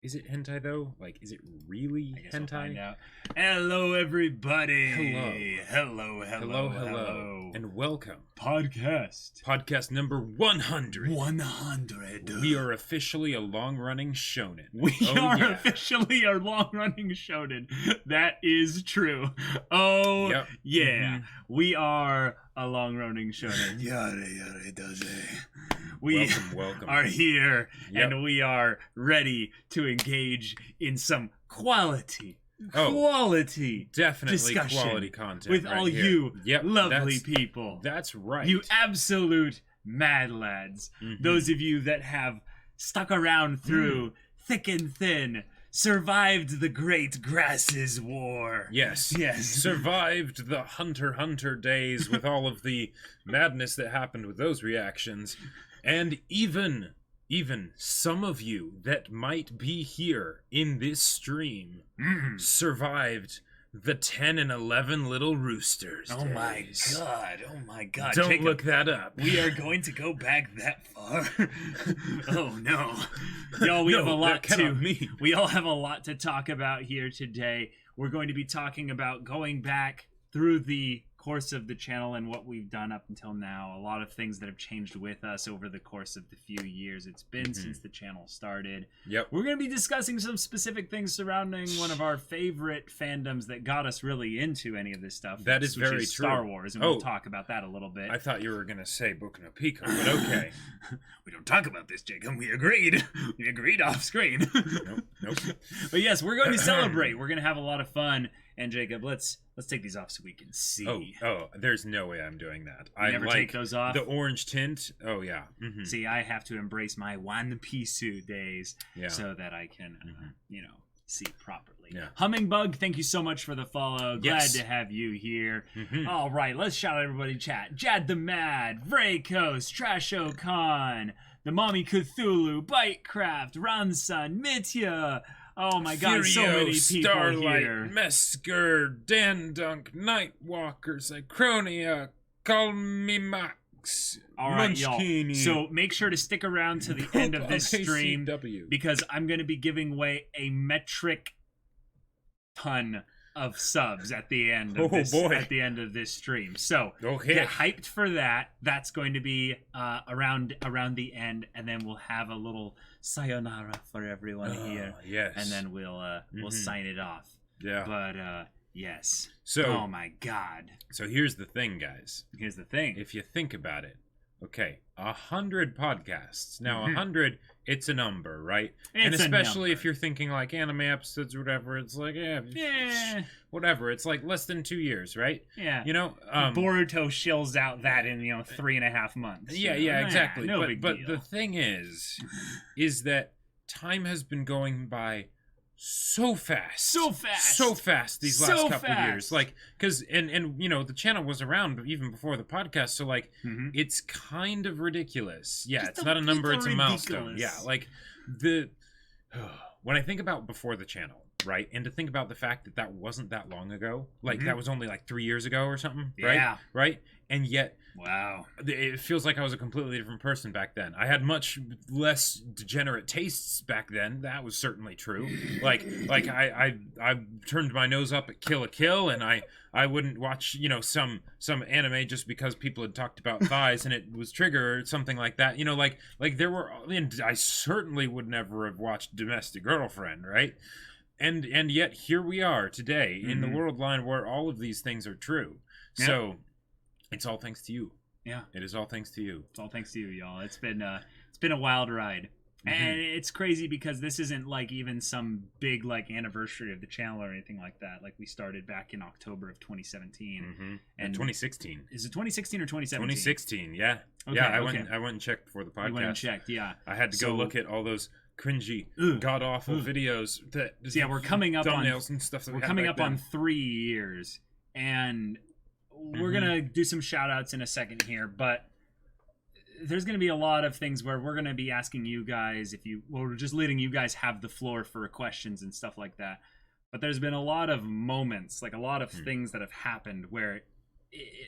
is it hentai though? Like, is it really I guess we'll hentai? find out. Hello, everybody. Hello. Hello. And welcome. Podcast number 100. 100. We are officially a long-running shonen. We Oh, are yeah. officially a long-running shonen. That is true. Oh, Yep. yeah. We are a long-running shonen. Yare does We Welcome. are here, Yep. and we are ready to engage in some quality Definitely discussion quality content with right all here. you Yep, lovely people. That's right. You absolute mad lads. Mhm. Those of you that have stuck around through thick and thin, survived the great Grasses War. Yes. Yes. Survived the Hunter x Hunter days with all of the madness that happened with those reactions. And even some of you that might be here in this stream survived the 10 and 11 little roosters Oh my days. god. Oh my god. Don't Jacob, look that up. we are going to go back that far. Oh no. Y'all, we No, have a lot that cannot to mean. We all have a lot to talk about here today. We're going to be talking about going back through the course of the channel and what we've done up until now. A lot of things that have changed with us over the course of the few years it's been since the channel started. Yep. We're going to be discussing some specific things surrounding one of our favorite fandoms that got us really into any of this stuff. That is which very is true. Star Wars, and Oh. we'll talk about that a little bit. I thought you were going to say Boku no Pico, but okay. We don't talk about this, Jacob. We agreed. We agreed off screen. Nope. But yes, we're going to celebrate. We're going to have a lot of fun. And Jacob, let's take these off so we can see. Oh, there's no way I'm doing that. You I never like take those off? the orange tint. Oh yeah. Mhm. See, I have to embrace my One Piece days Yeah. so that I can, see properly. Yeah. Hummingbug, thank you so much for the follow. Glad Yes. to have you here. Mhm. All right, let's shout out everybody in chat. Jad the Mad, Vraycos, Trasho Khan, the Mommy Cthulhu, Bitecraft, Ransun, Mitya. Oh my god, so Furio, many people Starlight, here. Mesker, Dandunk, Nightwalker, Cychronia, Call Me Max, All right, y'all. Munchkini, So make sure to stick around to the end of this stream ACW. because I'm going to be giving away a metric ton of subs at the end of this stream. So Okay. get hyped for that. That's going to be around the end, and then we'll have a little sayonara for everyone here, Yes. and then we'll Mhm. sign it off. Yeah. But yes. So Oh my god. so here's the thing, guys. Here's the thing. If you think about it, okay, 100 podcasts. Now, Mhm. 100, it's a number, right? And It's a especially if number. you're thinking like anime episodes or whatever, it's like, Yeah. whatever. It's like less than 2 years, right? Yeah. You know, Boruto shills out that in 3.5 months. yeah, you know? exactly. No but big but deal. the thing is that time has been going by so fast, So fast. these So last couple fast. years, like because and the channel was around even before the podcast, so like Mhm. it's kind of ridiculous. Yeah, Just it's a not a number, little it's a milestone. ridiculous. Yeah, like when I think about before the channel, right, and to think about the fact that wasn't that long ago, like Mhm. that was only like 3 years ago or something, Yeah. right, and yet Wow. it feels like I was a completely different person back then. I had much less degenerate tastes back then. That was certainly true. Like I turned my nose up at Kill la Kill, and I wouldn't watch some anime just because people had talked about thighs and it was trigger or something like that. Like there were, and I certainly would never have watched Domestic Girlfriend, right? And yet here we are today in the Mhm. world line where all of these things are true. Yeah. So it's all thanks to you. Yeah. It is all thanks to you. It's all thanks to you, y'all. It's been a wild ride. Mhm. And it's crazy because this isn't like even some big like anniversary of the channel or anything like that. Like we started back in October of 2017. Mm-hmm. And 2016. Is it 2016 or 2017? 2016, yeah. Okay, yeah, I okay. went and checked before the podcast. You went and checked, yeah. I had to So- go look at all those cringy, Ugh. god-awful Ugh. videos that So, yeah, we're coming up on thumbnails and stuff that we're we had coming back up then. on 3 years, and we're Mhm. gonna do some shout outs in a second here, but there's gonna be a lot of things where we're gonna be asking you guys we're just letting you guys have the floor for questions and stuff like that. But there's been a lot of moments, like a lot of things that have happened where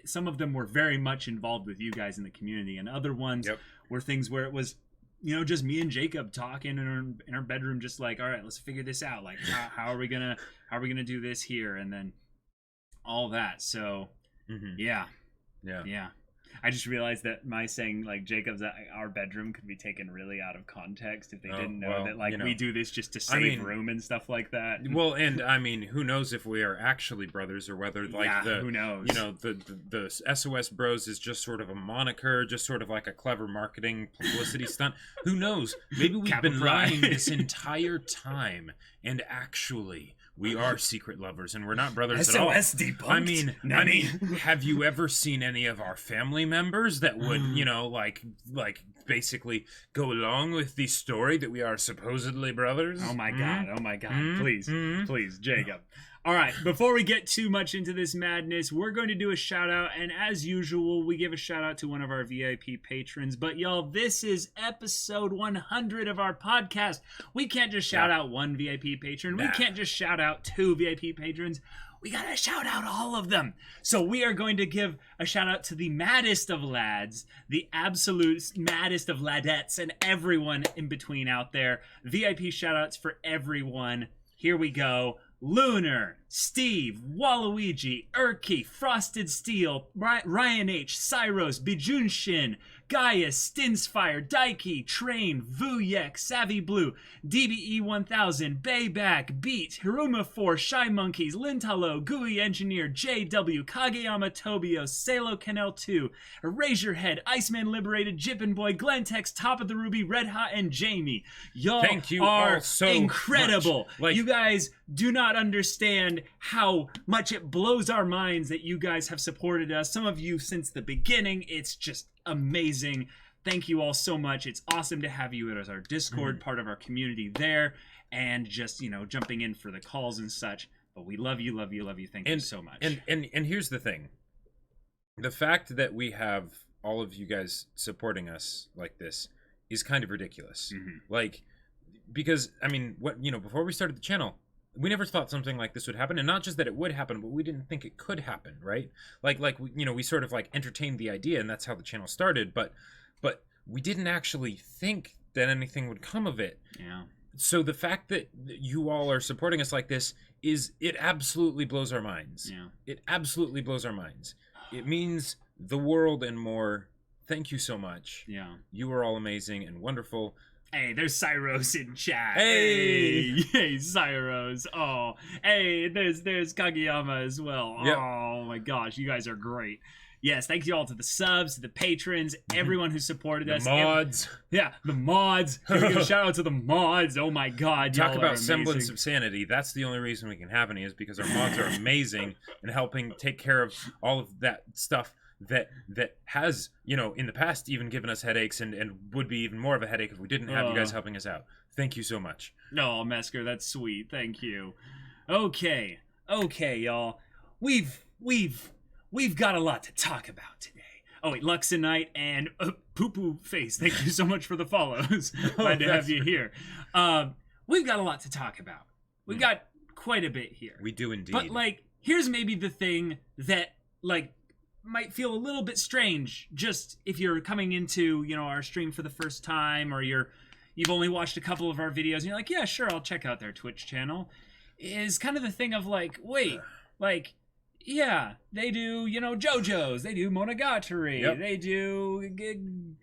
some of them were very much involved with you guys in the community, and other ones Yep. were things where it was just me and Jacob talking in our bedroom, just like, all right, let's figure this out. Like, how are we gonna do this here, and then all that. So, yeah. I just realized that my saying like Jacob's our bedroom could be taken really out of context if they didn't know that like we do this just to save room and stuff like that. Well, and I mean, who knows if we are actually brothers or whether like who knows? The SOS Bros is just sort of a moniker, just sort of like a clever marketing publicity stunt. Who knows? Maybe we've been lying this entire time, and actually we are secret lovers, and we're not brothers at all. SOS debunked. I mean, have you ever seen any of our family members that would, like basically go along with the story that we are supposedly brothers? Oh my god! Oh my god! Please, Jacob. All right, before we get too much into this madness, we're going to do a shout out, and as usual, we give a shout out to one of our VIP patrons. But y'all, this is episode 100 of our podcast. We can't just shout out one VIP patron. We can't just shout out 2 VIP patrons. We gotta shout out all of them. So we are going to give a shout out to the maddest of lads, the absolute maddest of ladettes, and everyone in between out there. VIP shout outs for everyone. Here we go. Lunar, Steve, Waluigi, Urki, Frosted Steel, Ryan H, Cyros, Bijunshin, Gaius, Stinsfire, Daiki, Train, Vuyek, Savvy Blue, DBE 1000, Bayback, Beat, Hiruma 4, Shy Monkeys, Lintalo, Gui Engineer, JW, Kageyama Tobio, Salo Canal 2, Eraserhead, Iceman Liberated, Jippin Boy, Glentex, Top of the Ruby, Red Hot, and Jamie. Y'all Thank you are all so incredible. much. You guys do not understand how much it blows our minds that you guys have supported us. Some of you since the beginning. It's just amazing. Thank you all so much. It's awesome to have you as our Discord, part of our community there, and just, jumping in for the calls and such. But we love you, love you, love you. Thank you so much. And here's the thing. The fact that we have all of you guys supporting us like this is kind of ridiculous. Like, because, I mean, before we started the channel, we never thought something like this would happen, and not just that it would happen, but we didn't think it could happen, right? We sort of like entertained the idea, and that's how the channel started, but we didn't actually think that anything would come of it. Yeah. So the fact that you all are supporting us like this it absolutely blows our minds. Yeah. It absolutely blows our minds. It means the world and more. Thank you so much. Yeah. You are all amazing and wonderful. Hey, there's Cyros in chat. Hey, Cyros. Oh, hey, there's Kageyama as well. Yep. Oh my gosh, you guys are great. Yes, thank you all to the subs, to the patrons, everyone who supported us. The mods. The mods. Give a shout out to the mods. Oh my god, Talk y'all about are semblance of sanity. That's the only reason we can have any, is because our mods are amazing and helping take care of all of that stuff that has, in the past even given us headaches and would be even more of a headache if we didn't have you guys helping us out. Thank you so much. No, Mesker, that's sweet. Thank you. Okay, y'all. We've got a lot to talk about today. Oh wait, Luxonite and Poo Poo Face. Thank you so much for the follows. Glad to have you here. We've got a lot to talk about. We've got quite a bit here. We do indeed. But here's maybe the thing that might feel a little bit strange, just if you're coming into our stream for the first time, or you've only watched a couple of our videos and you're like, yeah, sure, I'll check out their Twitch channel, is kind of the thing of wait, yeah, they do JoJo's, they do Monogatari, yep. They do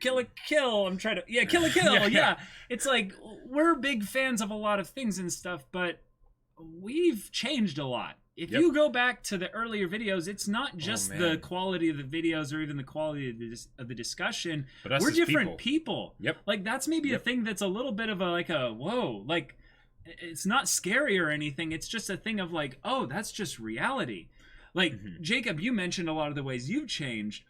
Kill la Kill. Kill la Kill. Yeah. It's we're big fans of a lot of things and stuff, but we've changed a lot. If you go back to the earlier videos, it's not just the quality of the videos or even the quality of the discussion. But us we're as different people. Yep. That's maybe a thing that's a little bit of a whoa. It's not scary or anything. It's just a thing of oh, that's just reality. Jacob, you mentioned a lot of the ways you've changed.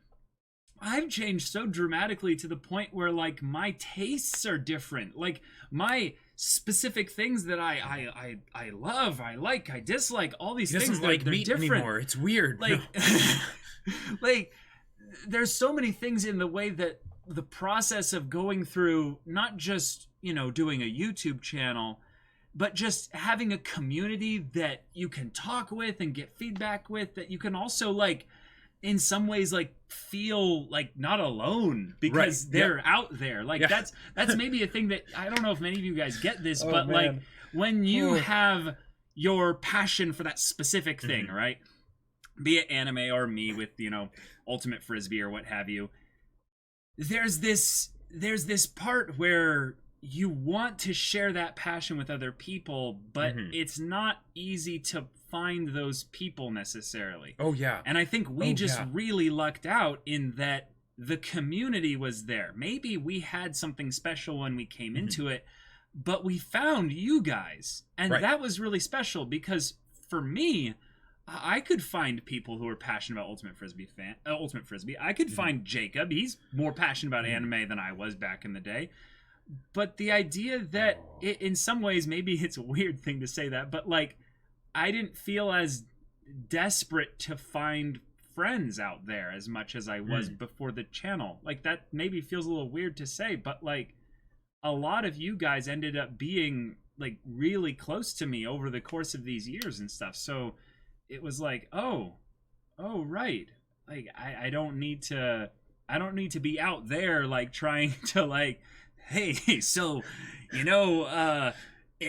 I've changed so dramatically to the point where my tastes are different. My specific things that I love, I like, I dislike, all these things. Doesn't like they're meat different anymore. It's weird. There's so many things in the way that the process of going through, not just doing a YouTube channel, but just having a community that you can talk with and get feedback with, that you can also in some ways like feel like not alone because Right. they're out there. Like Yeah. that's maybe a thing that I don't know if many of you guys get this, Oh, but like man. when you Oh. have your passion for that specific thing, Mhm. right? Be it anime or me with, Ultimate Frisbee or what have you. There's this part where you want to share that passion with other people, but Mhm. it's not easy to find those people necessarily. Oh yeah. And I think we Oh, just yeah. really lucked out in that the community was there. Maybe we had something special when we came Mhm. into it, but we found you guys. And Right. that was really special because for me, I could find people who are passionate about Ultimate Frisbee. I could Mhm. find Jacob. He's more passionate about Mhm. anime than I was back in the day. But the idea that Oh. in some ways, maybe it's a weird thing to say that, but like, I didn't feel as desperate to find friends out there as much as I was before the channel. Like, that maybe feels a little weird to say, but like, a lot of you guys ended up being like really close to me over the course of these years and stuff. So it was like, oh right. Like I don't need to be out there like trying to like, hey, so it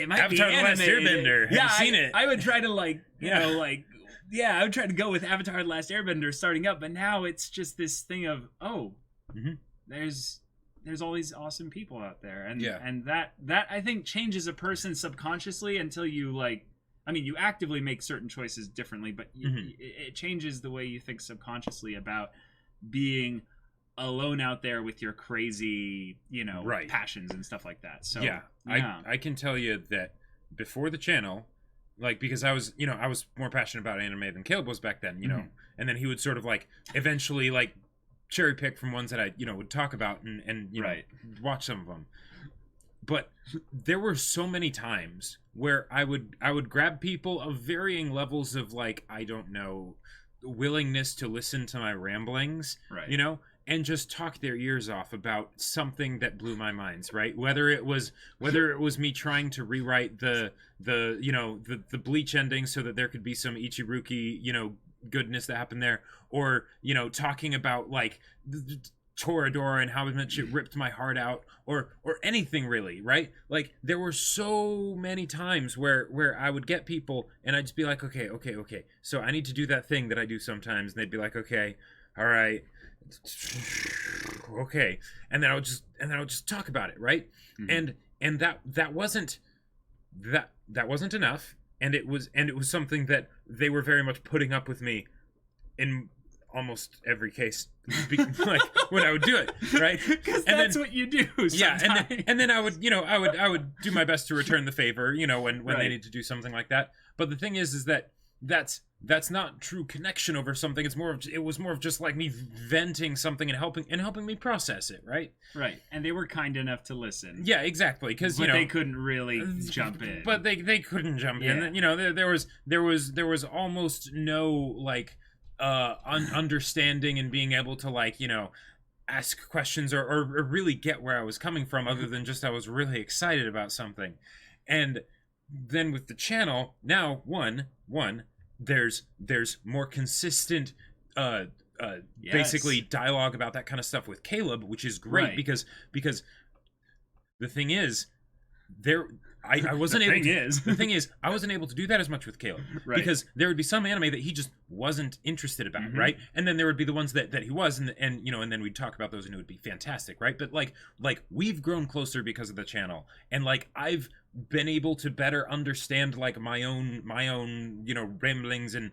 might Avatar: be The Last animated. Airbender. Have you seen it? I would try to like, Yeah. I would try to go with Avatar: The Last Airbender starting up, but now it's just this thing of, Mhm. there's all these awesome people out there, and Yeah. and that I think changes a person subconsciously until you like, I mean, you actively make certain choices differently, but Mhm. it changes the way you think subconsciously about being alone out there with your crazy, Right. passions and stuff like that. So yeah. I can tell you that before the channel, like, because I was more passionate about anime than Caleb was back then, Mhm. and then he would sort of like eventually like cherry pick from ones that I would talk about and Right. watch some of them. But there were so many times where I would grab people of varying levels of like, I don't know, willingness to listen to my ramblings, Right. and just talk their ears off about something that blew my minds, right? Whether it was me trying to rewrite the Bleach ending so that there could be some Ichiruki, goodness that happened there, or talking about like Toradora and how much it ripped my heart out, or anything really, right? Like, there were so many times where I would get people and I'd just be like, okay, so I need to do that thing that I do sometimes, and they'd be like, okay, all right, okay, and then I would just talk about it, right? Mhm. And that wasn't enough, and it was something that they were very much putting up with me in almost every case, like when I would do it, right? Because And that's then- what you do. Yeah, Sometimes. and then I would do my best to return the favor, when Right. they need to do something like that. But the thing is that that's not true connection over something. It was more of just like me venting something and helping me process it, right? Right, and they were kind enough to listen. Yeah, exactly. Because but they couldn't really jump in. But they couldn't jump Yeah. in. There was almost no like understanding and being able to like ask questions or really get where I was coming from, other than just I was really excited about something. And then with the channel now, one there's more consistent Yes. basically dialogue about that kind of stuff with Caleb, which is great. Right. because the thing is, I wasn't The able thing to, is. the thing is I wasn't able to do that as much with Caleb, Right. because there would be some anime that he just wasn't interested about, Mhm. right? And then there would be the ones that he was, and then we'd talk about those and it would be fantastic, right? But like we've grown closer because of the channel, and like I've been able to better understand like my own ramblings and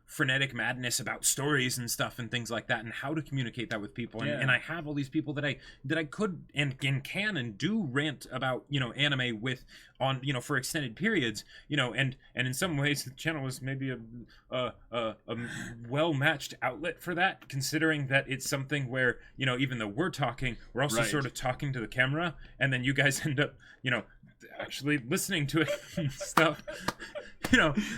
frenetic madness about stories and stuff and things like that, and how to communicate that with people. And, Yeah. and I have all these people that I could and can and do rant about anime with on for extended periods, and in some ways the channel was maybe a well matched outlet for that, considering that it's something where even though we're talking, we're also Right. sort of talking to the camera, and then you guys end up actually listening to it and stuff.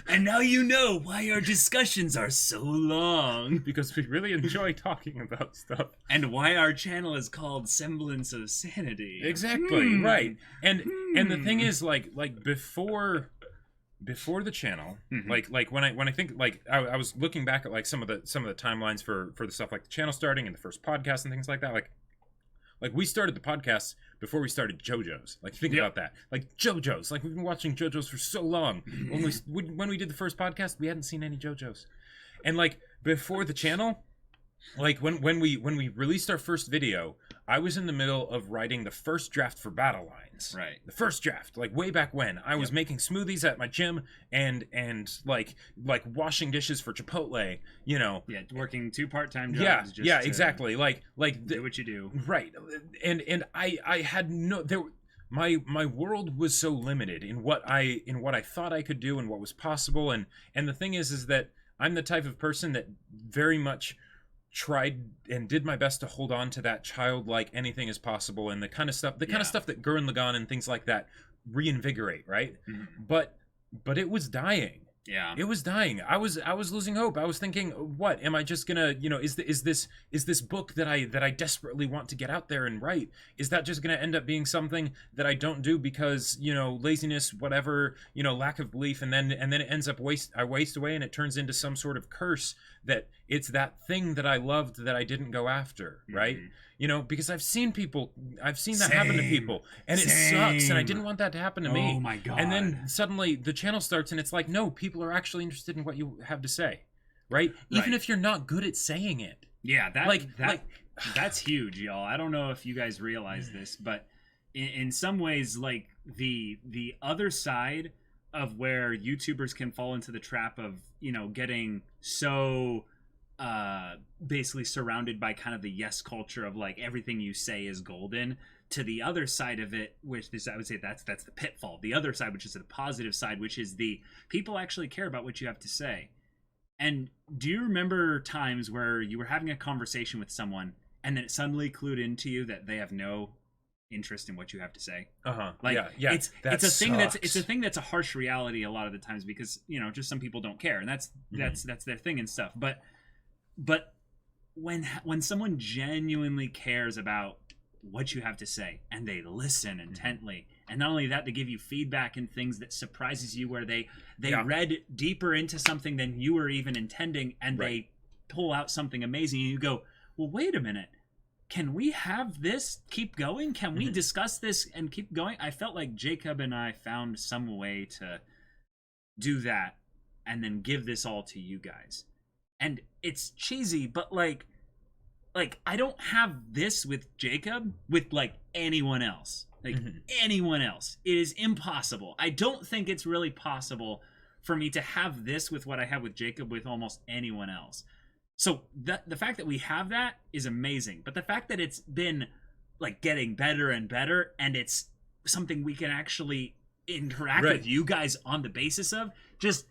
And now you know why our discussions are so long. Because we really enjoy talking about stuff. And why our channel is called Semblance of Sanity. Exactly, right. And the thing Hmm. is, like before before the channel, Mhm. like when I think, like, I was looking back at like some of the timelines for the stuff like the channel starting and the first podcast and things like that, like we started the podcast before we started JoJo's. Like, think Yep. about that. Like JoJo's. Like, we've been watching JoJo's for so long. When we did the first podcast, we hadn't seen any JoJo's. And like before the channel, like when we released our first video, I was in the middle of writing the first draft for Battle Lines. Right. The first draft, like way back when. I was making smoothies at my gym and like washing dishes for Chipotle, you know. Yeah, working 2 part-time jobs. Yeah, just yeah, to exactly. Like do what you do. right. And I had no there my world was so limited in what I thought I could do and what was possible, and the thing is that I'm the type of person that very much tried and did my best to hold on to that childlike anything is possible, and the kind of stuff that Gurren Lagann and things like that reinvigorate, right? Mhm. But it was dying. Yeah. It was dying. I was losing hope. I was thinking, what am I just gonna, you know, is this book that I desperately want to get out there and write, is that just gonna end up being something that I don't do because, you know, laziness, whatever, you know, lack of belief, and then it ends up I waste away, and it turns into some sort of curse that it's that thing that I loved that I didn't go after, right? Mhm. You know, because I've seen that happen to Same. people, and it sucks, and I Same. didn't want that to happen to me. Oh my god. And then suddenly the channel starts, and it's like, no, people are actually interested in what you have to say, right? Even Right. if you're not good at saying it. Yeah, Like- that's huge, y'all. I don't know if you guys realize this, but in some ways, like the other side of where YouTubers can fall into the trap of, you know, getting so basically surrounded by kind of the yes culture of like everything you say is golden, to the other side of it, which is, I would say that's the pitfall. The other side, which is the positive side, which is the people actually care about what you have to say. And do you remember times where you were having a conversation with someone and then it suddenly clued into you that they have no interest in what you have to say? Like, yeah. it's a thing that's a harsh reality a lot of the times, because, you know, just some people don't care, and that's their thing and stuff. But when someone genuinely cares about what you have to say and they listen intently, and not only that, they give you feedback and things that surprises you, where they read deeper into something than you were even intending, and they pull out something amazing, and you go, well, wait a minute, can we have this keep going? Can we discuss this and keep going? I felt like Jacob and I found some way to do that and then give this all to you guys. And it's cheesy, but like I don't have this with Jacob with like anyone else. Like anyone else. It is impossible. I don't think it's really possible for me to have this with what I have with Jacob with almost anyone else. So the fact that we have that is amazing. But the fact that it's been like getting better and better, and it's something we can actually interact with you guys on the basis of, just,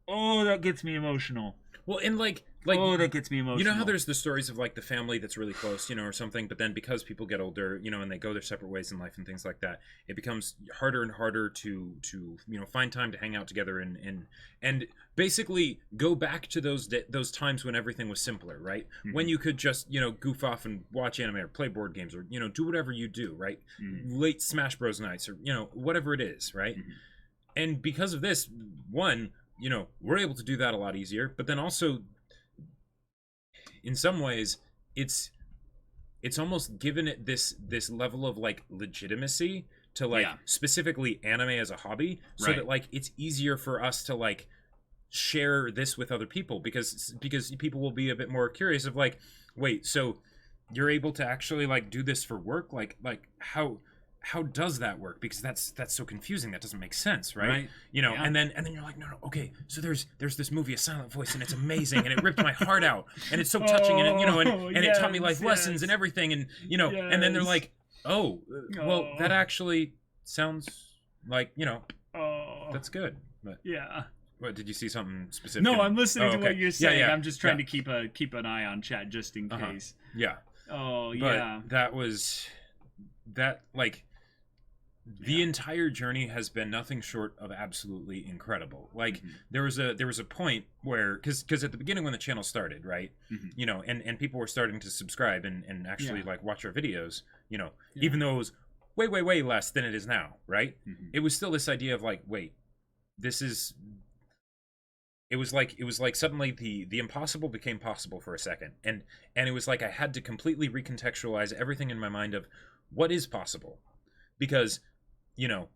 oh, that gets me emotional. Well, and like oh, that gets me emotional. You know how there's the stories of like the family that's really close, you know, or something, but then because people get older, you know, and they go their separate ways in life and things like that, it becomes harder and harder to you know, find time to hang out together and basically go back to those times when everything was simpler, right? When you could just, you know, goof off and watch anime or play board games, or, you know, do whatever you do, right? Late Smash Bros nights, or, you know, whatever it is, right? And because of this, one, you know, we're able to do that a lot easier, but then also, in some ways, it's almost given it this level of like legitimacy to like specifically anime as a hobby, so that like it's easier for us to like share this with other people, because people will be a bit more curious of like, wait, so you're able to actually like do this for work, like how does that work? Because that's so confusing. That doesn't make sense, right? You know, and then you're like, no, okay, so there's this movie, A Silent Voice, and it's amazing, and it ripped my heart out, and it's so touching, and it, you know, and it taught me life lessons and everything, and, you know, and then they're like, oh, well, that actually sounds like, you know, that's good. But what, did you see something specific? No, I'm listening to what you're saying. Yeah, I'm just trying to keep an eye on chat just in case. Yeah. Oh, but yeah. that was that, like, the entire journey has been nothing short of absolutely incredible. Like, there was a point where, because at the beginning when the channel started, right, you know, and people were starting to subscribe and actually like watch our videos, you know, even though it was way less than it is now, right? It was still this idea of like, wait, this is it was like suddenly the impossible became possible for a second, and it was like I had to completely recontextualize everything in my mind of what is possible, because you know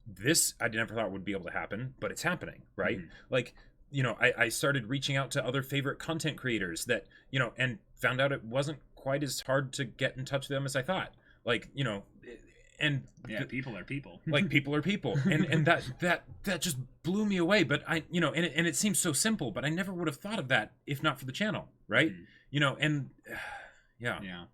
this I never thought would be able to happen, but it's happening, right? Like, I started reaching out to other favorite content creators that, and found out it wasn't quite as hard to get in touch with them as I thought. Like, and Yeah, people are people. like people are people, and that just blew me away. But and it seems so simple, but I never would have thought of that if not for the channel, right? And yeah, Yeah.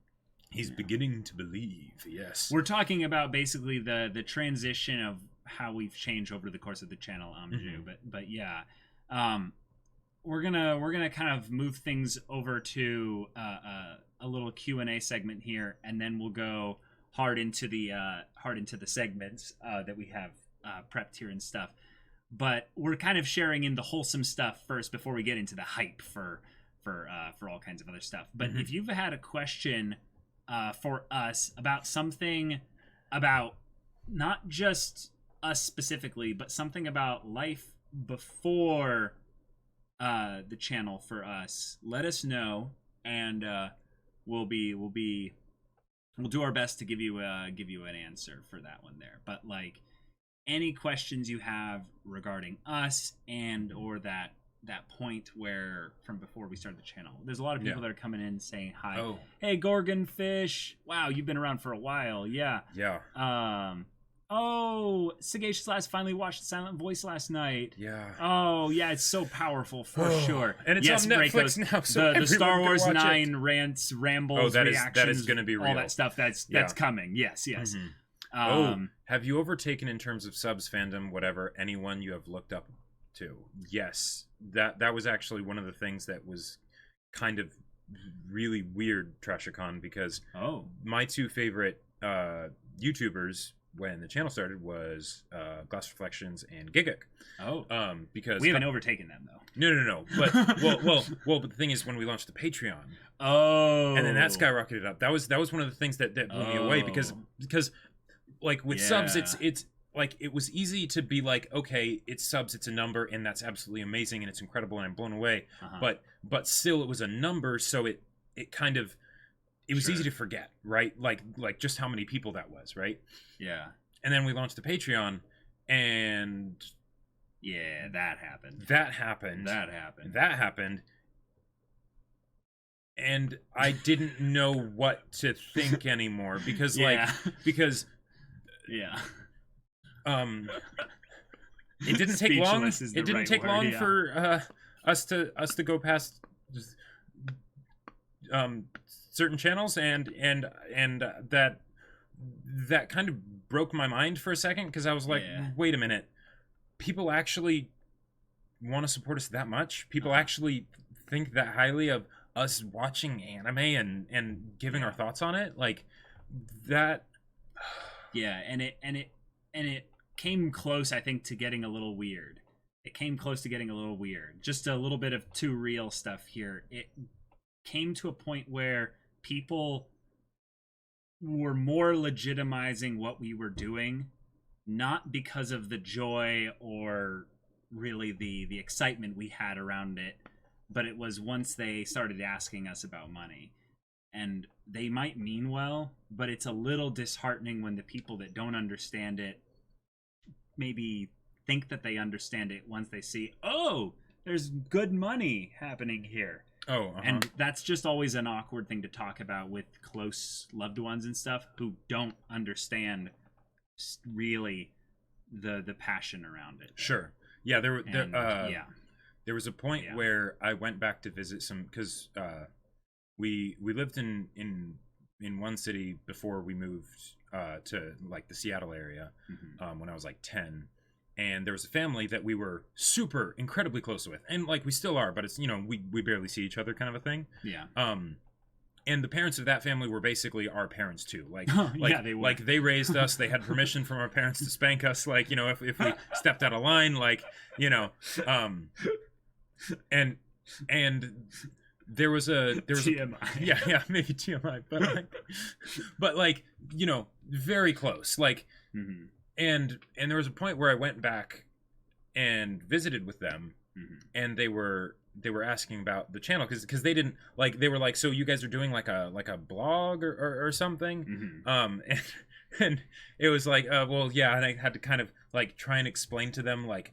he's beginning to believe. Yes, We're talking about basically the transition of how we've changed over the course of the channel, Amju. But yeah, we're gonna kind of move things over to a little Q&A segment here, and then we'll go hard into the segments that we have prepped here and stuff. But we're kind of sharing in the wholesome stuff first before we get into the hype for all kinds of other stuff. But if you've had a question for us about something, about not just us specifically, but something about life before the channel for us, let us know, and we'll do our best to give you an answer for that one there. But like any questions you have regarding us and or that point where from before we started the channel, there's a lot of people that are coming in saying hi. Oh. Hey, Gorgon Fish, wow, you've been around for a while. Yeah. Oh, Sagacious Last finally watched Silent Voice last night. Yeah. Oh, yeah, it's so powerful for sure. And it's on Netflix now, so the Star everyone can Wars watch 9 rants, rambles, reactions. That is going to be real. All that stuff that's coming. Yes. Have you overtaken in terms of subs, fandom, whatever, anyone you have looked up to? Yes. That was actually one of the things that was kind of really weird, Trashicon, because my two favorite YouTubers when the channel started was Glass Reflections and Giguk. Because we haven't overtaken them though. No. But well, but the thing is, when we launched the Patreon, and then that skyrocketed up. That was one of the things that blew me away, because like with subs, it's like it was easy to be like, okay, it's subs, it's a number, and that's absolutely amazing and it's incredible and I'm blown away. But still, it was a number, so it kind of. It was easy to forget, right? Like just how many people that was, right? Yeah. And then we launched the Patreon, and yeah, that happened. And I didn't know what to think anymore, because it didn't take long. It didn't take long for us to go past certain channels, and that kind of broke my mind for a second, because I was like, wait a minute, people actually want to support us that much? People actually think that highly of us watching anime and giving our thoughts on it, like that? Yeah, and it came close, I think, to getting a little weird. Just a little bit of too real stuff here. It came to a point where people were more legitimizing what we were doing, not because of the joy or really the excitement we had around it, but it was once they started asking us about money. And they might mean well, but it's a little disheartening when the people that don't understand it maybe think that they understand it once they see, oh, there's good money happening here. And that's just always an awkward thing to talk about with close loved ones and stuff who don't understand really the passion around it. Sure. Yeah, there was a point where I went back to visit some, because we lived in one city before we moved to like the Seattle area when I was like 10. And there was a family that we were super incredibly close with, and like we still are, but it's, we barely see each other kind of a thing. And the parents of that family were basically our parents too. Like they were. Like they raised us. They had permission from our parents to spank us. Like, if we stepped out of line, like, and there was TMI. Yeah, maybe TMI, but like, very close. Like, and there was a point where I went back and visited with them, Mhm. and they were asking about the channel because they didn't like, they were like, so you guys are doing like a blog or something. And it was like, well, yeah, and I had to kind of like try and explain to them like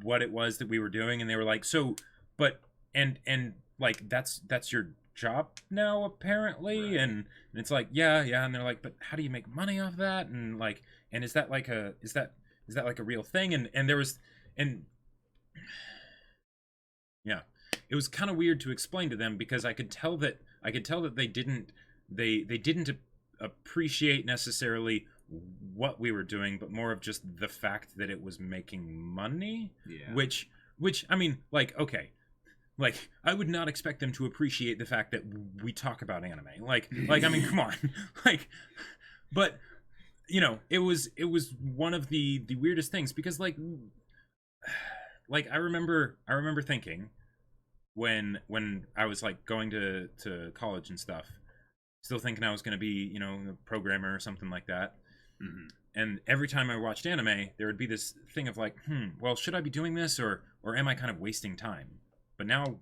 what it was that we were doing, and they were like, so, but and like that's your job now apparently. Right. And it's like, yeah, and they're like, but how do you make money off that? And like, and is that like a is that like a real thing? And there was, and yeah, it was kind of weird to explain to them because I could tell that they didn't appreciate necessarily what we were doing, but more of just the fact that it was making money. Yeah. Which I mean, like, okay, like I would not expect them to appreciate the fact that we talk about anime. Like I mean, come on, like, but you know, it was one of the weirdest things because like I remember thinking when I was like going to college and stuff, still thinking I was going to be, you know, a programmer or something like that. Mhm. And every time I watched anime, there would be this thing of like, well, should I be doing this or am I kind of wasting time? But now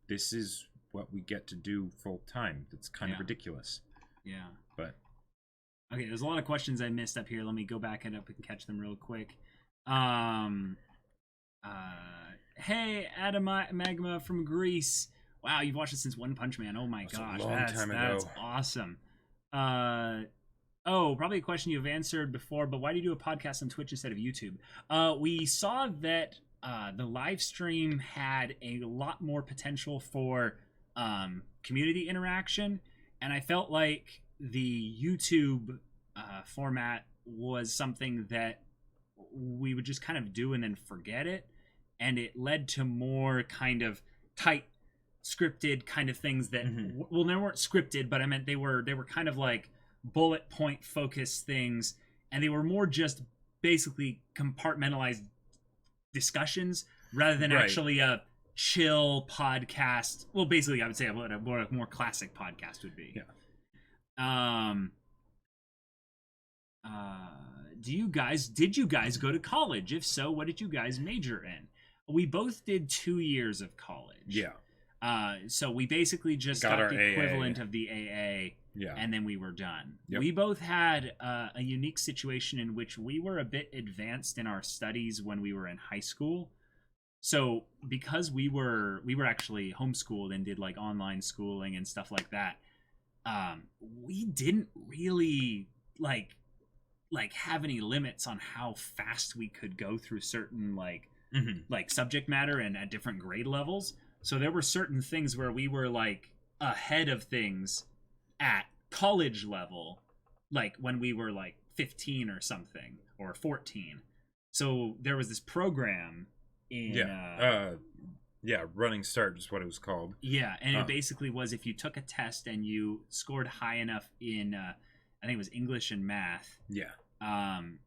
this is what we get to do full time. It's kind of ridiculous. Yeah. But okay, there's a lot of questions I missed up here. Let me go back and up and catch them real quick. Hey, Adam Magma from Greece. Wow, you've watched it since One Punch Man. Oh my gosh, that's awesome. Oh, probably a question you've answered before, but why do you do a podcast on Twitch instead of YouTube? We saw that the live stream had a lot more potential for community interaction, and I felt like the YouTube format was something that we would just kind of do and then forget it, and it led to more kind of tight scripted kind of things that well, they weren't scripted, but I meant they were kind of like bullet point focused things, and they were more just basically compartmentalized discussions rather than actually a chill podcast. Well, basically I would say what a more classic podcast would be. Did you guys go to college? If so, what did you guys major in? We both did 2 years of college. So we basically just got the equivalent of the AA, and then we were done. We both had a unique situation in which we were a bit advanced in our studies when we were in high school. So because we were actually homeschooled and did like online schooling and stuff like that, we didn't really like have any limits on how fast we could go through certain like subject matter and at different grade levels. So there were certain things where we were like ahead of things at college level, like when we were like 15 or something or 14. So there was this program in Running Start is what it was called. And it basically was if you took a test and you scored high enough in I think it was English and math.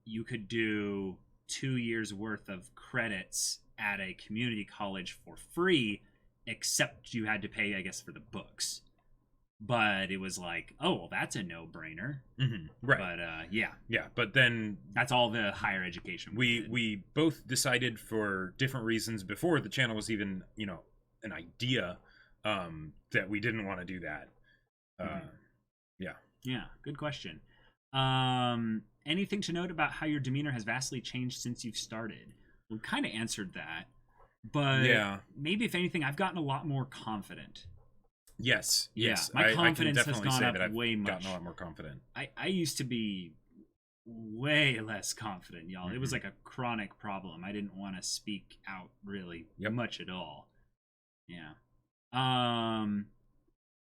You could do 2 years worth of credits at a community college for free, except you had to pay, I guess, for the books. But it was like, oh, well, that's a no-brainer. Right. But but then that's all the higher education we both decided for different reasons before the channel was even, you know, an idea, that we didn't want to do that. Good question. Anything to note about how your demeanor has vastly changed since you've started? We kind of answered that, but maybe if anything, I've gotten a lot more confident. Yes. My confidence has gone up way much. Gotten a lot more confident. I used to be way less confident, y'all. It was like a chronic problem. I didn't want to speak out really much at all.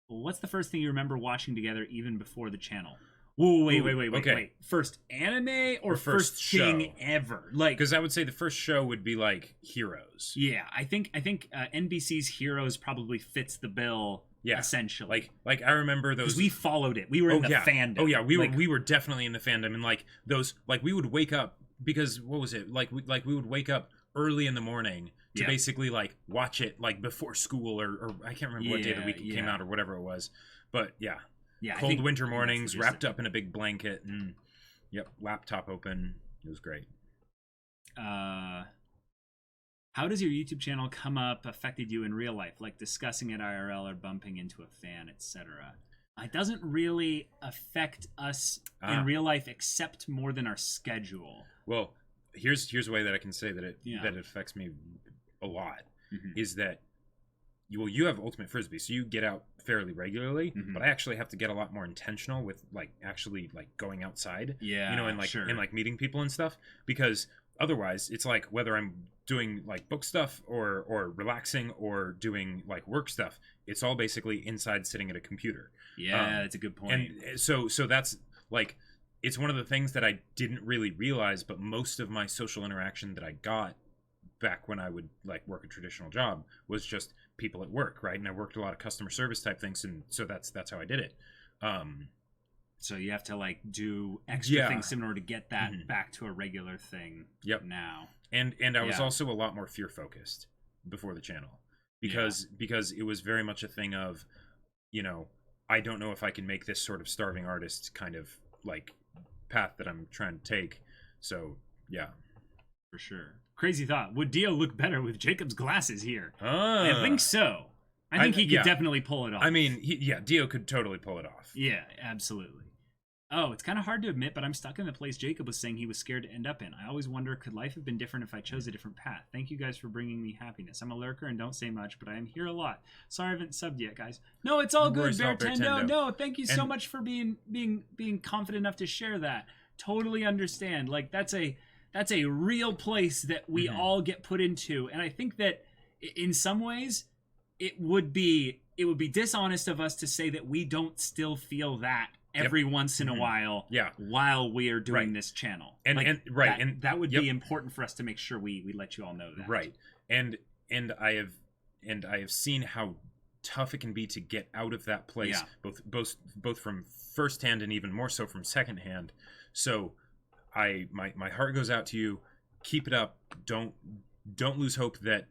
What's the first thing you remember watching together even before the channel? Whoa, wait. First anime or first thing ever? Like, because I would say the first show would be like Heroes. Yeah, I think NBC's Heroes probably fits the bill. Essentially. Like I remember those. We followed it. We were in the fandom. Oh yeah, we were definitely in the fandom, and like those, like we would wake up because what was it? Like we would wake up early in the morning to basically like watch it like before school or I can't remember what day of the week it came out or whatever it was, but cold winter mornings, wrapped up in a big blanket, and laptop open. It was great. How does your YouTube channel come up affected you in real life, like discussing it IRL or bumping into a fan, etc.? It doesn't really affect us in real life, except more than our schedule. Well, here's a way that I can say that it affects me a lot. Is that you have Ultimate Frisbee, so you get out fairly regularly, but I actually have to get a lot more intentional with like actually like going outside, and like and like meeting people and stuff, because otherwise it's like whether I'm doing like book stuff or relaxing or doing like work stuff, it's all basically inside sitting at a computer. That's a good point. And so that's like, it's one of the things that I didn't really realize, but most of my social interaction that I got back when I would like work a traditional job was just people at work, right? And I worked a lot of customer service type things, and so that's how I did it. So you have to like do extra things in order to get that back to a regular thing. Now. And I was also a lot more fear focused before the channel, because it was very much a thing of, I don't know if I can make this sort of starving artist kind of like path that I'm trying to take. So for sure. Crazy thought. Would Dio look better with Jacob's glasses here? I think so. I think he could definitely pull it off. I mean, Dio could totally pull it off. Yeah, absolutely. Oh, it's kind of hard to admit, but I'm stuck in the place Jacob was saying he was scared to end up in. I always wonder, could life have been different if I chose a different path? Thank you guys for bringing me happiness. I'm a lurker and don't say much, but I am here a lot. Sorry I haven't subbed yet, guys. No, it's all good, Beartendo. No, thank you so much for being confident enough to share that. Totally understand. Like that's a real place that we all get put into, and I think that in some ways it would be dishonest of us to say that we don't still feel that every once in a while while we are doing this channel. And that would be important for us to make sure we let you all know that. Right. And I have seen how tough it can be to get out of that place, both from firsthand and even more so from secondhand. So my heart goes out to you. Keep it up. Don't lose hope that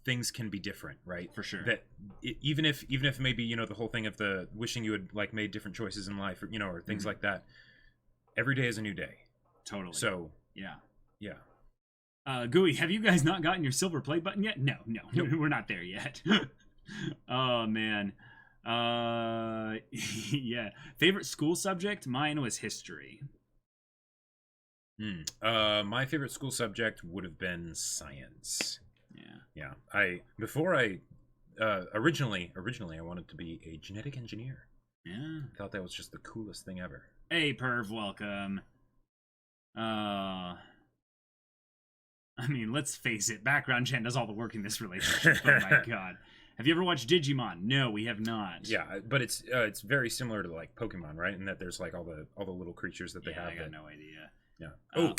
things can be different, right? For sure. That even if maybe the whole thing of the wishing you had like made different choices in life, or things like that. Every day is a new day. Totally. So yeah. Gooey, have you guys not gotten your silver play button yet? No, we're not there yet. Oh man. Yeah. Favorite school subject? Mine was history. My favorite school subject would have been science. Yeah. Originally I wanted to be a genetic engineer. Yeah. I thought that was just the coolest thing ever. Hey, Perv, welcome. I mean, let's face it, Background Chen does all the work in this relationship. Oh my god. Have you ever watched Digimon? No, we have not. Yeah, but it's very similar to like Pokemon, right? In that there's like all the little creatures that they have. I got no idea. Yeah.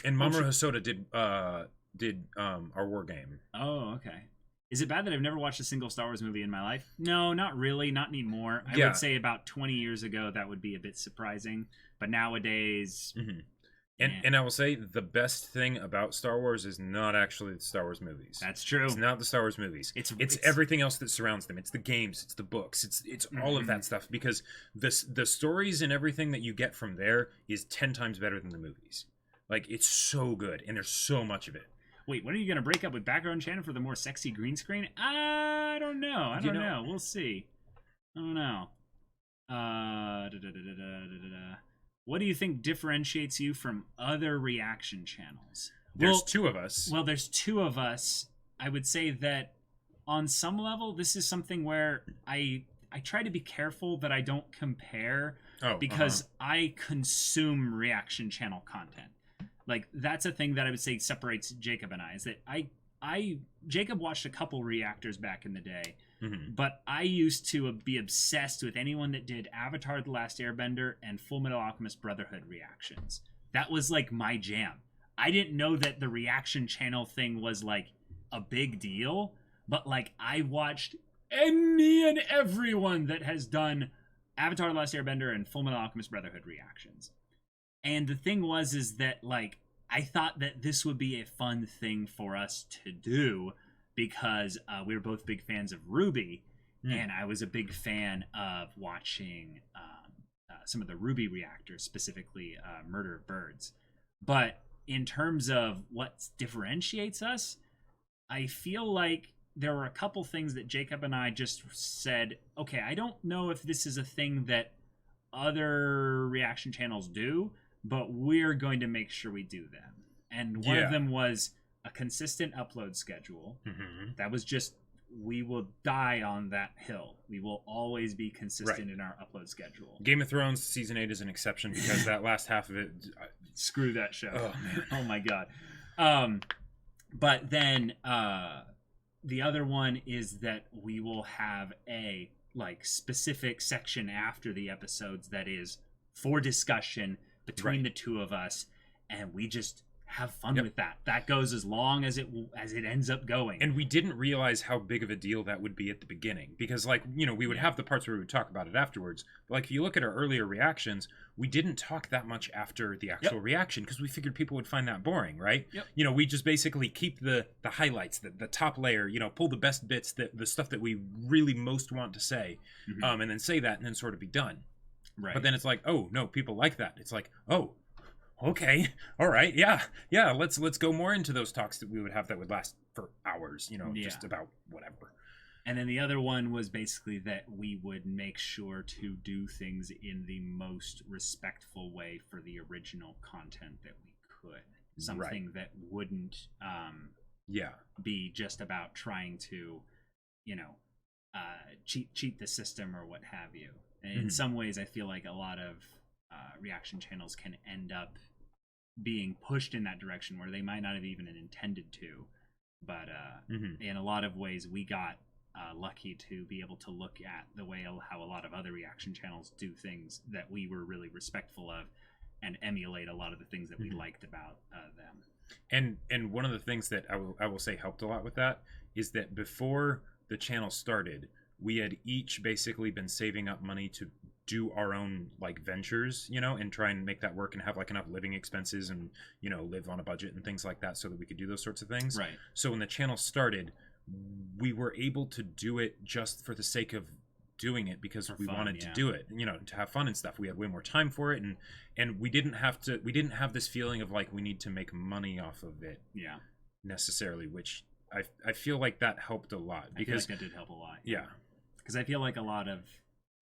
And Mamoru Hosoda did our war game. Oh, okay. Is it bad that I've never watched a single Star Wars movie in my life? No, not really, not anymore. I would say about 20 years ago that would be a bit surprising, but nowadays. And I will say the best thing about Star Wars is not actually the Star Wars movies. That's true. It's not the Star Wars movies. It's everything else that surrounds them. It's the games. It's the books. It's all of that stuff, because the stories and everything that you get from there is 10 times better than the movies. Like, it's so good, and there's so much of it. Wait, when are you going to break up with Background Channel for the more sexy green screen? I don't know. I don't know. We'll see. I don't know. What do you think differentiates you from other reaction channels? There's two of us. Well, there's two of us. I would say that on some level, this is something where I try to be careful that I don't compare, because I consume reaction channel content. Like, that's a thing that I would say separates Jacob and I, is that Jacob watched a couple reactors back in the day, but I used to be obsessed with anyone that did Avatar: The Last Airbender and Full Metal Alchemist Brotherhood reactions. That was like my jam. I didn't know that the reaction channel thing was like a big deal, but like I watched any and everyone that has done Avatar: The Last Airbender and Full Metal Alchemist Brotherhood reactions. And the thing is that, like, I thought that this would be a fun thing for us to do, because we were both big fans of RWBY, and I was a big fan of watching some of the RWBY reactors, specifically Murder of Birds. But in terms of what differentiates us, I feel like there were a couple things that Jacob and I just said, okay, I don't know if this is a thing that other reaction channels do, but we're going to make sure we do them. And one of them was a consistent upload schedule. That was just, we will die on that hill. We will always be consistent in our upload schedule. Game of Thrones season 8 is an exception because that last half of it, screw that show. Oh, man. Oh my god. But then the other one is that we will have a like specific section after the episodes that is for discussion between the two of us, and we just have fun with that. That goes as long as it ends up going. And we didn't realize how big of a deal that would be at the beginning, because like, you know, we would have the parts where we would talk about it afterwards. But like, if you look at our earlier reactions, we didn't talk that much after the actual reaction because we figured people would find that boring, right? You know, we just basically keep the highlights, the top layer, you know, pull the best bits, the stuff that we really most want to say, and then say that and then sort of be done. Right. But then it's like, oh no, people like that. It's like, oh, okay, all right, yeah, let's go more into those talks that we would have that would last for hours, you know, just about whatever. And then the other one was basically that we would make sure to do things in the most respectful way for the original content that we could. Something that wouldn't be just about trying to, you know, cheat the system or what have you. And in some ways, I feel like a lot of reaction channels can end up being pushed in that direction where they might not have even intended to. But in a lot of ways, we got lucky to be able to look at the way how a lot of other reaction channels do things that we were really respectful of and emulate a lot of the things that we liked about them. And one of the things that I will say helped a lot with that is that before the channel started, we had each basically been saving up money to do our own like ventures, you know, and try and make that work and have like enough living expenses and, you know, live on a budget and things like that so that we could do those sorts of things. Right. So when the channel started, we were able to do it just for the sake of doing it because we wanted to do it, you know, to have fun and stuff. We had way more time for it, and we didn't have this feeling of like we need to make money off of it necessarily, which I feel like that helped a lot, because I feel like that did help a lot. Yeah. Because I feel like a lot of,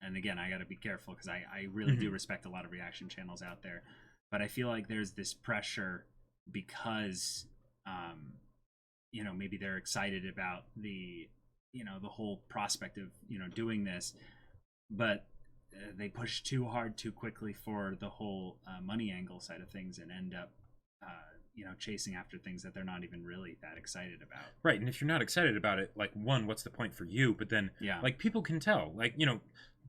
and again, I got to be careful because I really do respect a lot of reaction channels out there, but I feel like there's this pressure because, you know, maybe they're excited about the, you know, the whole prospect of, you know, doing this, but they push too hard too quickly for the whole money angle side of things and end up, you know, chasing after things that they're not even really that excited about. Right. And if you're not excited about it, like, one, what's the point for you? But then, like, people can tell, like, you know,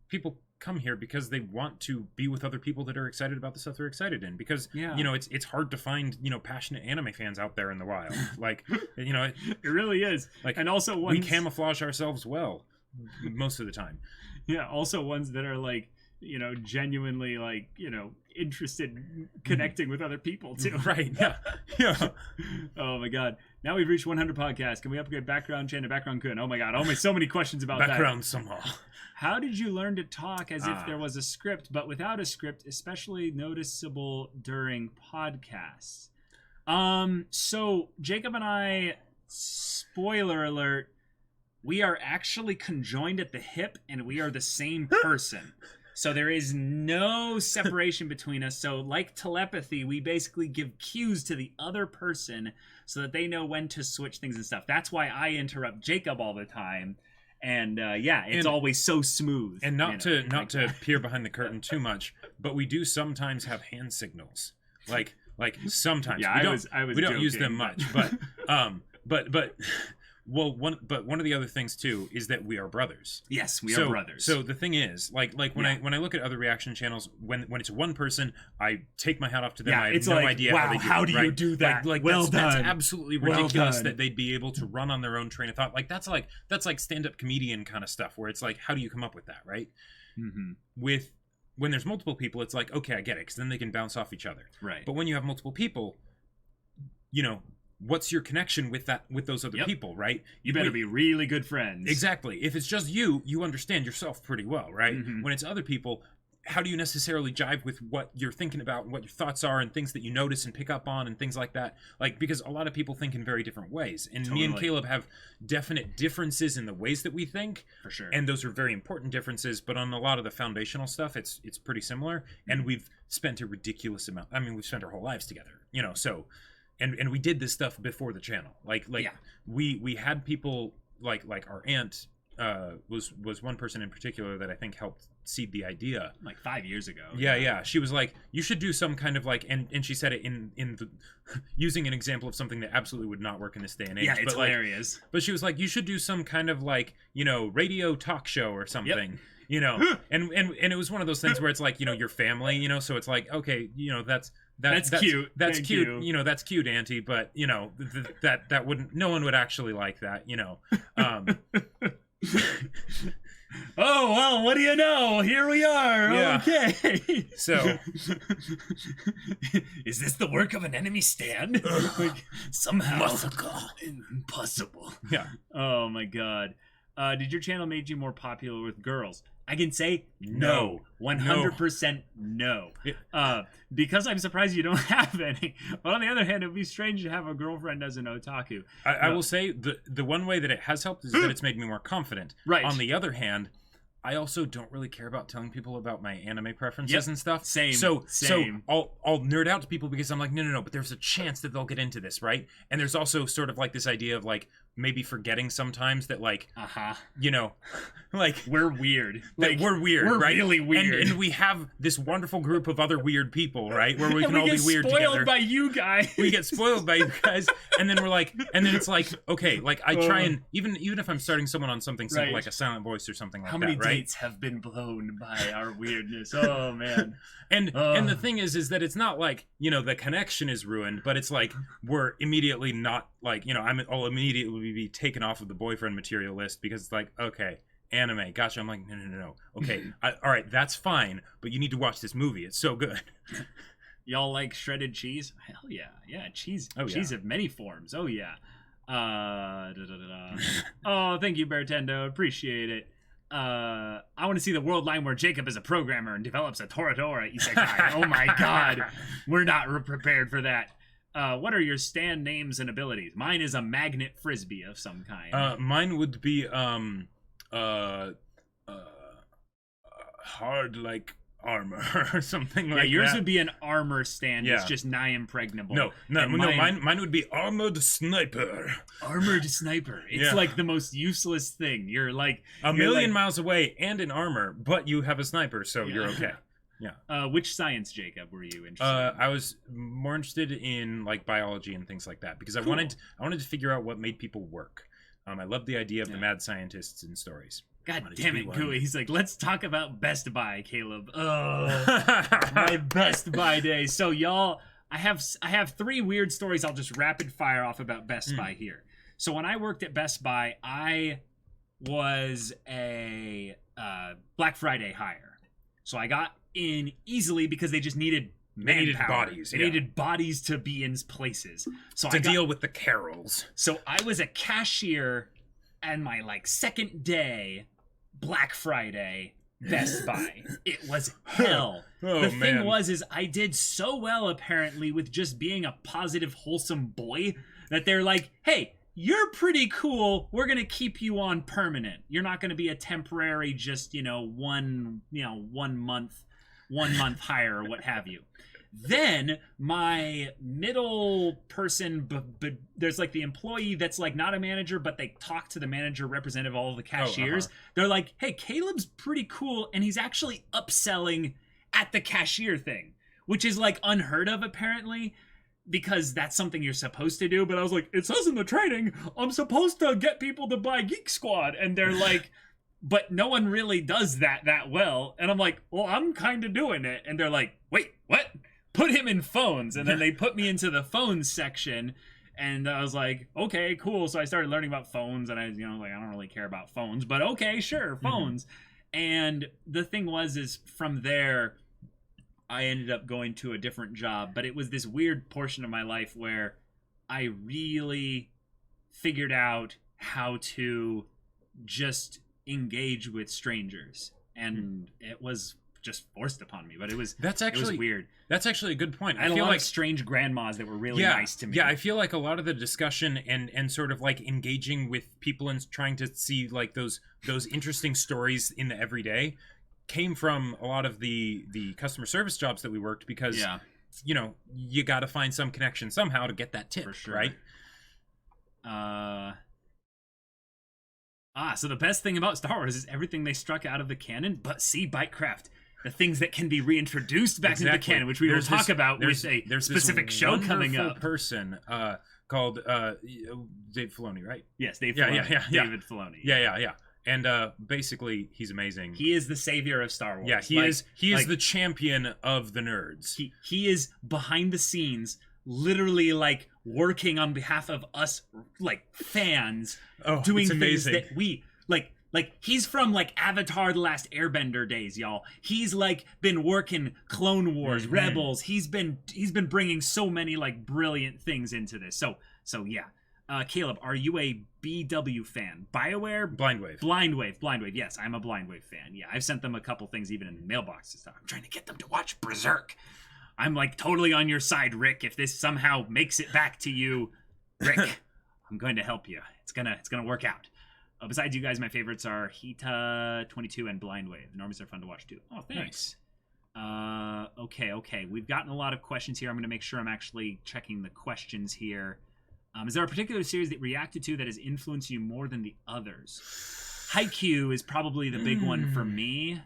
people come here because they want to be with other people that are excited about the stuff they're excited in, because you know, it's hard to find, you know, passionate anime fans out there in the wild. Like, you know, it really is. Like, and also we camouflage ourselves well most of the time. Yeah. Also ones that are like, you know, genuinely like, you know, interested in connecting with other people too. Right. Yeah. Oh my god. Now we've reached 100 podcasts. Can we upgrade background Chan to background Kun? Oh my god. So many questions about background somehow. How did you learn to talk as if there was a script, but without a script, especially noticeable during podcasts? So Jacob and I, spoiler alert, we are actually conjoined at the hip and we are the same person. So there is no separation between us. So like telepathy, we basically give cues to the other person so that they know when to switch things and stuff. That's why I interrupt Jacob all the time. And it's always so smooth. And not to peer behind the curtain too much, but we do sometimes have hand signals. Like sometimes. Yeah, we don't use them much, but well, one of the other things too is that we are brothers. Yes, we are brothers. So the thing is, like when I look at other reaction channels, when it's one person, I take my hat off to them. I have no idea how they do it, you do that? Like that's absolutely ridiculous that they'd be able to run on their own train of thought. Like that's like stand-up comedian kind of stuff, where it's like, how do you come up with that, right? When there's multiple people, it's like, okay, I get it, because then they can bounce off each other. Right. But when you have multiple people, you know, what's your connection with those other people, right? You better be really good friends. Exactly. If it's just you understand yourself pretty well, right? When it's other people, how do you necessarily jive with what you're thinking about and what your thoughts are and things that you notice and pick up on and things like that? Like, because a lot of people think in very different ways, and me and Caleb have definite differences in the ways that we think, For sure. and those are very important differences. But on a lot of the foundational stuff, it's pretty similar, and we've spent a ridiculous amount. I mean, we've spent our whole lives together, you know. So, and we did this stuff before the channel. Like Yeah. we had people like our aunt was one person in particular that I think helped seed the idea. Like 5 years ago. Yeah. She was like, you should do some kind of like, and she said it in the using an example of something that absolutely would not work in this day and age. Yeah, it's but like, hilarious. but she was like, you should do some kind of like, you know, radio talk show or something. You know, and it was one of those things where it's like, you know, your family, you know, so it's like, okay, you know, that's cute. That's Thank cute. you. You know, that's cute, Auntie. But you know, that wouldn't. No one would actually like that. You know. Oh, well, what do you know? Here we are. Yeah. Okay. So, is this the work of an enemy stand? Like, somehow impossible. yeah. Oh my god. Did your channel make you more popular with girls? I can say no. 100% no. Because I'm surprised you don't have any. But on the other hand, it would be strange to have a girlfriend as an otaku. I will say the one way that it has helped is that it's made me more confident. Right. On the other hand, I also don't really care about telling people about my anime preferences Yep. and stuff. Same. So Same. I'll nerd out to people because I'm like, no, but there's a chance that they'll get into this, right? And there's also sort of like this idea of like maybe forgetting sometimes that like, you know, like We're weird. like we're weird, we're right? really weird. And we have this wonderful group of other weird people, right? Where we can And all get be weird spoiled together. by you guys. We get spoiled by you guys, and then we're like, and then it's like, okay, like I try and even if I'm starting someone on something simple Right. like a silent voice or something like How that, many right? dates have been blown by our weirdness? Oh man. And the thing is that it's not like, you know, the connection is ruined, but it's like we're immediately not like, you know, I'll immediately be taken off of the boyfriend material list because it's like, okay, anime, gotcha. I'm like, no. Okay, all right, that's fine, but you need to watch this movie. It's so good. Y'all like shredded cheese? Hell yeah. Yeah, cheese. Oh, cheese yeah. of many forms. Oh yeah. Oh, thank you, Bartendo. Appreciate it. I want to see the world line where Jacob is a programmer and develops a Toradora isekai. Oh my god. We're not prepared for that. What are your stand names and abilities? Mine is a magnet frisbee of some kind. Mine would be hard like armor or something like yeah, yours that. would be an armor stand. It's Yeah. just nigh impregnable. No, And mine would be armored sniper. armored sniper. It's Yeah. like the most useless thing. You're like A you're million like- miles away and in armor, but you have a sniper, so you're okay. Which science, Jacob, were you interested in? I was more interested in like biology and things like that because I Cool. wanted to figure out what made people work. I loved the idea of the Yeah. mad scientists in stories. God wanted to damn be it, one. Gooey. He's like, let's talk about Best Buy, Caleb. Oh, my Best Buy day. So y'all, I have 3 weird stories I'll just rapid fire off about Best Buy here. So when I worked at Best Buy, I was a Black Friday hire. So I got in easily because they just needed They needed manpower. bodies, They yeah. needed bodies to be in places. So to I got, deal with the carols. so I was a cashier and my second day Black Friday Best Buy. It was hell. Oh, The thing man. was I did so well apparently with just being a positive wholesome boy that they're like, "Hey, you're pretty cool. We're going to keep you on permanent. You're not going to be a temporary just, one month hire or what have you." Then my middle person, there's the employee that's not a manager, but they talk to the manager representative, all of the cashiers. They're like, "Hey, Caleb's pretty cool, and he's actually upselling at the cashier thing," which is unheard of apparently, because that's something you're supposed to do. But I was like, it says in the training, I'm supposed to get people to buy Geek Squad, and they're like, but no one really does that well. And I'm like, well, I'm kind of doing it. And they're like, wait, what? Put him in phones. And then they put me into the phones section. And I was like, okay, cool. So I started learning about phones, and I don't really care about phones, but okay, sure, phones. And the thing is from there, I ended up going to a different job, but it was this weird portion of my life where I really figured out how to just engage with strangers. And it was just forced upon me. But it was That's it actually was weird. That's actually a good point. I had a feel lot like of strange grandmas that were really nice to me. Yeah, I feel like a lot of the discussion and sort of like engaging with people and trying to see like those interesting stories in the everyday came from a lot of the customer service jobs that we worked, because you know, you got to find some connection somehow to get that tip, for sure. right? So the best thing about Star Wars is everything they struck out of the canon, but see Bytecraft. The things that can be reintroduced back into the canon, which we will talk about with a specific show coming up. Person called Dave Filoni, right? Yes, Dave Filoni. David Filoni. Yeah. And basically, he's amazing. He is the savior of Star Wars. Yeah, he is. He is the champion of the nerds. He is behind the scenes, literally like working on behalf of us, like fans, doing things that we like. Like, he's from, like, Avatar The Last Airbender days, y'all. He's, like, been working Clone Wars, Rebels. He's been bringing so many, like, brilliant things into this. So yeah. Caleb, are you a BW fan? BioWare? Blindwave. Yes, I'm a Blindwave fan. Yeah, I've sent them a couple things even in the mailbox and stuff. I'm trying to get them to watch Berserk. I'm, like, totally on your side, Rick. If this somehow makes it back to you, Rick, I'm going to help you. It's gonna work out. Besides you guys, my favorites are Hita 22 and Blindwave. The normies are fun to watch too. Oh, thanks. Nice. Okay. We've gotten a lot of questions here. I'm going to make sure I'm actually checking the questions here. Is there a particular series that you reacted to that has influenced you more than the others? Haikyuu is probably the big one for me.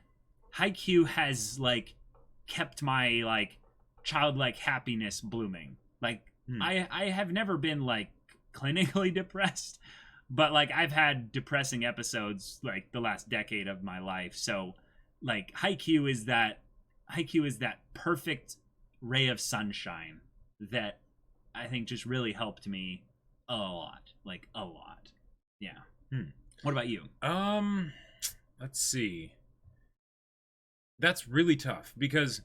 Haikyuu has, like, kept my, like, childlike happiness blooming. Like, I have never been, like, clinically depressed. But, like, I've had depressing episodes, like, the last decade of my life. So, like, Haikyuu is that perfect ray of sunshine that I think just really helped me a lot. Like, a lot. Yeah. What about you? Let's see. That's really tough because,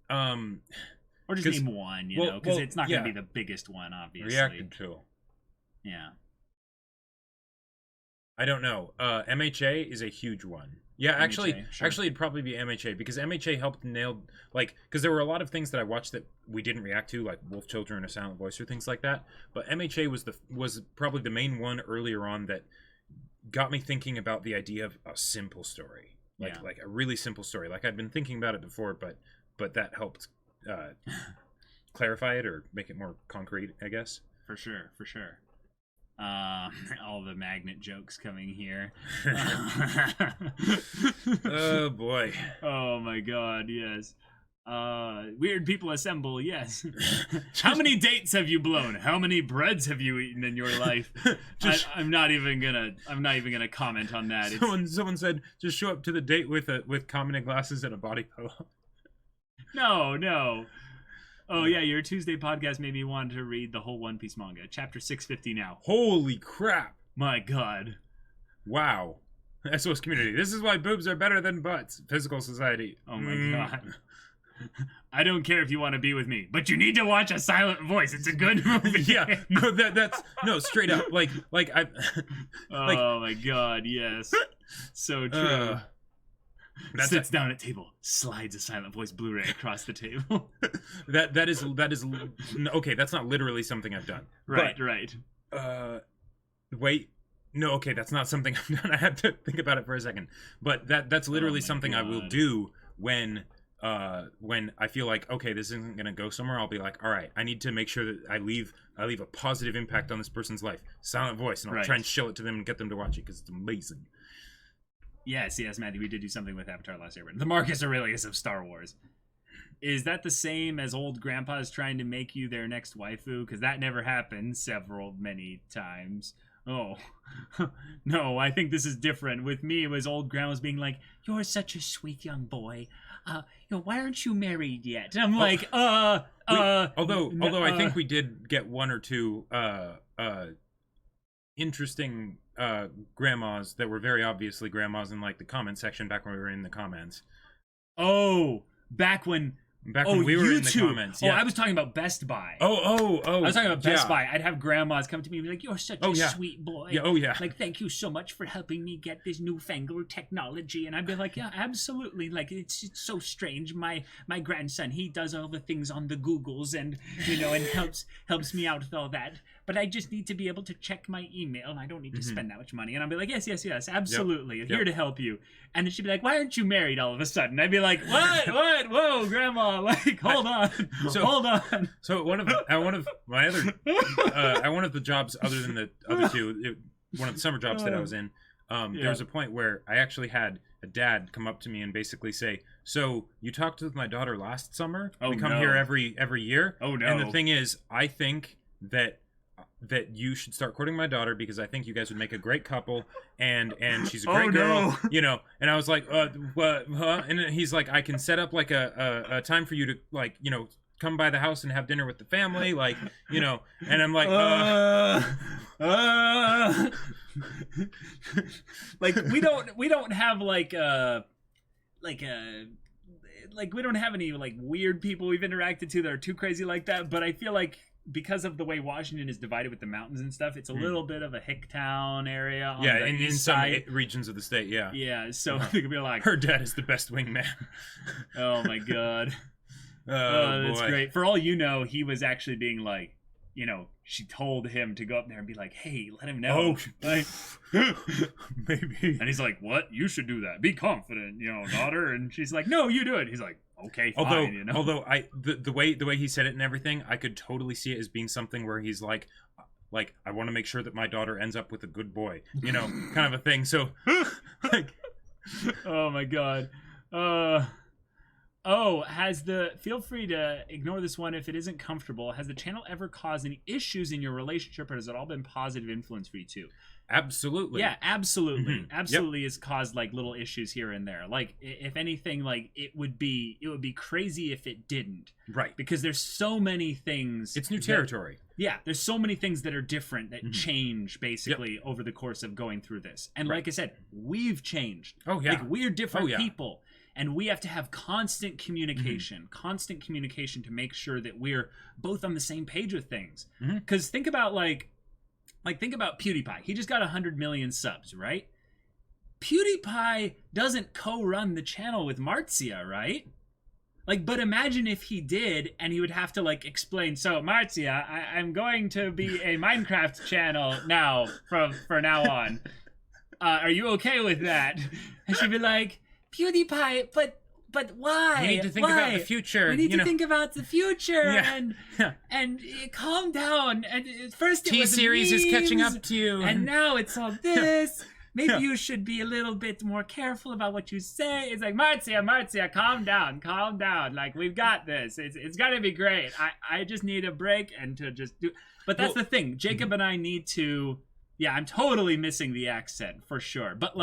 or just name one, you know, because it's not going to be the biggest one, obviously. Reacted to. Yeah. I don't know. MHA is a huge one. Yeah, actually, it'd probably be MHA, because MHA helped nail, like, because there were a lot of things that I watched that we didn't react to, like Wolf Children or Silent Voice or things like that. But MHA was probably the main one earlier on that got me thinking about the idea of a simple story, like a really simple story. Like, I'd been thinking about it before, but that helped clarify it or make it more concrete, I guess. For sure. All the magnet jokes coming here. Oh boy. Oh my god, yes. Weird people assemble, yes. How many dates have you blown? How many breads have you eaten in your life? I'm not even gonna comment on that. Someone said just show up to the date with Common glasses and a body pillow. No. Oh, yeah, your Tuesday podcast made me want to read the whole One Piece manga. Chapter 650 now. Holy crap. My god. Wow. SOS Community. This is why boobs are better than butts. Physical Society. Oh, my god. I don't care if you want to be with me, but you need to watch A Silent Voice. It's a good movie. Yeah. No, that's... No, straight up. Like I... Oh, my god, yes. So true. Sits down at table, slides A Silent Voice Blu-ray across the table. that is okay. That's not literally something I've done. Right. Wait. No, okay, that's not something I've done. I had to think about it for a second. But that's literally something God. I will do when I feel like, okay, this isn't gonna go somewhere. I'll be like, all right, I need to make sure that I leave a positive impact on this person's life. Silent Voice, and I'll try and show it to them and get them to watch it because it's amazing. Yes, Maddie, we did do something with Avatar Last Airbender. The Marcus Aurelius of Star Wars. Is that the same as old grandpas trying to make you their next waifu? Because that never happened many times. Oh, no, I think this is different. With me, it was old grandmas being like, you're such a sweet young boy. Why aren't you married yet? And I'm like, Although I think we did get one or two interesting grandmas that were very obviously grandmas in, like, the comment section back when we were in the comments. Oh, back when Back when we were in the comments. Oh, Yeah. I was talking about Best Buy. Oh. I was talking about Best yeah. Buy. I'd have grandmas come to me and be like, "You're such a yeah. sweet boy. Yeah. Oh yeah. Like, thank you so much for helping me get this newfangled technology." And I'd be like, "Yeah, absolutely. Like, it's so strange. My grandson, he does all the things on the Googles and and helps me out with all that. But I just need to be able to check my email. And I don't need to spend that much money." And I'd be like, "Yes, absolutely. I'm here to help you." And then she'd be like, "Why aren't you married all of a sudden?" I'd be like, "What? Whoa, grandma! Like, hold on, hold on." So one of my other one of the jobs other than the other two, one of the summer jobs that I was in, there was a point where I actually had a dad come up to me and basically say, "So you talked with my daughter last summer? Oh, we come no. here every year." Oh, no. And the thing is, I think that you should start courting my daughter because I think you guys would make a great couple, and she's a great girl, And I was like, what? Huh? And he's like, "I can set up like a time for you to like, come by the house and have dinner with the family, like, And I'm like, like we don't have like we don't have any like weird people we've interacted to that are too crazy like that, but I feel like because of the way Washington is divided with the mountains and stuff, it's a little bit of a hick town area on the in east some side. Regions of the state, Yeah, so they could be like, her dad is the best wingman. "Oh my god." That's boy. great. For all you know, he was actually being like, she told him to go up there and be like, "Hey, let him know." Like, maybe. and he's like, "What? You should do that. Be confident, daughter." And she's like, "No, you do it." He's like, "Okay, fine." Although the way he said it and everything, I could totally see it as being something where he's like, "I want to make sure that my daughter ends up with a good boy," kind of a thing. So, like, oh my god. Feel free to ignore this one if it isn't comfortable. Has the channel ever caused any issues in your relationship, or has it all been positive influence for you too? Absolutely. Yeah, absolutely. Mm-hmm. Absolutely has caused like little issues here and there. Like if anything, like it would be crazy if it didn't. Right. Because there's so many things. It's new territory. There's so many things that are different that change basically over the course of going through this. And like I said, we've changed. Oh yeah. Like we're different people. And we have to have constant communication to make sure that we're both on the same page with things. Because think about think about PewDiePie. He just got 100 million subs, right? PewDiePie doesn't co-run the channel with Marzia, right? But imagine if he did, and he would have to explain. "So Marzia, I'm going to be a Minecraft channel now for now on. Are you okay with that?" And she'd be like, "PewDiePie, but why? We need to think about the future. We need to think about the future Yeah. and calm down. And first it was T-Series is catching up to you, and now it's all this. Maybe you should be a little bit more careful about what you say." It's like, Marzia, calm down. Like, we've got this. It's gonna be great. I just need a break and to just do." But that's the thing. Jacob and I need to. Yeah, I'm totally missing the accent for sure. But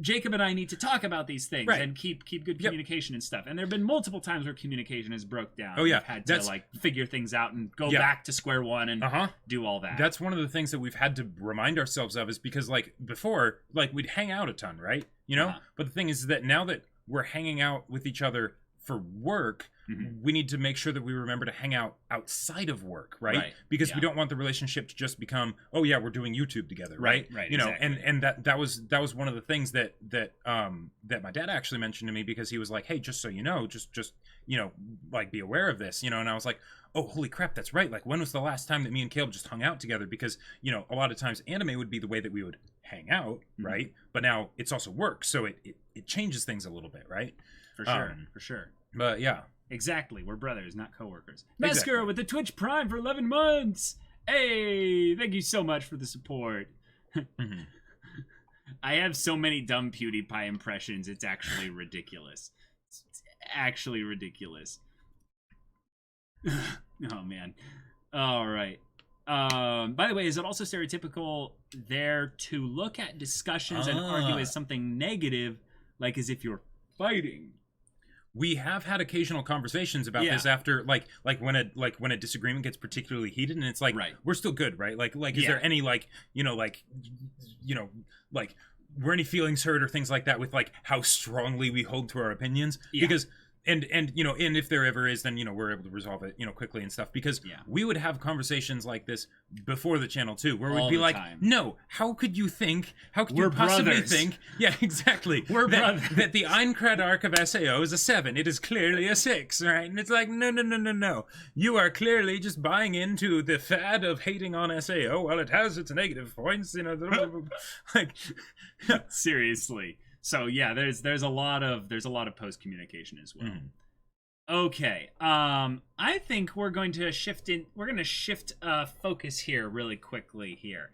Jacob and I need to talk about these things and keep good communication and stuff. And there have been multiple times where communication has broke down. Oh yeah, we've had to figure things out and go back to square one and do all that. That's one of the things that we've had to remind ourselves of, is because before, we'd hang out a ton, right? But the thing is that now that we're hanging out with each other for work, we need to make sure that we remember to hang out outside of work, right? Because we don't want the relationship to just become, "Oh yeah, we're doing YouTube together," right? Exactly. And that was one of the things that my dad actually mentioned to me, because he was like, "Hey, just so you know, just be aware of this," and I was like, "Oh, holy crap, that's right. When was the last time that me and Caleb just hung out together?" Because a lot of times anime would be the way that we would hang out, right? But now it's also work, so it changes things a little bit, right? For sure. But yeah. Exactly. We're brothers, not coworkers. Masker with the Twitch Prime for 11 months. Hey, thank you so much for the support. I have so many dumb PewDiePie impressions. It's actually ridiculous. It's actually ridiculous. Oh, man. All right. By the way, is it also stereotypical there to look at discussions and argue as something negative, as if you're fighting? We have had occasional conversations about this after, when a disagreement gets particularly heated, and it's we're still good, right? Is there any were any feelings hurt or things like that with how strongly we hold to our opinions? Because and you know, and if there ever is, then, you know, we're able to resolve it, you know, quickly and stuff, because Yeah. we would have conversations like this before the channel too, where All we'd be the like, time. no, how could you think, how could We're you possibly brothers. think, yeah, exactly, We're that, brothers. that the Aincrad arc of SAO is a 7, it is clearly a 6, right? And it's like, no, you are clearly just buying into the fad of hating on SAO. Well, it has its negative points, you know, like, Seriously. So yeah, there's a lot of post communication as well. Mhm. Okay. I think we're going to shift focus here really quickly here.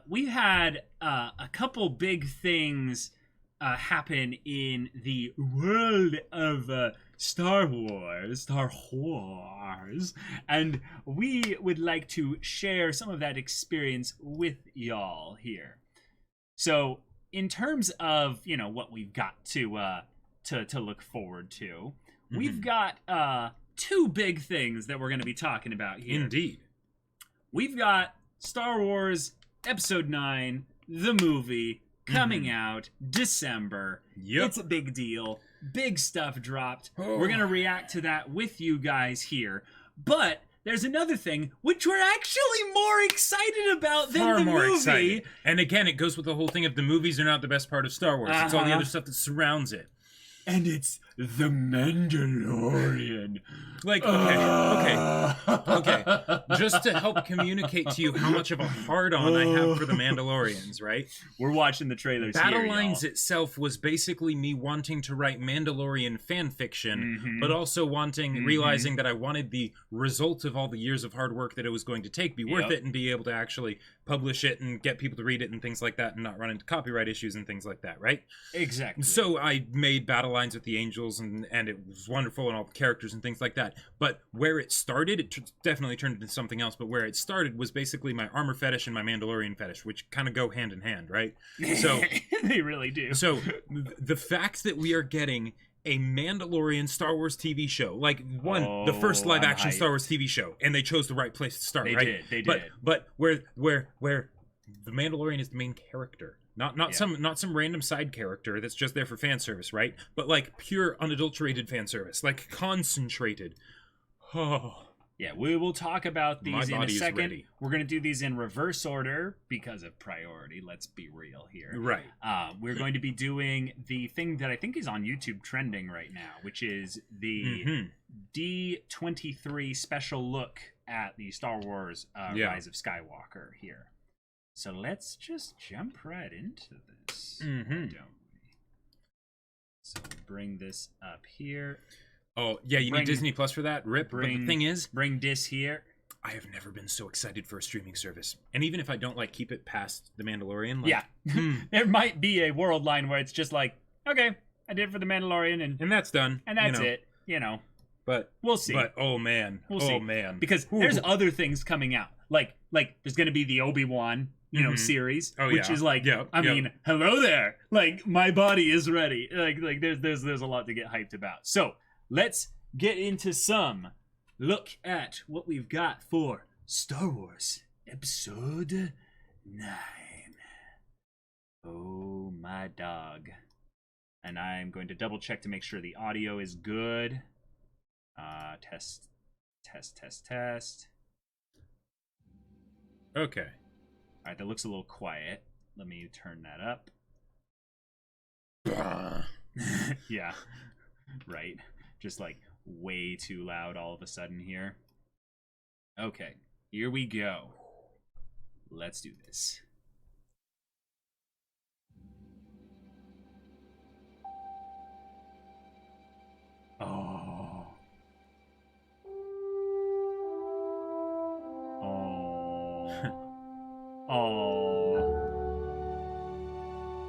We had a couple big things happen in the world of Star Wars, and we would like to share some of that experience with y'all here. So, in terms of, you know, what we've got to look forward to, we've got two big things that we're going to be talking about here. indeed. We've got Star Wars Episode 9, the movie, coming out December. Yep. It's a big deal. Big stuff dropped. Oh. We're going to react to that with you guys here. But there's another thing which we're actually more excited about than Far the more movie. excited. And again, it goes with the whole thing of the movies are not the best part of Star Wars. It's all the Uh-huh. other stuff that surrounds it. And it's The Mandalorian. Like, okay. Just to help communicate to you how much of a hard-on I have for the Mandalorians, right? We're watching the trailers Battle here, Lines y'all. itself was basically me wanting to write Mandalorian fan fiction, Mhm. but also realizing that I wanted the result of all the years of hard work that it was going to take be worth Yep. it, and be able to actually publish it and get people to read it and things like that, and not run into copyright issues and things like that, right? Exactly. So I made Battle Lines with the Angels, and it was wonderful, and all the characters and things like that. But where it started, it definitely turned into something else. But where it started was basically my armor fetish and my Mandalorian fetish, which kind of go hand in hand, right? So, they really do. so the fact that we are getting a Mandalorian Star Wars TV show, like the first Oh, live I'm action hyped. Star Wars TV show, and they chose the right place to start, They right? did. But where the Mandalorian is the main character, not Yeah. some random side character that's just there for fan service, right? But like pure unadulterated fan service, like concentrated. Oh, Yeah, we will talk about My these in a body is second. ready. We're going to do these in reverse order because of priority. Let's be real here. right. We're going to be doing the thing that I think is on YouTube trending right now, which is the Mhm. D23 special look at the Star Wars Yeah. Rise of Skywalker here. So let's just jump right into this, Mhm. don't we? So bring this up here. Oh yeah, you Bring- need Disney Plus for that. Rip. But the bring- thing is, Bring this here. I have never been so excited for a streaming service. And even if I don't like keep it past The Mandalorian, like, Yeah. hmm, There might be a world line where it's just like, okay, I did it for the Mandalorian, and and that's done. that's you know. it. You know, But we'll see. But oh man, We'll oh see. man, Because Ooh. there's other things coming out. Like there's gonna be the Obi-Wan, Mhm. series, Oh, which yeah. is like, Yep, I yep. mean, hello there. Like my body is ready. Like there's a lot to get hyped about. So let's get into some look at what we've got for Star Wars Episode 9. Oh my dog. And I'm going to double check to make sure the audio is good. Test. Okay. All right, that looks a little quiet. Let me turn that up. Yeah, right. Just like way too loud all of a sudden here. Okay, here we go. Let's do this. Oh. Oh. Oh.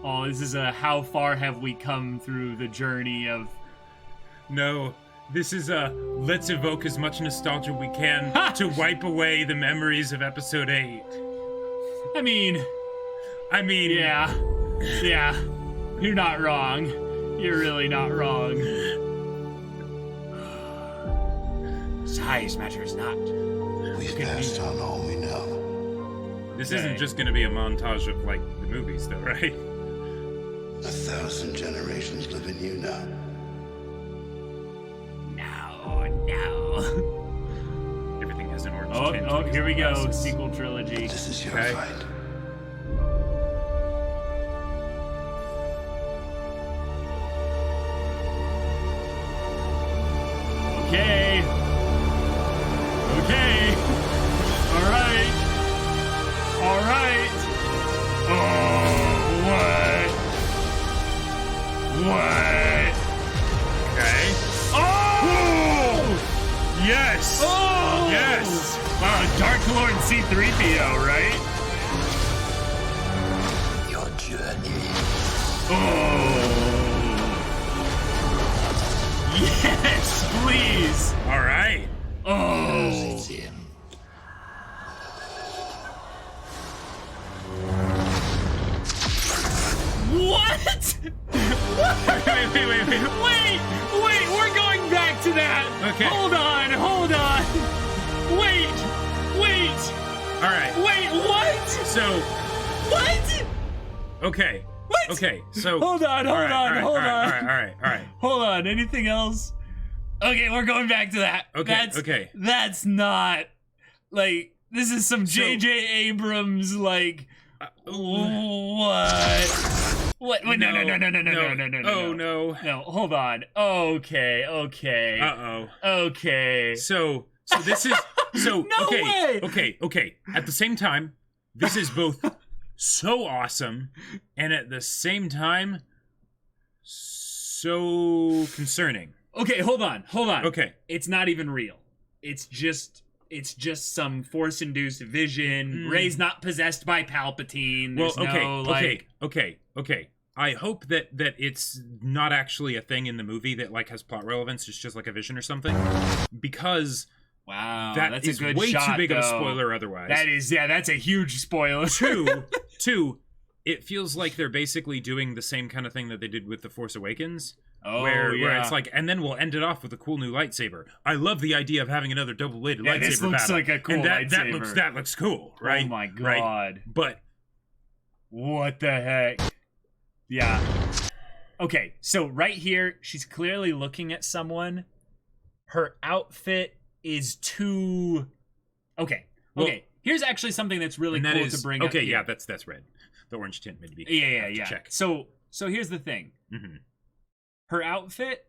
Oh, this is a how far have we come through the journey of... No, this is let's evoke as much nostalgia we can Ha! to wipe away the memories of Episode 8. I mean, yeah. You're not wrong. You're really not wrong. Size matters not. We've passed on all we know. This Okay. isn't just going to be a montage of like the movies, though, right? 1,000 generations live in you now. now. Everything has an orange tint. Oh, because here we of the go. glasses. Sequel trilogy. This is your Okay. fight. Okay. Okay. All right. All right. Oh, what? What? Okay. Oh! Yes. Oh! Yes. Dark Lord C-3PO, right? Your journey. Oh. Yes, please. All right. Oh. It's in. What? Wait. Wait, we're going back to that. Okay. Hold on. Wait. All right. Wait, what? So, What? okay. What? Okay. So. Hold on. All right. Hold on. Anything else? Okay, we're going back to that. Okay. That's not like this is some So- J.J. Abrams like what? What? No. Oh no. No, hold on. Okay. Okay. So this is so No way! okay. At the same time, this is both so awesome and at the same time so concerning. Okay, hold on. Okay. It's not even real. It's just some force-induced vision. Rey's not possessed by Palpatine. Well, There's okay. I hope that it's not actually a thing in the movie that like has plot relevance. It's just like a vision or something, because Wow, that's a good way shot, too big of a though. spoiler otherwise. That's a huge spoiler. Two, it feels like they're basically doing the same kind of thing that they did with The Force Awakens. Oh, where yeah. it's like, and then we'll end it off with a cool new lightsaber. I love the idea of having another double-bladed Yeah, lightsaber this looks battle. like a cool and that lightsaber. That looks cool, right? Oh my god. Right? But What the heck? Yeah. Okay, so right here, she's clearly looking at someone. Her outfit is too... Okay. Well- Here's actually something that's really and that cool is to bring up okay. here. Yeah, that's red. The orange tint maybe. Yeah. Check. So here's the thing. Mm-hmm. Her outfit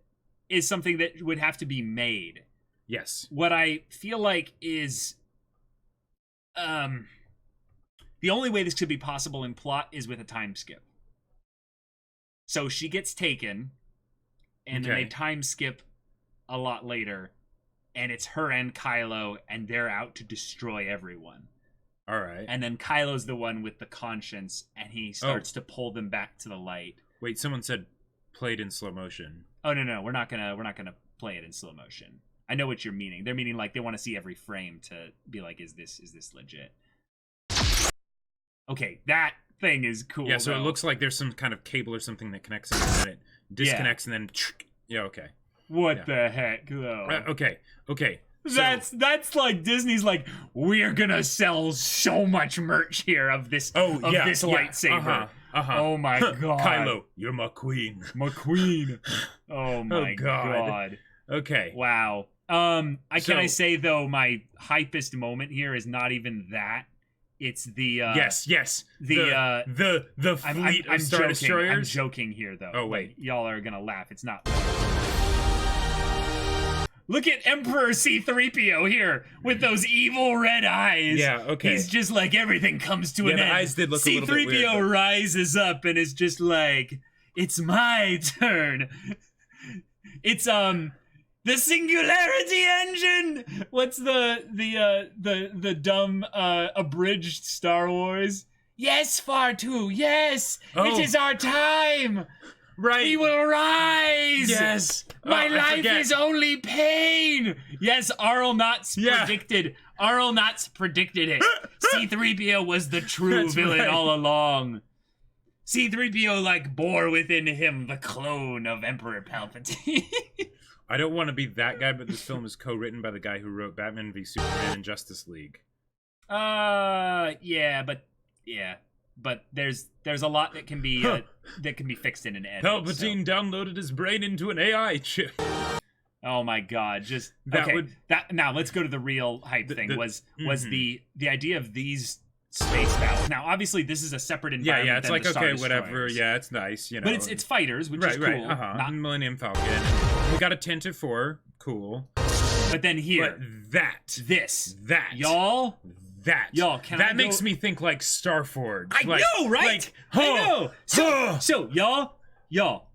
is something that would have to be made. Yes. What I feel like is the only way this could be possible in plot is with a time skip. So she gets taken and then Okay. they time skip a lot later and it's her and Kylo and they're out to destroy everyone. All right. And then Kylo's the one with the conscience and he starts to pull them back to the light. Wait, someone said played in slow motion. Oh no, we're not gonna play it in slow motion. I know what you're meaning. They're meaning like they want to see every frame to be like, is this legit? Okay, that thing is cool. Yeah, so though. it looks like there's some kind of cable or something that connects it, and then it disconnects, and then yeah, okay. What yeah. the heck though? Okay. So- That's like Disney's like, we're gonna sell so much merch here of this lightsaber. Oh my god. Kylo, you're my queen. McQueen. Oh my god. Okay. Wow. Can I So- say though, my hypest moment here is not even that. It's the yes. The fleet of Star joking. Destroyers. I'm joking here though. Oh, wait. Like, y'all are gonna laugh. It's not. Look at Emperor C-3PO here with those evil red eyes. Yeah, okay. He's just like everything comes to Yeah, an the end. eyes did look a little bit weird, C-3PO but- rises up and is just like, it's my turn. It's the singularity engine. What's the dumb abridged Star Wars? Yes, Far2. Yes, Oh. it is our time. Right. We will rise. Yes. My I life forget. is only pain. Yes, Arl Knotts Yeah. predicted. Arl Knotts predicted it. C-3PO was the true That's villain right. all along. C-3PO like bore within him the clone of Emperor Palpatine. I don't want to be that guy, but this film is co-written by the guy who wrote Batman v Superman and Justice League. But there's a lot that can be fixed in an edit. Palpatine downloaded his brain into an AI chip. Oh my God! Just That okay. would- That now let's go to the real hype thing. Was mhm. the idea of these space battles? Now, obviously, this is a separate Yeah, environment. yeah. It's than like the Star okay, whatever. Destroyers. Yeah, it's nice, you know. But it's fighters, which right, is cool. right. Not Millennium Falcon. We got a Tinted 4. Cool. But then here, But that y'all, can that I makes go- me think like Starforge. I like, know, right? Like, I know. huh. So y'all,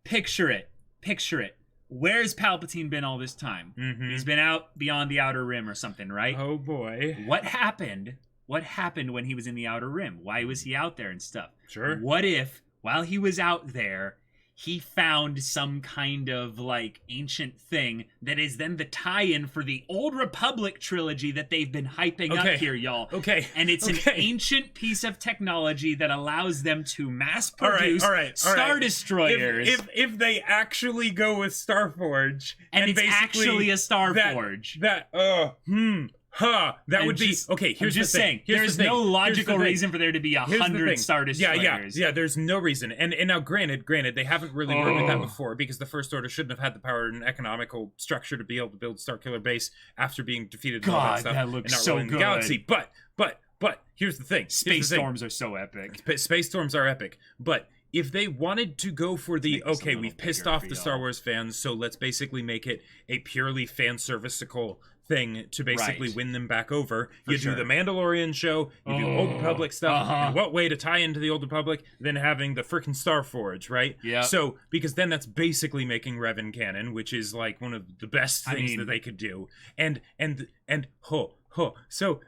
picture it. Where's Palpatine been all this time? Mhm. He's been out beyond the Outer Rim or something, right? Oh boy. What happened? What happened when he was in the Outer Rim? Why was he out there and stuff? Sure. What if, while he was out there, he found some kind of like ancient thing that is then the tie-in for the Old Republic trilogy that they've been hyping Okay. up here, y'all. Okay. And it's an Okay. ancient piece of technology that allows them to mass All right, produce all right. Star Destroyers. If they actually go with Starforge and it's basically actually a Star that- Forge. that that I'm would be just- okay. Here's I'm just the thing. saying, Here's there's the thing. no Here's the logical thing. reason for there to be Here's the 100 thing. Star Destroyers. Yeah. There's no reason. And now, granted, they haven't really worked with that Oh. before because the First Order shouldn't have had the power and economical structure to be able to build Starkiller Base after being defeated and all God, that stuff that looks and not so ruling the good. galaxy. But here's the thing. Space storms are so epic. Space storms are epic, but if they wanted to go for the Make this a okay, little we've pissed bigger off for the Star y'all. Wars fans, so let's basically make it a purely fan servicical thing to basically Right. win them back over. For You sure. do the Mandalorian show, you do Old Republic stuff, Uh-huh. and what way to tie into the Old Republic than having the freaking Star Forge, right? Yeah. So because then that's basically making Revan canon, which is like one of the best I things mean- that they could do. And so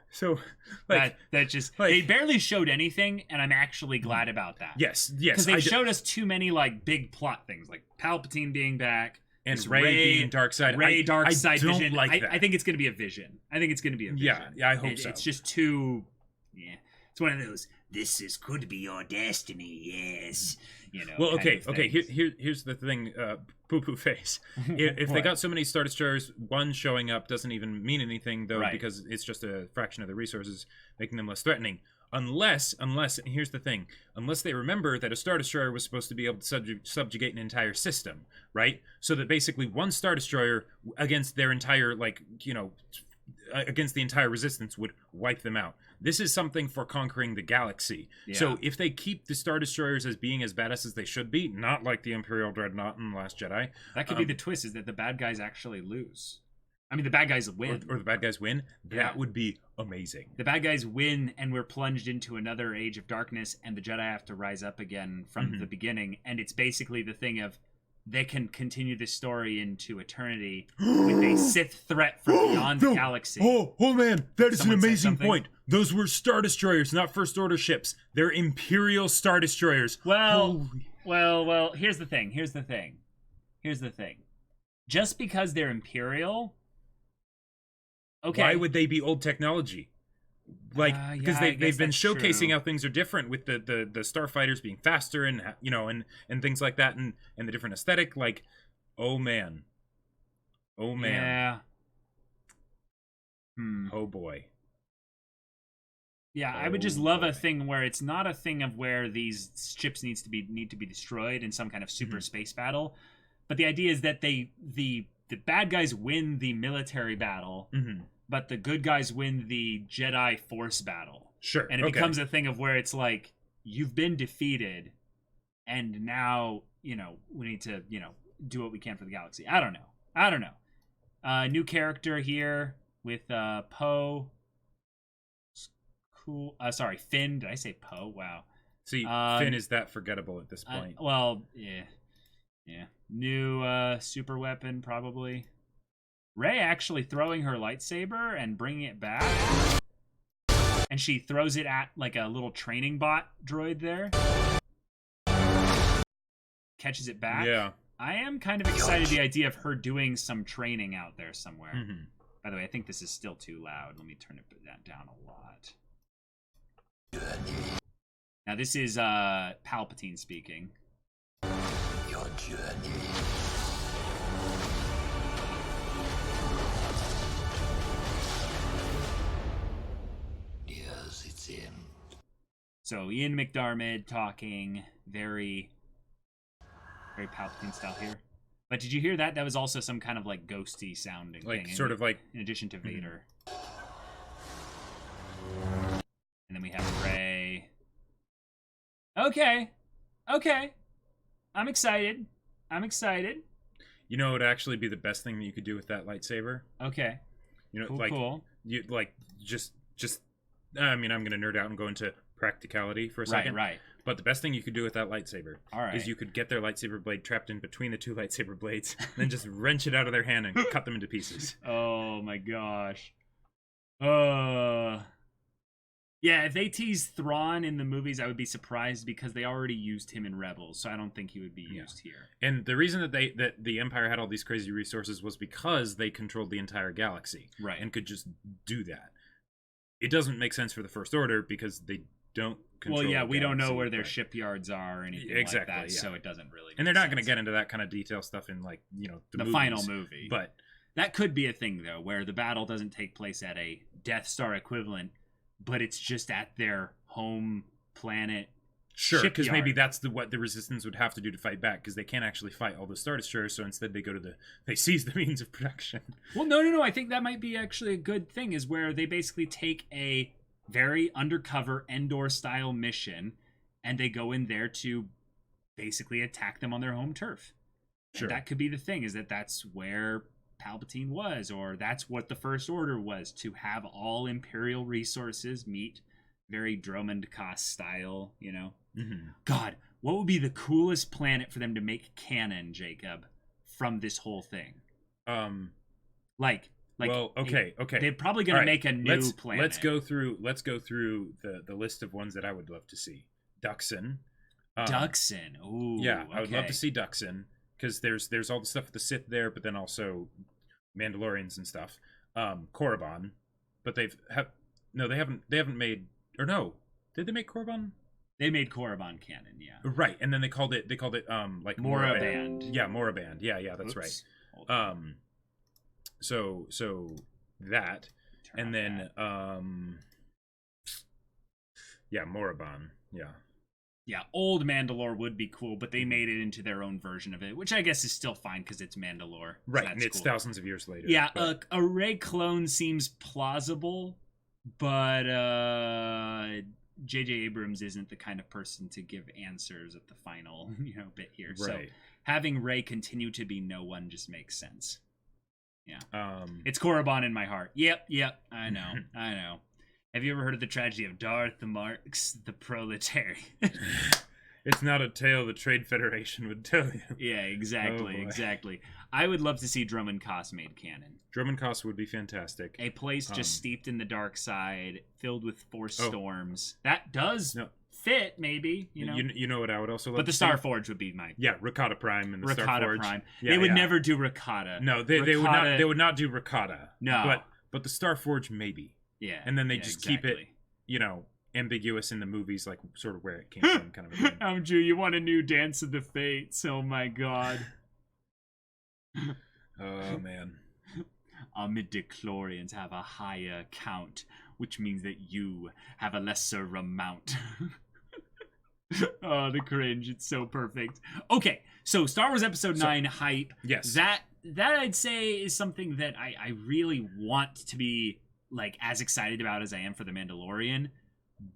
like that just like- they barely showed anything, and I'm actually glad about that. yes, because I they d- showed us too many like big plot things, like Palpatine being back and this Rey being dark side. Rey dark side don't vision. like that. I think it's gonna be a vision. I think it's gonna be a vision. Yeah, I hope so. It's just too. Yeah, it's one of those. This could be your destiny. Yes, you know. Well, kind okay, of okay. things. Here's the thing, poo poo face. If they What? got so many Star Destroyers, one showing up doesn't even mean anything, though, Right. because it's just a fraction of the resources, making them less threatening. Unless, and here's the thing, unless they remember that a Star Destroyer was supposed to be able to subjugate an entire system, right? So that basically one Star Destroyer against their entire, like, you know, against the entire resistance would wipe them out. This is something for conquering the galaxy. Yeah. So if they keep the Star Destroyers as being as badass as they should be, not like the Imperial Dreadnought in The Last Jedi, That could be the twist: is that the bad guys actually lose. I mean, the bad guys win. or the bad guys win, Yeah. that would be amazing. The bad guys win, and we're plunged into another age of darkness, and the Jedi have to rise up again from Mhm. the beginning. And it's basically the thing of they can continue this story into eternity with a Sith threat from beyond the galaxy. Oh man, that is Someone an said amazing something? point. Those were Star Destroyers, not First Order ships. They're Imperial Star Destroyers. Well, Holy- well. Here's the thing. Just because they're Imperial, okay. Why would they be old technology? Like because yeah, I they've guess been that's showcasing true. how things are different with the starfighters being faster and you know and things like that and the different aesthetic. Like, oh man, Yeah. oh boy. Yeah, I would just love a thing where it's not a thing of where these ships need to be destroyed in some kind of super space battle, but the idea is that the bad guys win the military battle, Mm-hmm. but the good guys win the Jedi Force battle, Sure, and it okay. becomes a thing of where it's like you've been defeated, and now we need to do what we can for the galaxy. I don't know. New character here with Poe. Cool. Sorry, Finn. Did I say Poe? Wow. See, Um, Finn is that forgettable at this point. Yeah. New super weapon probably. Rey actually throwing her lightsaber and bringing it back, and she throws it at like a little training bot droid there. Catches it back. Yeah. I am kind of excited the idea of her doing some training out there somewhere. Mm-hmm. By the way, I think this is still too loud. Let me turn that down a lot. Now this is Palpatine speaking. Your journey. Yes, it's in. So Ian McDiarmid talking very Palpatine style here. But did you hear that? That was also some kind of like ghosty sounding Like thing. sort of like in addition to Vader. And then we have Rey. Okay. Okay. I'm excited. I'm excited. you know, it would actually be the best thing that you could do with that lightsaber. Okay. You know, Cool, like cool. you like just. I mean, I'm gonna nerd out and go into practicality for a second. Right. But the best thing you could do with that lightsaber All right. is you could get their lightsaber blade trapped in between the two lightsaber blades, then just wrench it out of their hand and cut them into pieces. Oh my gosh. Yeah, if they tease Thrawn in the movies, I would be surprised because they already used him in Rebels, so I don't think he would be used here. And the reason that the Empire had all these crazy resources was because they controlled the entire galaxy, Right. and could just do that. It doesn't make sense for the First Order because they don't control. Well, yeah, the we don't know galaxy, where their but- shipyards are or anything Exactly, like that, yeah. so it doesn't really. And they're make not going to sense. get into that kind of detail stuff in like the the movies, final movie. But That could be a thing though, where the battle doesn't take place at a Death Star equivalent, but it's just at their home planet. sure, because maybe shipyard. that's what the Resistance would have to do to fight back, because they can't actually fight all the Star Destroyers. So instead, they seize the means of production. Well, no. I think that might be actually a good thing, is where they basically take a very undercover Endor-style mission, and they go in there to basically attack them on their home turf. Sure. And that could be the thing, is that that's where Palpatine was, or that's what the First Order was, to have all Imperial resources meet very Dromund Kaas style, you know? Mm-hmm. God, what would be the coolest planet for them to make canon, Jacob, from this whole thing? Like well, okay. They're probably going All to right, make a new planet. Let's go through the list of ones that I would love to see. Duxon. Duxon. Ooh, Yeah, I would love okay. to see Duxon, because there's all the stuff with the Sith there, but then also Mandalorians and stuff. Korriban, but they haven't made, or no, did they make Korriban? They made Korriban canon, yeah. Right, and then they called it like Moraband. Yeah, Moraband. Yeah, that's right. Oops. Hold on. So that, Turn and off then that. Moraband. Yeah, old Mandalore would be cool, but they made it into their own version of it, which I guess is still fine because it's Mandalore. So Right, that's and it's cool. thousands of years later. Yeah, but- a Rey clone seems plausible, but J.J. Abrams isn't the kind of person to give answers at the final, bit here. So right. having Rey continue to be no one just makes sense. It's It's Korriban in my heart. Yep, I know. Have you ever heard of the tragedy of Darth Marx the Proletariat? it's not a tale the Trade Federation would tell you. Yeah, exactly, Oh, boy. exactly. I would love to see Drummond Kaas made canon. Drummond Kaas would be fantastic. A place just Um, steeped in the dark side, filled with force Oh. storms. That does No. fit, maybe, You know what I would also love But the to see? Starforge would be my Yeah, Ricotta Prime and the Ricotta Starforge. Prime. Yeah, they would yeah. never do Ricotta. No, they would not. Ricotta- They would not do Ricotta. No. but the Starforge maybe. Yeah, And then they yeah, just keep it, exactly. ambiguous in the movies, like sort of where it came from, kind of a thing. Drew, you want a new Dance of the Fates? Oh my God. Oh man. Our midichlorians have a higher count, which means that you have a lesser amount. Oh, the cringe. It's so perfect. Okay, so Star Wars Episode 9 hype. Yes. That I'd say is something that I really want to be like as excited about as I am for The Mandalorian.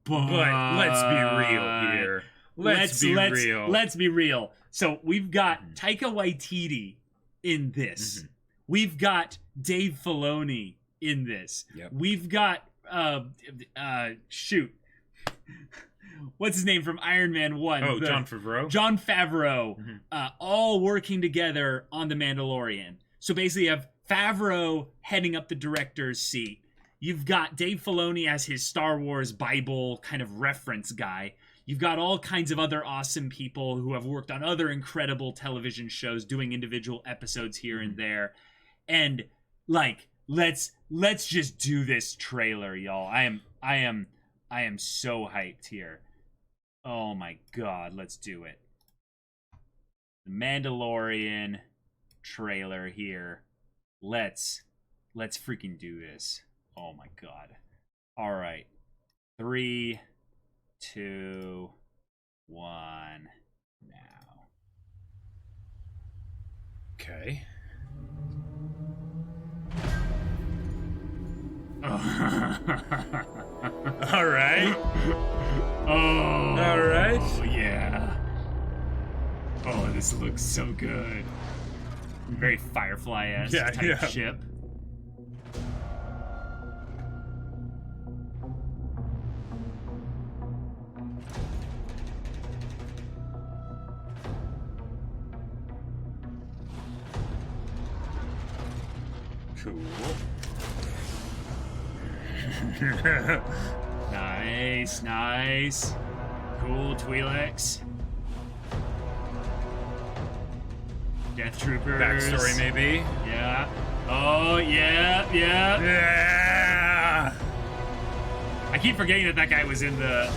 But let's be real here. Let's be real. Let's be real. So we've got Taika Waititi in this. Mhm. We've got Dave Filoni in this. Yep. We've got shoot. What's his name from Iron Man 1? Oh, Jon Favreau. Jon Favreau, Mhm. all working together on The Mandalorian. So basically, you have Favreau heading up the director's seat. You've got Dave Filoni as his Star Wars Bible kind of reference guy. You've got all kinds of other awesome people who have worked on other incredible television shows, doing individual episodes here and there. And like, let's just do this trailer, y'all. I am so hyped here. Oh my God, let's do it. The Mandalorian trailer here. Let's freaking do this. Oh my God. All right. 3, 2, 1. Now. Okay. All right. Oh. All right. Oh, yeah. Oh, this looks so good. Very Firefly-esque Yeah, type yeah. ship. Cool. Nice, nice. Cool, Twi'leks. Death Troopers. Backstory, maybe. Yeah. Oh, yeah, yeah. Yeah. I keep forgetting that that guy was in the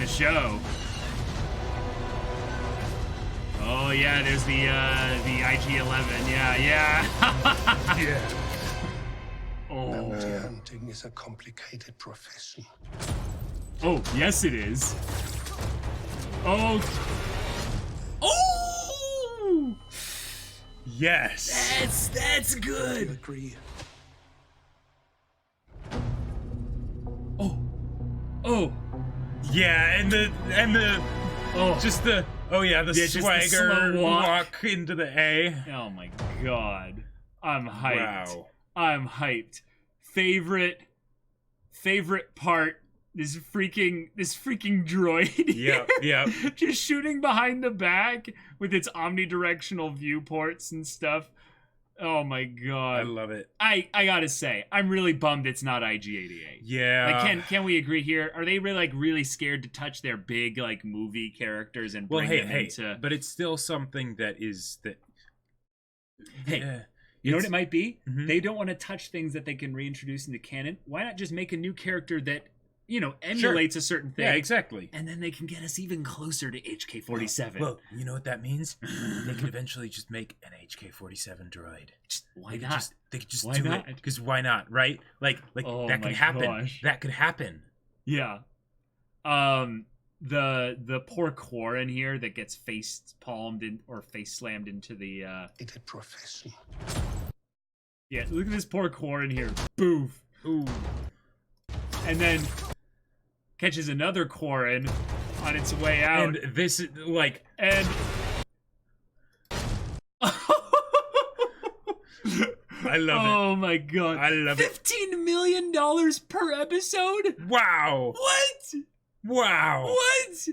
show. Oh yeah, there's the IG-11. Yeah, yeah. Yeah. Bounty Oh. hunting is a complicated profession. Oh, yes it is. Oh. Oh! Yes. That's You good. agree? Oh. Oh. Yeah, and the Oh. just the Yeah, just the swagger slow walk. into the A. Oh my god. I'm hyped. Wow. I'm hyped. Favorite part, this freaking droid. Yep, yep. Just shooting behind the back with its omnidirectional viewports and stuff. Oh my I god. love it. I gotta say, I'm really bummed it's not IG-88. Yeah. Like, can we agree here? Are they really scared to touch their big like movie characters and well, bring hey, them hey, into? but it's still something that is that. Hey, Yeah. You know what It's- it might be? Mhm. They don't want to touch things that they can reintroduce into canon. Why not just make a new character that, emulates a certain thing? Yeah, exactly. And then they can get us even closer to HK-47. Well, you know what that means? They could eventually just make an HK-47 droid. Why They could not? They could just Why do not? it. Because why not, right? Like Oh that my could happen. gosh. That could happen. Yeah. The poor Quarren here that gets face palmed in or face slammed into the Complicated profession. yeah, look at this poor Quarren here. Boof. Ooh. And then catches another Quarren on its way out. And this is like And I love oh my god. I love it. $15 million per episode? it. Wow. What? Wow. What?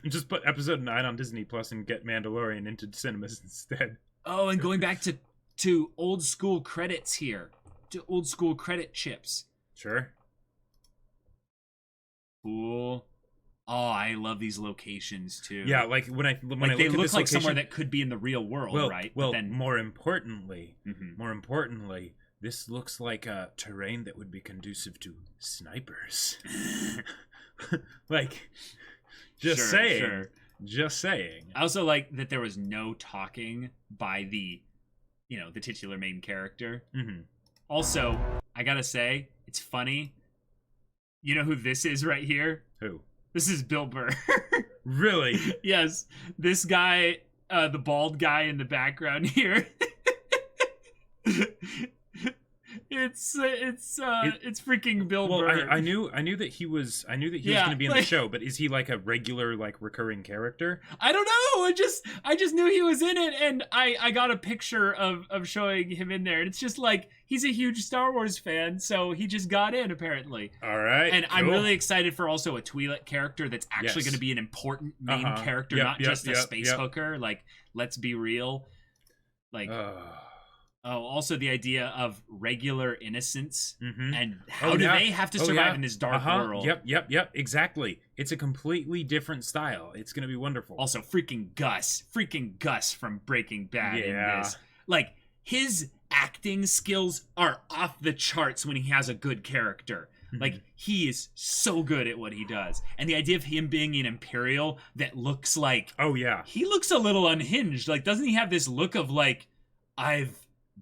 Just put episode 9 on Disney Plus and get Mandalorian into cinemas instead. Oh, and going back to old school credits here. To old school credit chips. Sure. Cool. Oh, I love these locations too. Yeah, like when I Like look they at look this like location, somewhere that could be in the real world, well, right? Well, but then more importantly, Mhm. this looks like a terrain that would be conducive to snipers. Like, just Sure, saying. sure. Just saying. I also like that there was no talking by the titular main character. Hmm. Also, I gotta say, it's funny. You know who this is right here? Who? This is Bill Burr. Really? Yes, this guy, the bald guy in the background here. It's freaking Bill Well, Burr. I knew that he was Yeah, going to be in the like- show, but is he like a regular like recurring character? I don't know. I just knew he was in it, and I got a picture of showing him in there. And it's just like he's a huge Star Wars fan, so he just got in apparently. All right. And I'm cool. really excited for also a Twi'lek character that's actually Yes. going to be an important main Uh-huh. character, Yep, not yep, just a yep, space yep. hooker. Like, let's be real. Like, also the idea of regular innocence Mhm. and how Oh, do yeah. they have to Oh, survive yeah. in this dark Uh-huh. world? Yep. Exactly. It's a completely different style. It's going to be wonderful. Also, freaking Gus from Breaking Bad in Yeah. this. Like, his acting skills are off the charts when he has a good character. Like, he is so good at what he does. And the idea of him being an Imperial that looks like... Oh yeah. He looks a little unhinged. Like, doesn't he have this look of, like, I've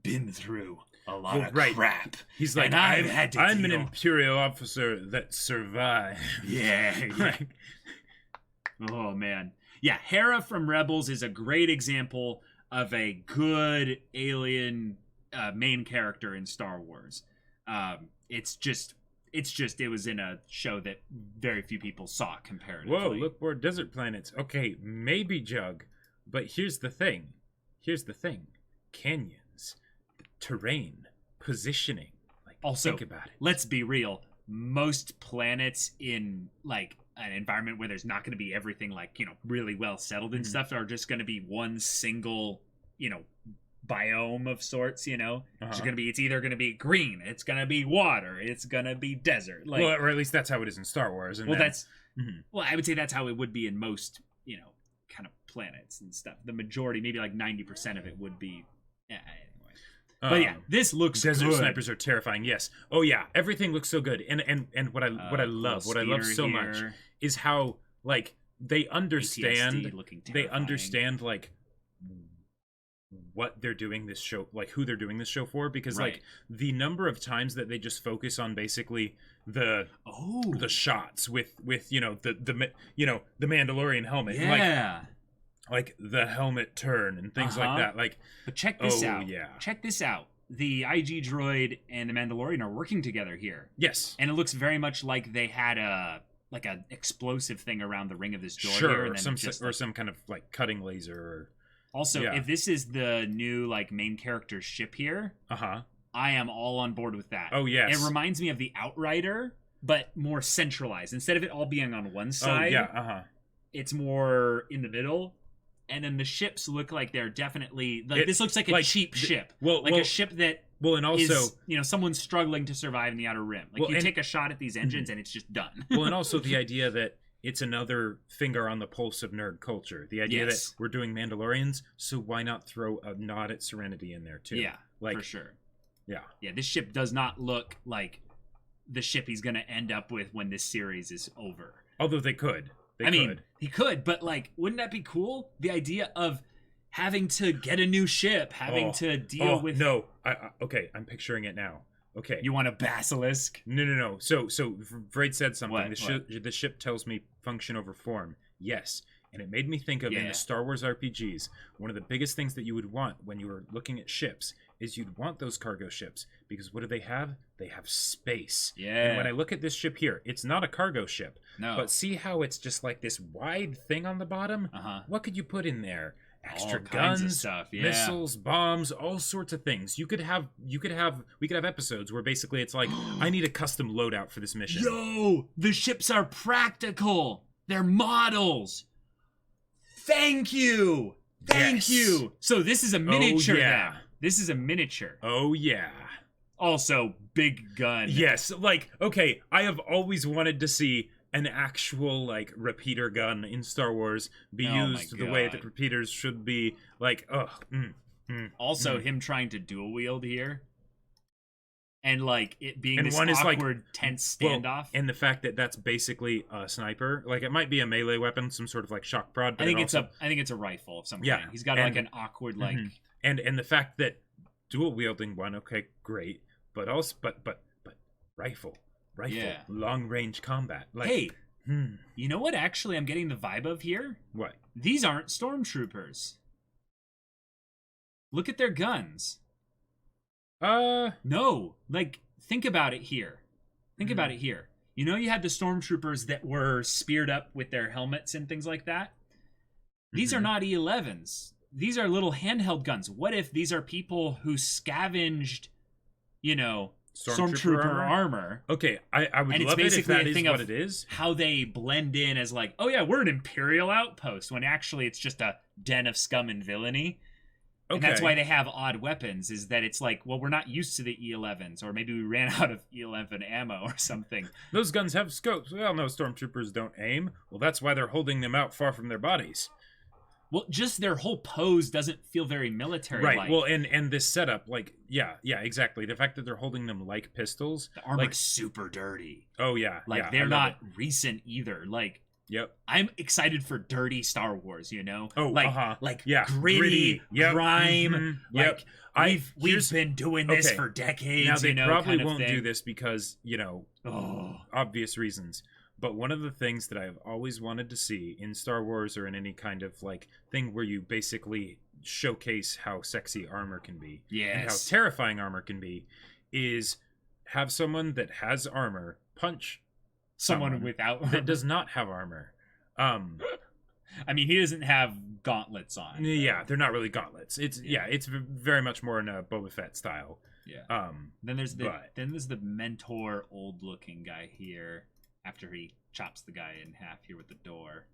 been through a lot Well, of right. crap. He's like, And I've had to I'm an deal- Imperial officer that survived. Yeah. Like, Oh man. Yeah, Hera from Rebels is a great example of a good alien main character in Star Wars. It was in a show that very few people saw comparatively. Whoa, look more desert planets. Okay, maybe Jug, but here's the thing. Canyons, terrain, positioning. Like, Also, think about it. let's be real. Most planets in like an environment where there's not going to be everything like, really well settled and stuff are just going to be one single, biome of sorts, It's either going to be green, it's going to be water, it's going to be desert. Like, Well, or at least that's how it is in Star Wars. And well, then- well, I would say that's how it would be in most, kind of planets and stuff. The majority, maybe like 90% of it would be. Anyway. But yeah, this looks desert good. snipers are terrifying. Yes. Oh yeah, everything looks so good. And what I love so much here. is how like they understand PTSD looking they terrifying. understand like what they're doing this show, like who they're doing this show for, because Right. like the number of times that they just focus on basically the shots with the Mandalorian helmet, yeah. like the helmet turn and things like that, like But check this Oh, out. yeah. Check this out. The IG droid and the Mandalorian are working together here, yes, and it looks very much like they had a explosive thing around the ring of this door here, sure, and or then some kind of like cutting laser or Also, yeah. if this is the new like main character ship here, I am all on board with that. Oh, yes. It reminds me of the Outrider, but more centralized. Instead of it all being on one side, it's more in the middle. And then the ships look like they're definitely this looks like a cheap ship. A ship that and also is, someone struggling to survive in the Outer Rim. Like you take a shot at these engines and it's just done. and also the idea that it's another finger on the pulse of nerd culture. The idea that we're doing Mandalorians, so why not throw a nod at Serenity in there too? Yeah, like for sure. Yeah. Yeah, this ship does not look like the ship he's going to end up with when this series is over. Although they could. He could, but like, wouldn't that be cool? The idea of having to get a new ship, having to deal with. No, okay, I'm picturing it now. Okay, you want a basilisk? No. So Vraid said something. What? The ship tells me function over form. Yes, and it made me think of in the Star Wars RPGs. One of the biggest things that you would want when you were looking at ships is you'd want those cargo ships because what do they have? They have space. Yeah. And when I look at this ship here, it's not a cargo ship. No. But see how it's just like this wide thing on the bottom? What could you put in there? Extra All kinds guns, of stuff, missiles, bombs, all sorts of things. We could have episodes where basically it's like I need a custom loadout for this mission. Yo, the ships are practical. They're models. Thank you. Thank you. So this is a miniature then. This is a miniature. Oh yeah. Also, big gun. Yes, like okay, I have always wanted to see an actual like repeater gun in Star Wars be used the way that repeaters should be. Like, Also, him trying to dual wield here, and like it being this one is awkward, tense standoff. And the fact that that's basically a sniper. Like it might be a melee weapon, some sort of like shock prod. But I think it's a rifle of some kind. He's got like an awkward like. And the fact that dual wielding one, okay, great, but also but rifle, long range combat. Like, hey, you know what? Actually, I'm getting the vibe of here. What? These aren't stormtroopers. Look at their guns. No, like think about it here. Think about it here. You know, you had the stormtroopers that were speared up with their helmets and things like that. These are not E11s. These are little handheld guns. What if these are people who scavenged, stormtrooper armor? Okay, I would love it if that is what it is. How they blend in as like, oh yeah, we're an Imperial outpost, when actually it's just a den of scum and villainy. Okay. And that's why they have odd weapons, is that it's like, well, we're not used to the E11s, or maybe we ran out of E11 ammo or something. Those guns have scopes. We all know stormtroopers don't aim. Well, that's why they're holding them out far from their bodies. Well, just their whole pose doesn't feel very military-like. Right. Well, and this setup, like, yeah, exactly. The fact that they're holding them like pistols, the armor's super dirty. Oh yeah, like they're not recent either. Like, yep. I'm excited for dirty Star Wars. Oh, like gritty, grime. Yep. We've been doing this for decades. Now they probably kind of won't thing. do this because obvious reasons. But one of the things that I've always wanted to see in Star Wars or in any kind of like thing where you basically showcase how sexy armor can be and how Yes. terrifying armor can be is have someone that has armor punch Someone without that does not have armor. I mean, he doesn't have gauntlets on. Yeah, they're not really gauntlets. It's it's very much more in a Boba Fett style. Yeah. Then there's but- the mentor old looking guy here after he chops the guy in half here with the door.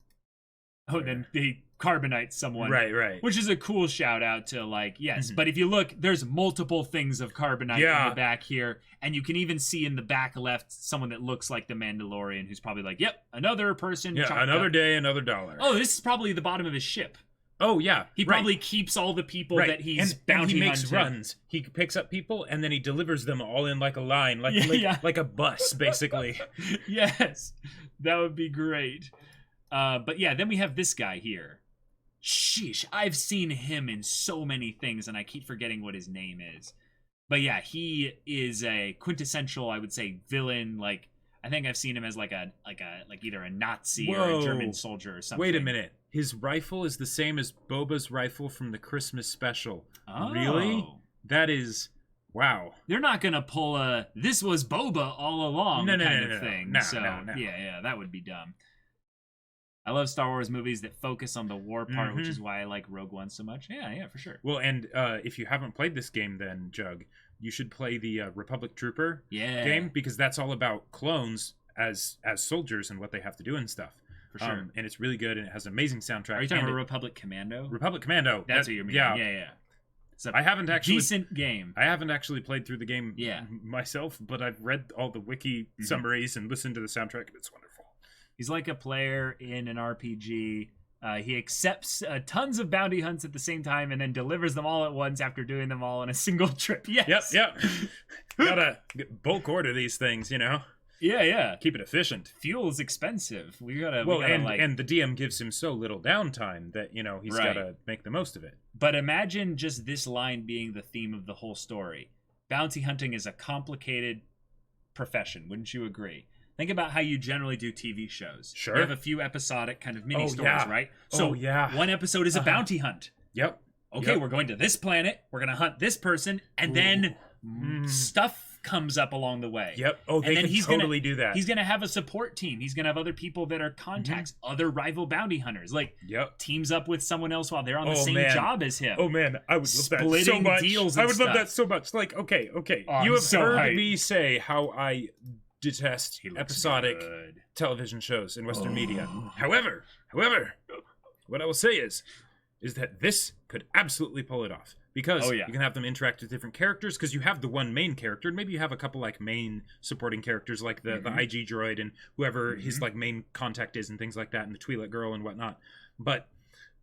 Oh, then he carbonates someone. Right. Which is a cool shout out to like, yes, Mhm. but if you look, there's multiple things of carbonite in Yeah. the back here, and you can even see in the back left someone that looks like the Mandalorian who's probably like, yep, another person. Yeah, chopped another up. day, another dollar. Oh, this is probably the bottom of his ship. Oh yeah, He right. probably keeps all the people Right. that he's and bounty he makes hunting. runs. He picks up people and then he delivers them all in like a line, like Yeah. like a bus, basically. Yes, that would be great. But yeah, then we have this guy here. Sheesh, I've seen him in so many things, and I keep forgetting what his name is. But yeah, he is a quintessential, I would say, villain. Like, I think I've seen him as like either a Nazi or Whoa. a German soldier or something. Wait a minute. His rifle is the same as Boba's rifle from the Christmas special. Oh. Really? That is wow. They're not gonna pull a "this was Boba all along" No, kind of no. thing. No, so no. yeah, that would be dumb. I love Star Wars movies that focus on the war part, which Mhm. is why I like Rogue One so much. Yeah, for sure. Well, and if you haven't played this game, then Jug, you should play the Republic Trooper Yeah, game because that's all about clones as soldiers and what they have to do and stuff. for sure. And it's really good and it has an amazing soundtrack. Are you talking and about Republic Commando? Republic Commando? That's what you're meaning. Yeah. It's a I haven't actually decent game. I haven't actually played through the game Yeah. myself, but I've read all the wiki summaries and listened to the soundtrack, and it's wonderful. He's like a player in an RPG. He accepts tons of bounty hunts at the same time and then delivers them all at once after doing them all in a single trip. Yes. Yep. Gotta bulk order these things, you know? Yeah. Keep it efficient. Fuel is expensive. We gotta And the DM gives him so little downtime that, you know, he's Right. gotta make the most of it. But imagine just this line being the theme of the whole story. Bounty hunting is a complicated profession, wouldn't you agree? Think about how you generally do TV shows. Sure. You have a few episodic kind of mini Oh, stories, yeah. right? Oh, So yeah. one episode is a Uh-huh. bounty hunt. Yep. Okay, Yep. we're going to this planet. We're going to hunt this person, and then stuff comes up along the way. Yep. Oh, they And then can he's totally do that. He's going to have a support team. He's going to have other people that are contacts, other rival bounty hunters. Like, Yep. teams up with someone else while they're on the same man. job as him. Oh man, I would love that so Splitting much. deals I and would love that stuff. so much. Like, okay. Oh, I'm you have so heard hyped. me say how I detest He looks episodic good. television shows in Western media. Oh. However, what I will say is that this could absolutely pull it off because Oh, yeah. you can have them interact with different characters because you have the one main character and maybe you have a couple like main supporting characters like the IG droid and whoever his like main contact is and things like that and the Twi'lek girl and whatnot. But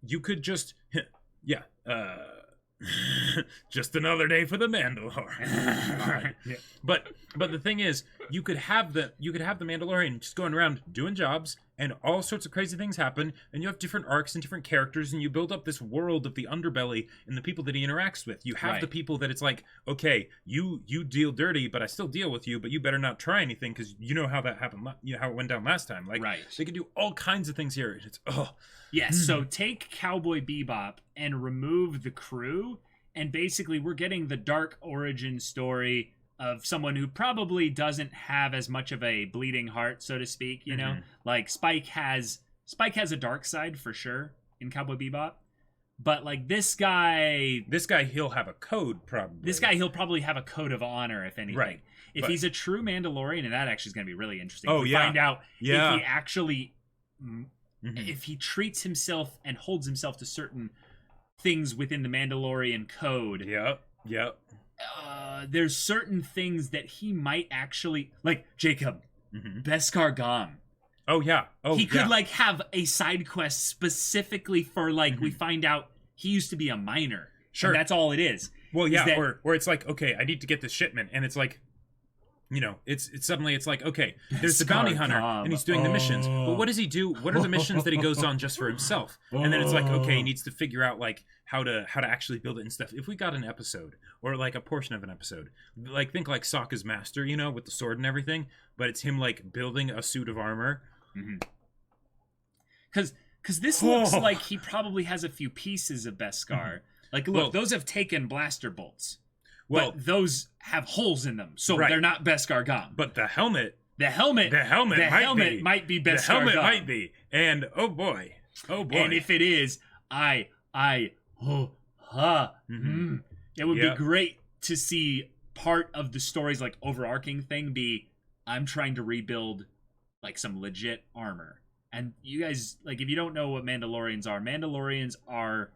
you could just just another day for the Mandalore. Yeah. But the thing is, you could have the Mandalorian just going around doing jobs, and all sorts of crazy things happen, and you have different arcs and different characters, and you build up this world of the underbelly and the people that he interacts with. You have Right. the people that it's like, okay, you deal dirty, but I still deal with you, but you better not try anything because you know how that happened, you know how it went down last time. Like, Right. they can do all kinds of things here. It's Yes, so take Cowboy Bebop and remove the crew, and basically we're getting the dark origin story of someone who probably doesn't have as much of a bleeding heart, so to speak, you know? Like Spike has a dark side for sure in Cowboy Bebop. But like this guy, he'll have a code probably. he'll probably have a code of honor, if anything. Right, If but- he's a true Mandalorian, and that actually is going to be really interesting. Oh, If we yeah. find out Yeah. if he actually Mhm. if he treats himself and holds himself to certain things within the Mandalorian code, Yep. there's certain things that he might actually like. Jacob, Mhm. Beskar Gom. Oh yeah. Oh, He could yeah. like have a side quest specifically for like we find out he used to be a miner. Sure. And that's all it is. Well, is yeah, that- or it's like, okay, I need to get this shipment, and it's like, you know, it's suddenly it's like, okay, there's the bounty hunter, and he's doing the missions, but what does he do? What are the missions that he goes on just for himself? And then it's like, okay, he needs to figure out like how to actually build it and stuff. If we got an episode or like a portion of an episode, like think like Sokka's master, you know, with the sword and everything, but it's him like building a suit of armor Because this looks like he probably has a few pieces of Beskar. Like, look, Well- those have taken blaster bolts. Well, But those have holes in them, so Right. they're not Beskar Gum. but the helmet The helmet might be Beskar the helmet Gum. might be, and oh boy, And if it is, it would Yep. be great to see part of the story's like overarching thing be I'm trying to rebuild like some legit armor. And you guys, like, if you don't know what Mandalorians are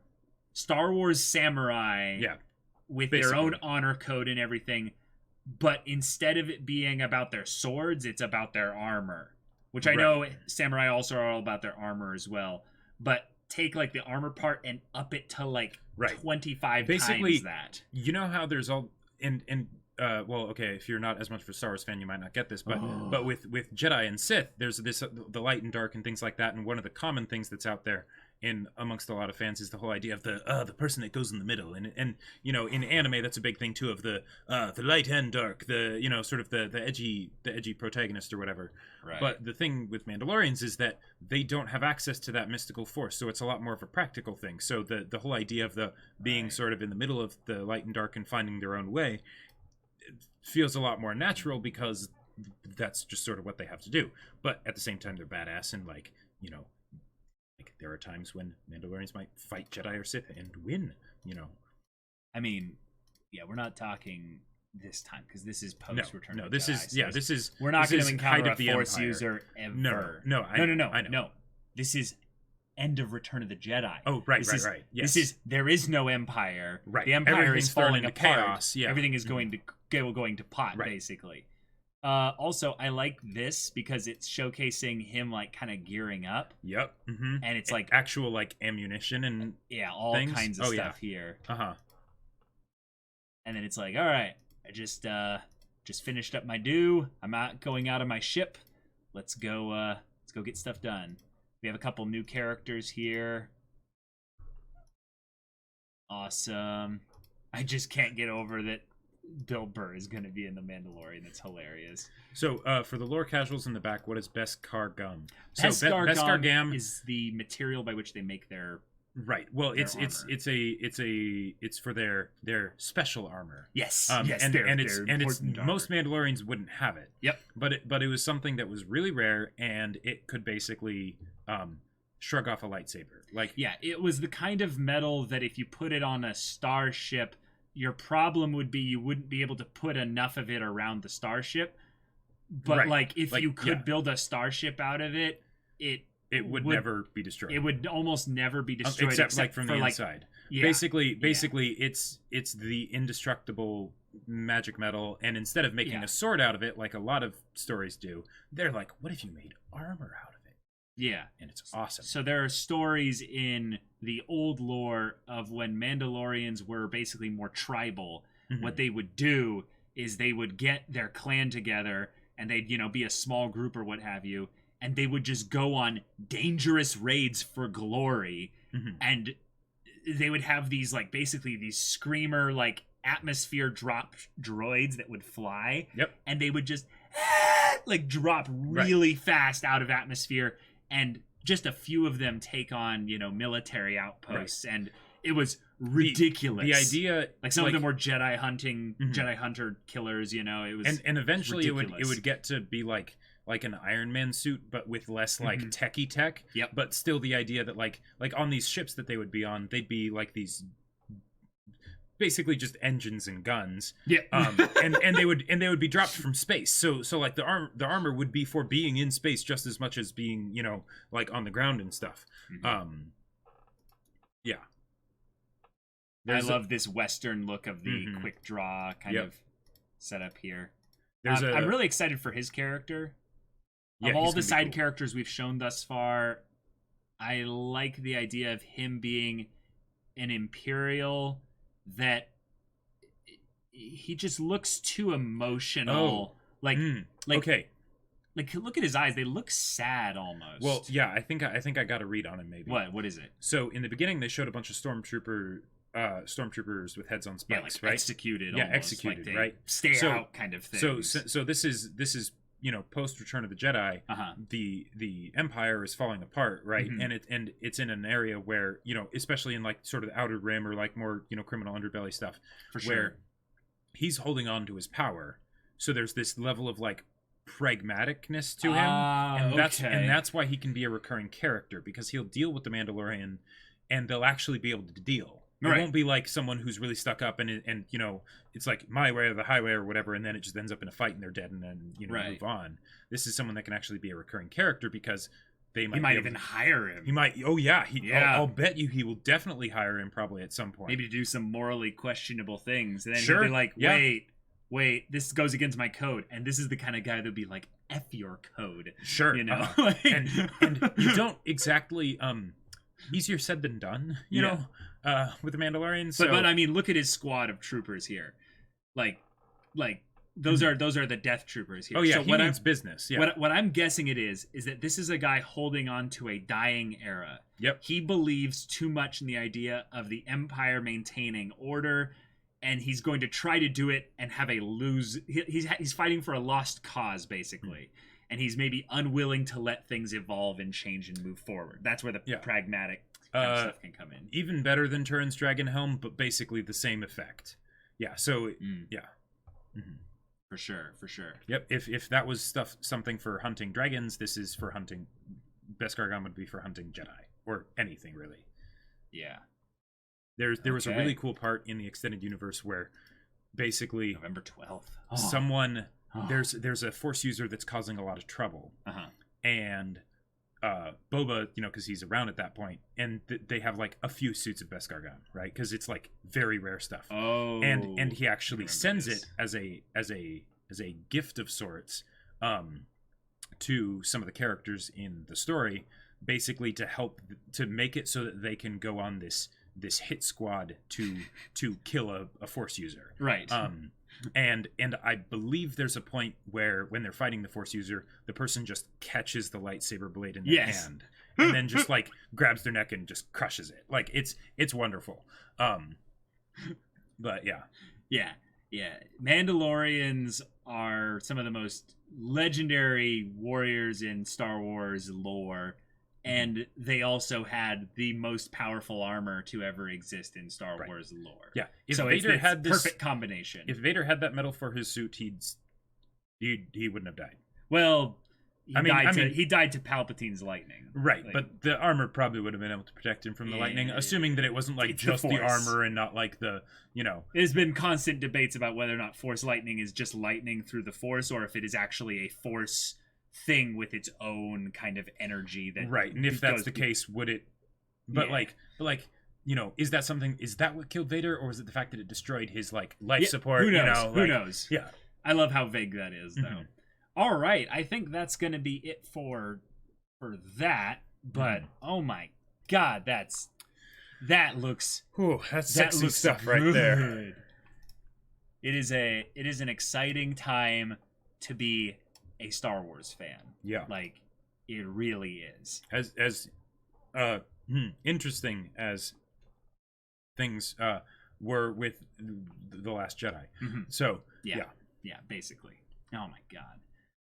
Star Wars samurai yeah, with basically. their own honor code and everything. But instead of it being about their swords, it's about their armor. Which I Right. know samurai also are all about their armor as well. But take like the armor part and up it to like Right. 25 Basically, times that. you know how there's all well, okay, if you're not as much of a Star Wars fan, you might not get this, but but with Jedi and Sith, there's this the light and dark and things like that, and one of the common things that's out there in amongst a lot of fans is the whole idea of the person that goes in the middle, and you know, in anime that's a big thing too, of the light and dark, the, you know, sort of the edgy protagonist or whatever. Right. But the thing with Mandalorians is that they don't have access to that mystical force, so it's a lot more of a practical thing. So the whole idea of the being Right. sort of in the middle of the light and dark and finding their own way, it feels a lot more natural because that's just sort of what they have to do. But at the same time, they're badass, and like, you know, like there are times when Mandalorians might fight Jedi or Sith and win, you know. I mean, yeah, we're not talking this time because this is post Return No, of the this Jedi, is so yeah, this is we're not this going is to height encounter of a the Force Empire. user ever. No, I know. No. This is end of Return of the Jedi. Oh, right, This right. is- Yes. This is there is no empire. Right. The empire Everything's is thrown falling into apart. chaos, yeah. Everything is going to pot, Right. basically. Also, I like this because it's showcasing him like kind of gearing up, Yep. Mm-hmm. and it's like actual like ammunition and yeah, all things? kinds of Oh, yeah. stuff here. uh-huh. And then it's like, all right, I just finished up my due. I'm going out of my ship. Let's go get stuff done. We have a couple new characters here. Awesome. I just can't get over that Bill Burr is going to be in The Mandalorian. That's hilarious. So, for the lore casuals in the back, what is Beskar Gum? So, Beskar Gum is the material by which they make their right. Well, their it's armor. it's for their special armor. yes, And it's important most armor. Mandalorians wouldn't have it. Yep. But it was something that was really rare, and it could basically shrug off a lightsaber. Like Yeah, it was the kind of metal that if you put it on a starship, your problem would be you wouldn't be able to put enough of it around the starship. But Right. like if Like, you could yeah. build a starship out of it, it would never be destroyed. it would almost never be destroyed except like from for the like inside. yeah, Basically, it's the indestructible magic metal, and instead of making Yeah. a sword out of it, like a lot of stories do, they're like, what if you made armor out of it? yeah. And it's awesome. So there are stories in the old lore of when Mandalorians were basically more tribal. Mhm. What they would do is they would get their clan together and they'd, be a small group or what have you, and they would just go on dangerous raids for glory. Mhm. And they would have these like basically these screamer like atmosphere drop droids that would fly. Yep. And they would just like drop really fast out of atmosphere, and just a few of them take on military outposts, and it was ridiculous. The idea, like some of them were Jedi hunting, Mhm. Jedi hunter killers. It was and eventually it ridiculous. would get to be like an Iron Man suit, but with less like Mhm. techie tech. Yep. But still, the idea that like on these ships that they would be on, they'd be like these basically just engines and guns. yeah. and they would be dropped from space. So like the armor would be for being in space just as much as being like on the ground and stuff. Mhm. Yeah. I There's love this Western look of the Mhm. quick draw kind Yep. of setup here. There's I'm really excited for his character. yeah, Of all he's the gonna be side cool. characters we've shown thus far, I like the idea of him being an Imperial that he just looks too emotional. Like, like, okay. like look at his eyes; they look sad almost. Well, yeah, I think I got a read on him maybe. what is it? So in the beginning, they showed a bunch of stormtroopers with heads on Yeah, spikes, like right? executed. Yeah, almost, executed, like they right? Stay So- out kind of thing. So this is post Return of the Jedi, the Empire is falling apart, right? Mhm. And it's in an area where, especially in like sort of the Outer Rim or like more, criminal underbelly stuff, For where sure. he's holding on to his power. So there's this level of like pragmaticness to him, Ah, and okay. that's why he can be a recurring character, because he'll deal with the Mandalorian, and they'll actually be able to deal. It Right. won't be like someone who's really stuck up and it's like my way or the highway or whatever, and then it just ends up in a fight and they're dead, and then Right. move on. This is someone that can actually be a recurring character, because they might He might be able even to- hire him. he might. Oh yeah, Yeah. I'll bet you he will definitely hire him probably at some point. Maybe to do some morally questionable things. And then Sure, he'll be like, yeah. wait, this goes against my code. And this is the kind of guy that'll be like, F your code. Sure, You know? uh-huh. and you don't exactly easier said than done, you Yeah. know, with the Mandalorian. So But I mean, look at his squad of troopers here. Like those are the death troopers here. oh yeah, So he what means business. Yeah, what I'm guessing it is that this is a guy holding on to a dying era. yep. He believes too much in the idea of the Empire maintaining order, and he's going to try to do it and have a lose. He's fighting for a lost cause, basically. And he's maybe unwilling to let things evolve and change and move forward. That's where the Yeah. pragmatic kind of stuff can come in. Even better than Turin's Dragon Helm, but basically the same effect. Yeah. So yeah. Mhm. For sure. Yep. If that was something for hunting dragons, this is for hunting. Beskar Gun would be for hunting Jedi or anything really. Yeah. There was a Okay. really cool part in the extended universe where basically November 12th. someone Oh. there's a Force user that's causing a lot of trouble, Uh-huh. and Boba, because he's around at that point, and they have like a few suits of Beskar Gun, right? Because it's like very rare stuff. Oh. And he actually remember sends this. it as a gift of sorts to some of the characters in the story, basically to help to make it so that they can go on this hit squad to kill a Force user. Right. And I believe there's a point where when they're fighting the Force user, the person just catches the lightsaber blade in their Yes. hand and then just like grabs their neck and just crushes it. Like it's wonderful. But yeah. Yeah. Mandalorians are some of the most legendary warriors in Star Wars lore, and they also had the most powerful armor to ever exist in Star Right. Wars lore. Yeah. If So Vader it's had this perfect combination. if Vader had that metal for his suit, he wouldn't have died. Well, I mean- he died to Palpatine's lightning. Right, Like, but the armor probably would have been able to protect him from the lightning, Yeah. assuming that it wasn't like It's the just the Force. armor and not like the, there's been constant debates about whether or not Force lightning is just lightning through the Force, or if it is actually a Force thing with its own kind of energy. That right. And if that's goes the be- case, would it? But Yeah. like, is that something? Is that what killed Vader, or is it the fact that it destroyed his like life Yeah, support? Who knows? Who like- knows? Yeah. I love how vague that is, though. Mhm. All right, I think that's going to be it for that. But oh my god, that looks Ooh, that's that sexy looks stuff right there. good. It is an exciting time to be a Star Wars fan. Yeah. Like it really is. As interesting as things were with the Last Jedi. Mhm. So Yeah. Yeah, basically. Oh my god.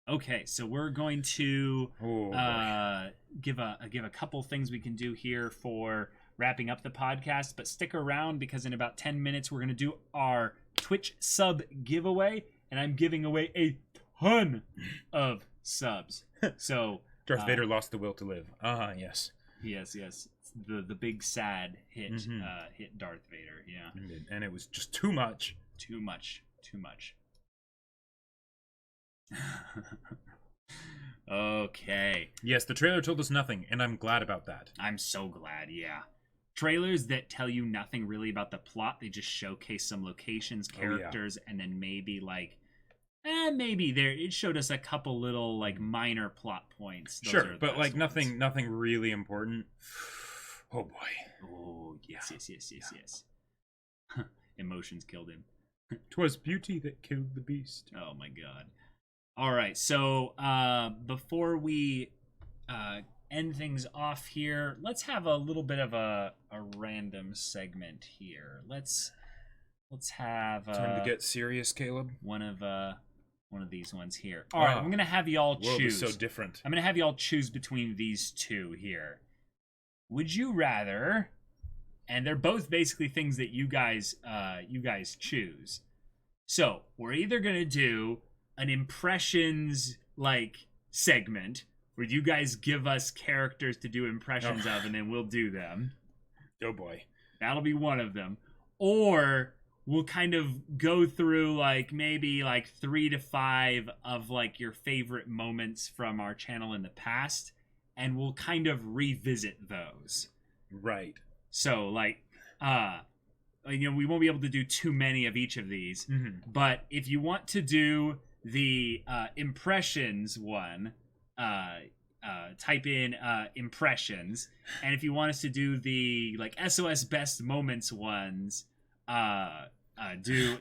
Okay, so we're going to oh, boy. give a couple things we can do here for wrapping up the podcast, but stick around because in about 10 minutes we're going to do our Twitch sub giveaway, and I'm giving away a ton of subs. So Darth Vader lost the will to live. Yes. yes, the big sad hit Mhm. hit Darth Vader. Yeah, And it was just too much. too much. Okay. Yes, the trailer told us nothing, and I'm glad about that. I'm so glad, yeah. Trailers that tell you nothing really about the plot, they just showcase some locations, Oh, yeah. characters, and then maybe maybe it showed us a couple little like minor plot points. Those are Sure, the but like best ones. nothing really important. Oh boy. Oh yes. Emotions killed him. 'Twas beauty that killed the beast. Oh my god. All right, so before we end things off here, let's have a little bit of a random segment here. Let's have Time to get serious, Caleb. one of one of these ones here. All right, I'm gonna have y'all World choose. is so different. I'm gonna have y'all choose between these two here. Would you rather? And they're both basically things that you guys choose. So we're either gonna do an impressions like segment where you guys give us characters to do impressions of, and then we'll do them. Oh boy. That'll be one of them. Or we'll kind of go through like maybe like 3 to 5 of like your favorite moments from our channel in the past, and we'll kind of revisit those. Right. So like we won't be able to do too many of each of these, but if you want to do the impressions one, type in impressions, and if you want us to do the like SOS best moments ones, do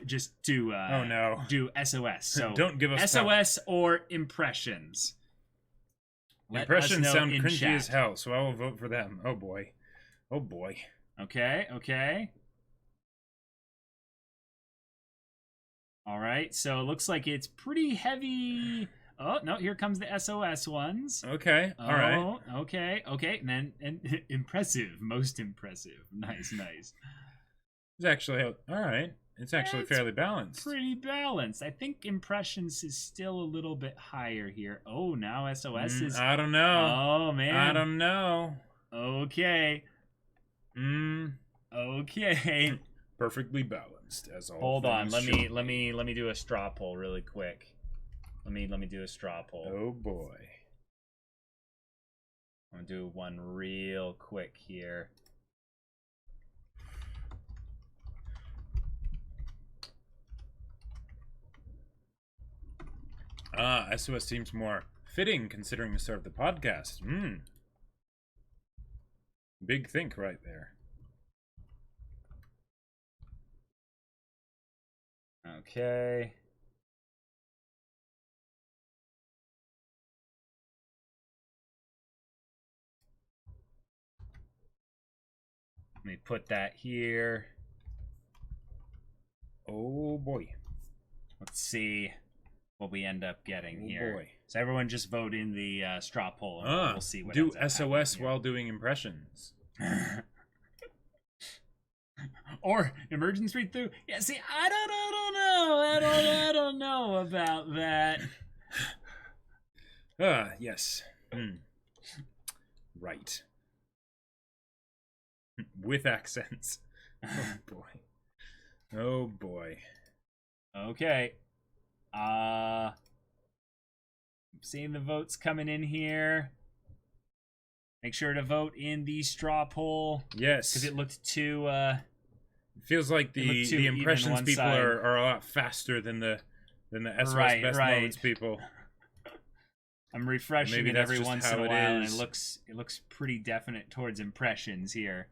oh no, do SOS. So don't give us SOS or impressions. Impressions sound cringy as hell, so I will vote for them. Oh boy. Oh boy. Okay. All right, so it looks like it's pretty heavy. Oh, no, here comes the SOS ones. Okay, all right. Okay. And then impressive, most impressive. Nice. It's actually, all right. It's actually fairly balanced. Pretty balanced. I think impressions is still a little bit higher here. Oh, now SOS is... I don't know. Oh, man. I don't know. Okay. Okay. Perfectly balanced, as all. Hold on. Let should me do a straw poll really quick. Let me do a straw poll. Oh boy. I'm gonna do one real quick here. SOS seems more fitting considering the start of the podcast. Big think right there. Okay. Let me put that here. Oh boy. Let's see what we end up getting here. Boy. So everyone just vote in the straw poll, and we'll see what do ends up SOS happening while doing impressions. here. Or emergency read through. Yeah, see, I don't know about that. Yes. Right. With accents. Oh boy. Oh boy. Okay. I'm seeing the votes coming in here. Make sure to vote in the straw poll. Yes. Because it looked too feels like the impressions people are a lot faster than the SOS best moments people. I'm refreshing Maybe it that's every just once how in a it while, and is. it looks pretty definite towards impressions here.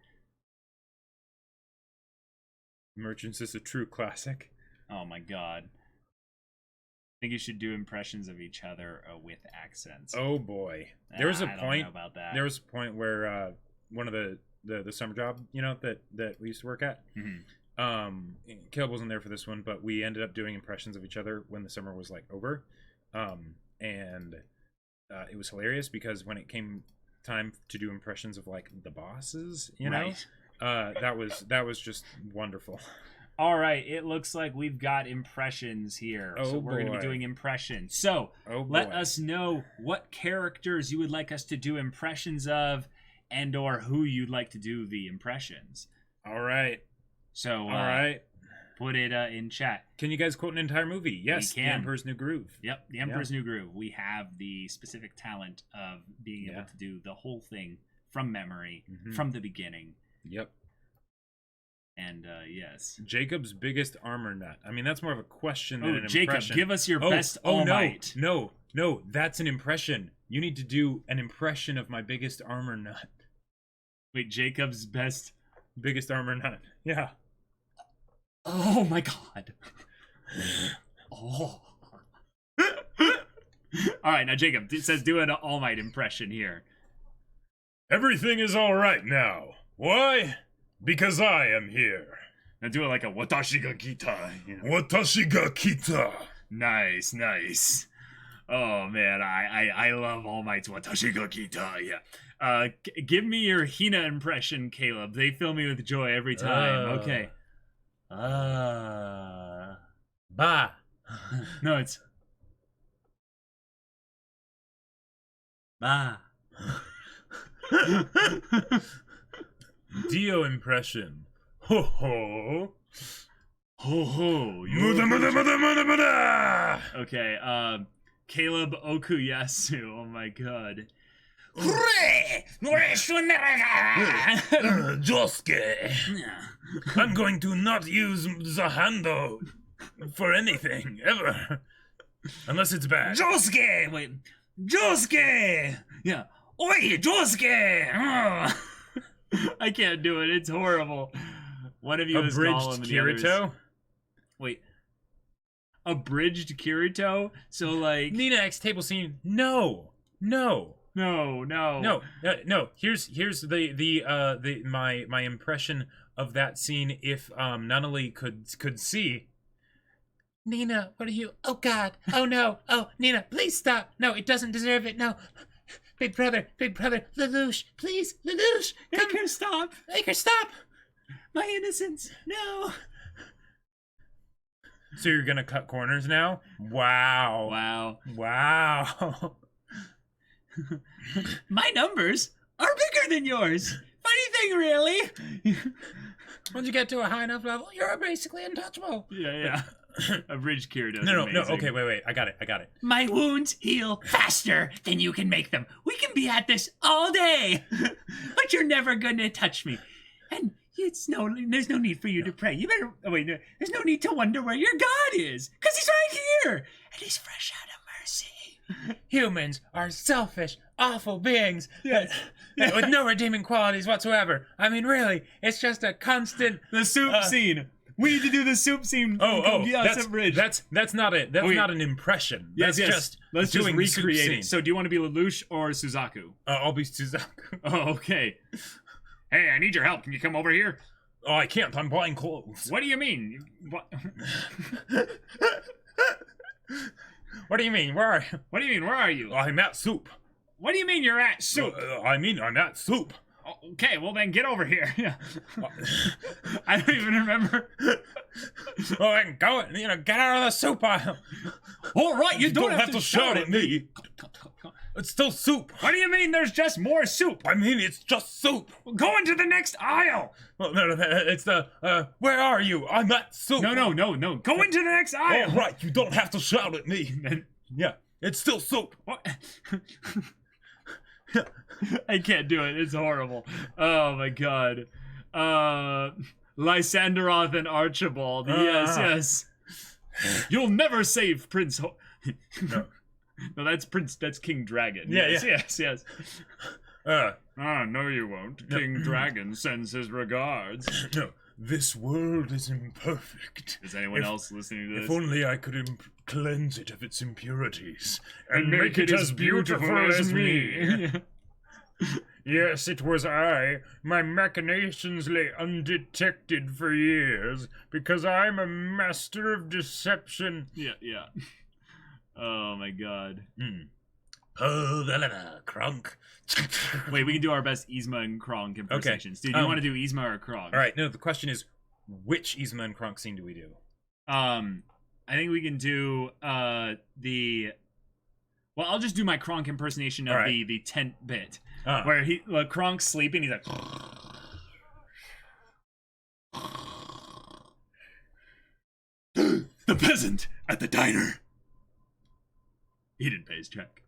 Emergence is a true classic. Oh my god. I think you should do impressions of each other with accents. Oh boy. There was a I don't point know about that. there was a point where one of the summer job, that we used to work at. Caleb wasn't there for this one, but we ended up doing impressions of each other when the summer was like over. And it was hilarious because when it came time to do impressions of like the bosses, Right. that was just wonderful. All right, it looks like we've got impressions here. Oh, so we're going to boy. be doing impressions. So let boy. us know what characters you would like us to do impressions of, and or who you'd like to do the impressions. All right. So All right. put it in chat. Can you guys quote an entire movie? Yes, We The can. Emperor's New Groove. Yep, The Emperor's New Groove. We have the specific talent of being able Yeah. to do the whole thing from memory, Mhm. from the beginning. Yep. And yes. Jacob's biggest armor nut. I mean, that's more of a question than Oh, an Jacob, impression. give us your best All Might. No, that's an impression. You need to do an impression of my biggest armor nut. Wait, Jacob's best. Biggest armor nut. Yeah. Oh my god. Oh. All right, now Jacob, it says do an All Might impression here. Everything is all right now. Why? Because I am here. Now do it like a Watashi ga kita. Watashi ga kita. Nice, nice. Oh man, I love All Might's Watashi ga Kita. Yeah. Give me your Hina impression, Caleb. They fill me with joy every time. Okay. Ba. No, it's Ba. Dio impression. Ho ho. ho ho. Muda muda muda muda muda. Okay, Caleb Okuyasu. Oh my god. Josuke. I'm going to not use the handle for anything ever, unless it's bad. Josuke! Wait. Josuke! Yeah. Oi, Josuke! Oh. I can't do it. It's horrible. One of you is Abridged Gollum and the other is... Kirito. Wait. Abridged Kirito? So, like... Nina X table scene. No. No. No. Here's my impression of that scene if Nunnally could see. Nina, what are you? Oh God! Oh no! Oh Nina, please stop! No, it doesn't deserve it. No, big brother, Lelouch, please, Lelouch, come. Make her stop! Make her stop! My innocence! No! So you're gonna cut corners now? Wow! Wow. My numbers are bigger than yours. Funny thing, really. Once you get to a high enough level, you're basically untouchable. Yeah. Abridged Kirito. No. Okay, wait. I got it. My wounds heal faster than you can make them. We can be at this all day, but you're never gonna touch me. And there's no need for you to pray. You better no, there's no need to wonder where your God is, because he's right here, and he's fresh out of mercy. Humans are selfish, awful beings with no redeeming qualities whatsoever. I mean, really, it's just a constant. The soup scene. We need to do the soup scene. That's Abridged. That's not it. That's not an impression. That's just let's just doing recreate it. it. So, do you want to be Lelouch or Suzaku? I'll be Suzaku. Oh, okay. Hey, I need your help. Can you come over here? Oh, I can't. I'm buying clothes. What do you mean? What? What do you mean? Where are you? What do you mean? Where are you? I'm at soup. What do you mean you're at soup? I mean, I'm at soup. Okay, well then get over here. Yeah. I don't even remember. Oh, I can go. Get out of the soup aisle. All right, you don't have to shout at me. It's still soup. What do you mean? There's just more soup. I mean, it's just soup. Go into the next aisle. Well, no, it's the. Where are you? I'm at soup. No. Go into the next aisle. All right, you don't have to shout at me. Yeah, it's still soup. What? I can't do it. It's horrible. Oh my god. Lysanderoth and Archibald. Yes. You'll never save Prince No. No, that's Prince. That's King Dragon. Yes. No, you won't. King Dragon sends his regards. No, this world is imperfect. Is anyone else listening to this? If only I could cleanse it of its impurities and make it as beautiful as me. Yes, it was I. My machinations lay undetected for years because I'm a master of deception. Yeah. Oh my god. Oh, Velena, Kronk. Wait, we can do our best Yzma and Kronk impersonations. Dude, do you want to do Yzma or Kronk? All right, no, the question is, which Yzma and Kronk scene do we do? I think we can do well, I'll just do my Kronk impersonation of the tent bit. Where Kronk's sleeping, he's like the peasant at the diner. He didn't pay his check.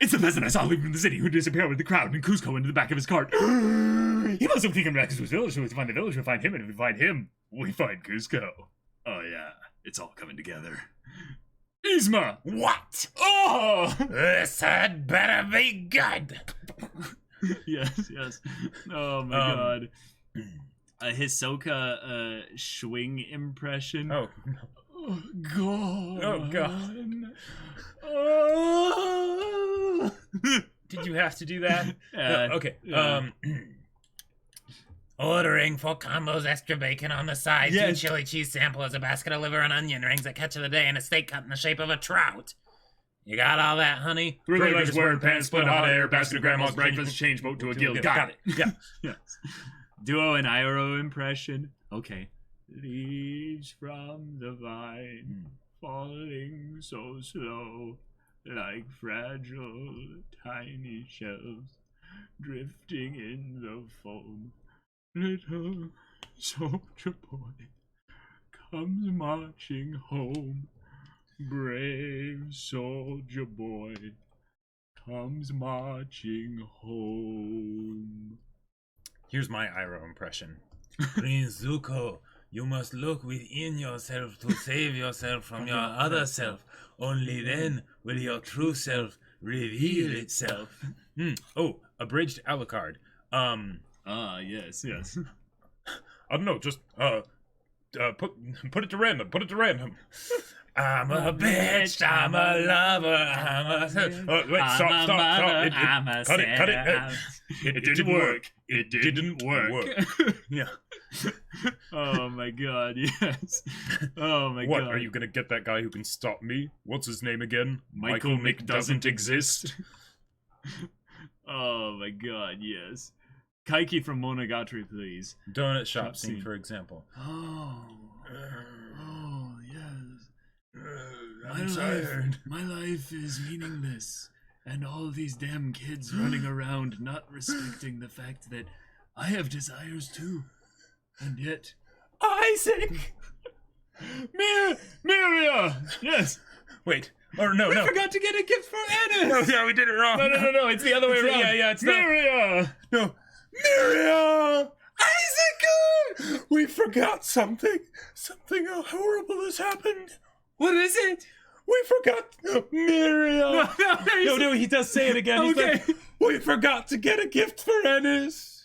It's the peasant I saw leaving the city who disappeared with the crowd and Kuzco into the back of his cart. He must have taken him back to his village, so we find the village, we'll find him, and if we find him, we find Kuzco. Oh yeah, it's all coming together. Yzma! What? Oh! This had better be good. Yes. Oh my god. A Hisoka swing impression. Oh god. Oh god. Oh. Did you have to do that? Okay. Ordering 4 combos, extra bacon on the side, Yes. 2 chili cheese samples, a basket of liver and onion rings, a catch of the day, and a steak cut in the shape of a trout. You got all that, honey? 3 ladies wearing pants, split hot air, basket of grandma's breakfast, change boat to a guild. Got it. Yeah. Yes. Duo and Iroh impression. Okay. Leaves from the vine, falling so slow, like fragile tiny shells, drifting in the foam. Little soldier boy comes marching home. Brave soldier boy comes marching home. Here's my Iroh impression. Prince Zuko, you must look within yourself to save yourself from your other self. Only then will your true self reveal itself. Oh, abridged Alucard. Yes. I don't know, just put it to random. Put it to random. I'm a bitch. I'm a lover. I'm a. Wait, stop. Cut it. It didn't work. It didn't work. Yeah. Oh my god, yes. Oh my god. What, are you gonna get that guy who can stop me? What's his name again? Michael Mick doesn't exist. Oh my god, yes. Kaiki from Monogatari, please. Donut shop scene. scene, for example. Oh yes. I'm tired. My life is meaningless, and all these damn kids running around not respecting the fact that I have desires too, and yet Isaac! Miria! Yes. Wait. Or no. Forgot to get a gift for Ennis. No, yeah, we did it wrong. No. It's the other way around. Yeah, it's not. Miria. No. Miria! Isaac! We forgot something. Something horrible has happened. What is it? We forgot Miria. No, he does say it again. He's Okay. like, we forgot to get a gift for Ennis.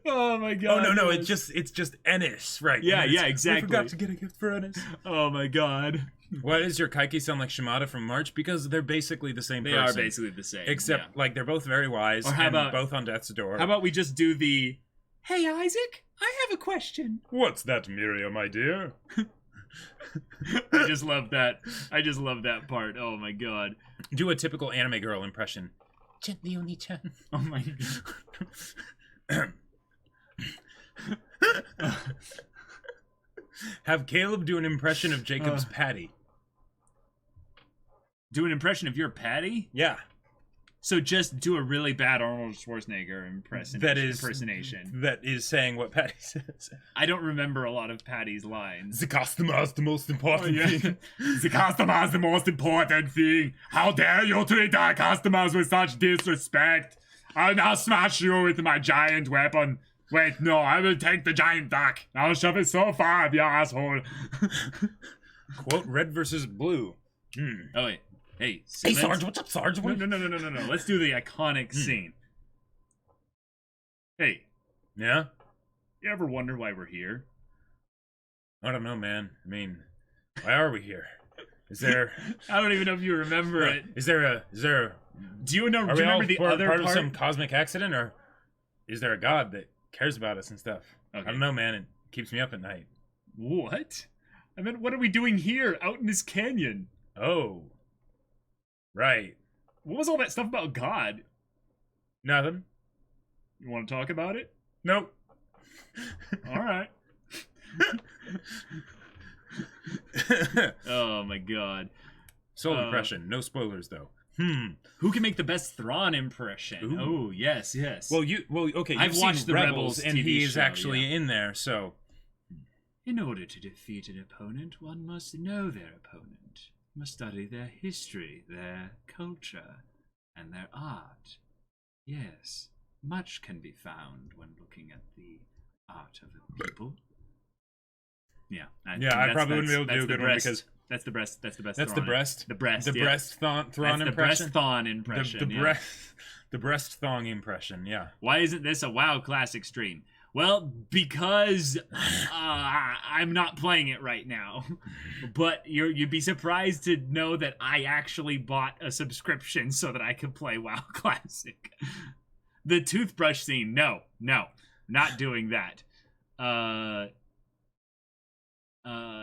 Oh my god. Oh no, yes. it's just Ennis, right? Yeah, Ennis. yeah, exactly. We forgot to get a gift for Ennis. Oh my god. Why does your Kaiki sound like Shimada from March? Because they're basically the same They person. are basically the same. Except, like, they're both very wise, Or how and about- both on death's door. How about we just do the Hey Isaac, I have a question. What's that, Miria, my dear? I just love that. I just love that part. Oh my god. Do a typical anime girl impression. Gently, Oni-chan. Oh my god. Have Caleb do an impression of Jacob's Patty. Do an impression of your Patty? Yeah. So just do a really bad Arnold Schwarzenegger impersonation. That is saying what Patty says. I don't remember a lot of Patty's lines. The customer is the most important thing. The customer is the most important thing. How dare you treat our customers with such disrespect? I'll now smash you with my giant weapon. Wait, no, I will take the giant duck. I'll shove it so far up your asshole. Quote, red versus blue. Oh, wait. Hey, Hey, Sarge, what's up, Sarge? No. Let's do the iconic scene. Hey, Yeah? you ever wonder why we're here? I don't know, man. I mean, why are we here? Is there... I don't even know if you remember it. Is there a... Do you know? Are Do we you all remember the part other of some cosmic accident, or is there a god that cares about us and stuff? Okay. I don't know, man. It keeps me up at night. What? I mean, what are we doing here, out in this canyon? Oh. Right. What was all that stuff about God? Nothing. You want to talk about it? Nope. All right. Oh my god. Soul impression. No spoilers, though. Who can make the best Thrawn impression? Ooh. Oh, yes. Okay. I've You've watched seen the Rebels, Rebels and TV he is show, actually in there. So In order to defeat an opponent, one must know their opponent, must study their history, their culture, and their art. Yes, much can be found when looking at the art of a people. Yeah, I probably wouldn't be able to do a good one because that's the breast. That's the best. that's the Thrawn. breast. The breast. The yeah. breast Thrawn That's the impression. breast thon impression. The yeah. breast. The breast thong impression. Yeah. Why isn't this a WoW Classic stream? Well, because I'm not playing it right now. But you'd be surprised to know that I actually bought a subscription so that I could play WoW Classic. The toothbrush scene. No, not doing that.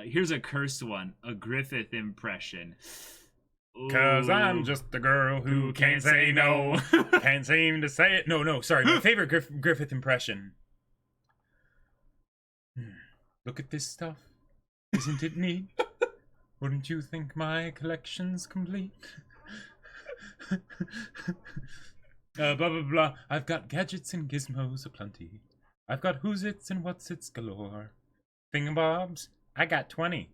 Here's a cursed one. A Griffith impression. 'Cause I'm Ooh. just a girl who can't say no. Can't seem to say it. No, sorry. My favorite Griffith impression. Look at this stuff. Isn't it neat? Wouldn't you think my collection's complete? Blah, blah, blah. I've got gadgets and gizmos aplenty. I've got who's-its and what's-its galore. Thingamabobs, I got 20.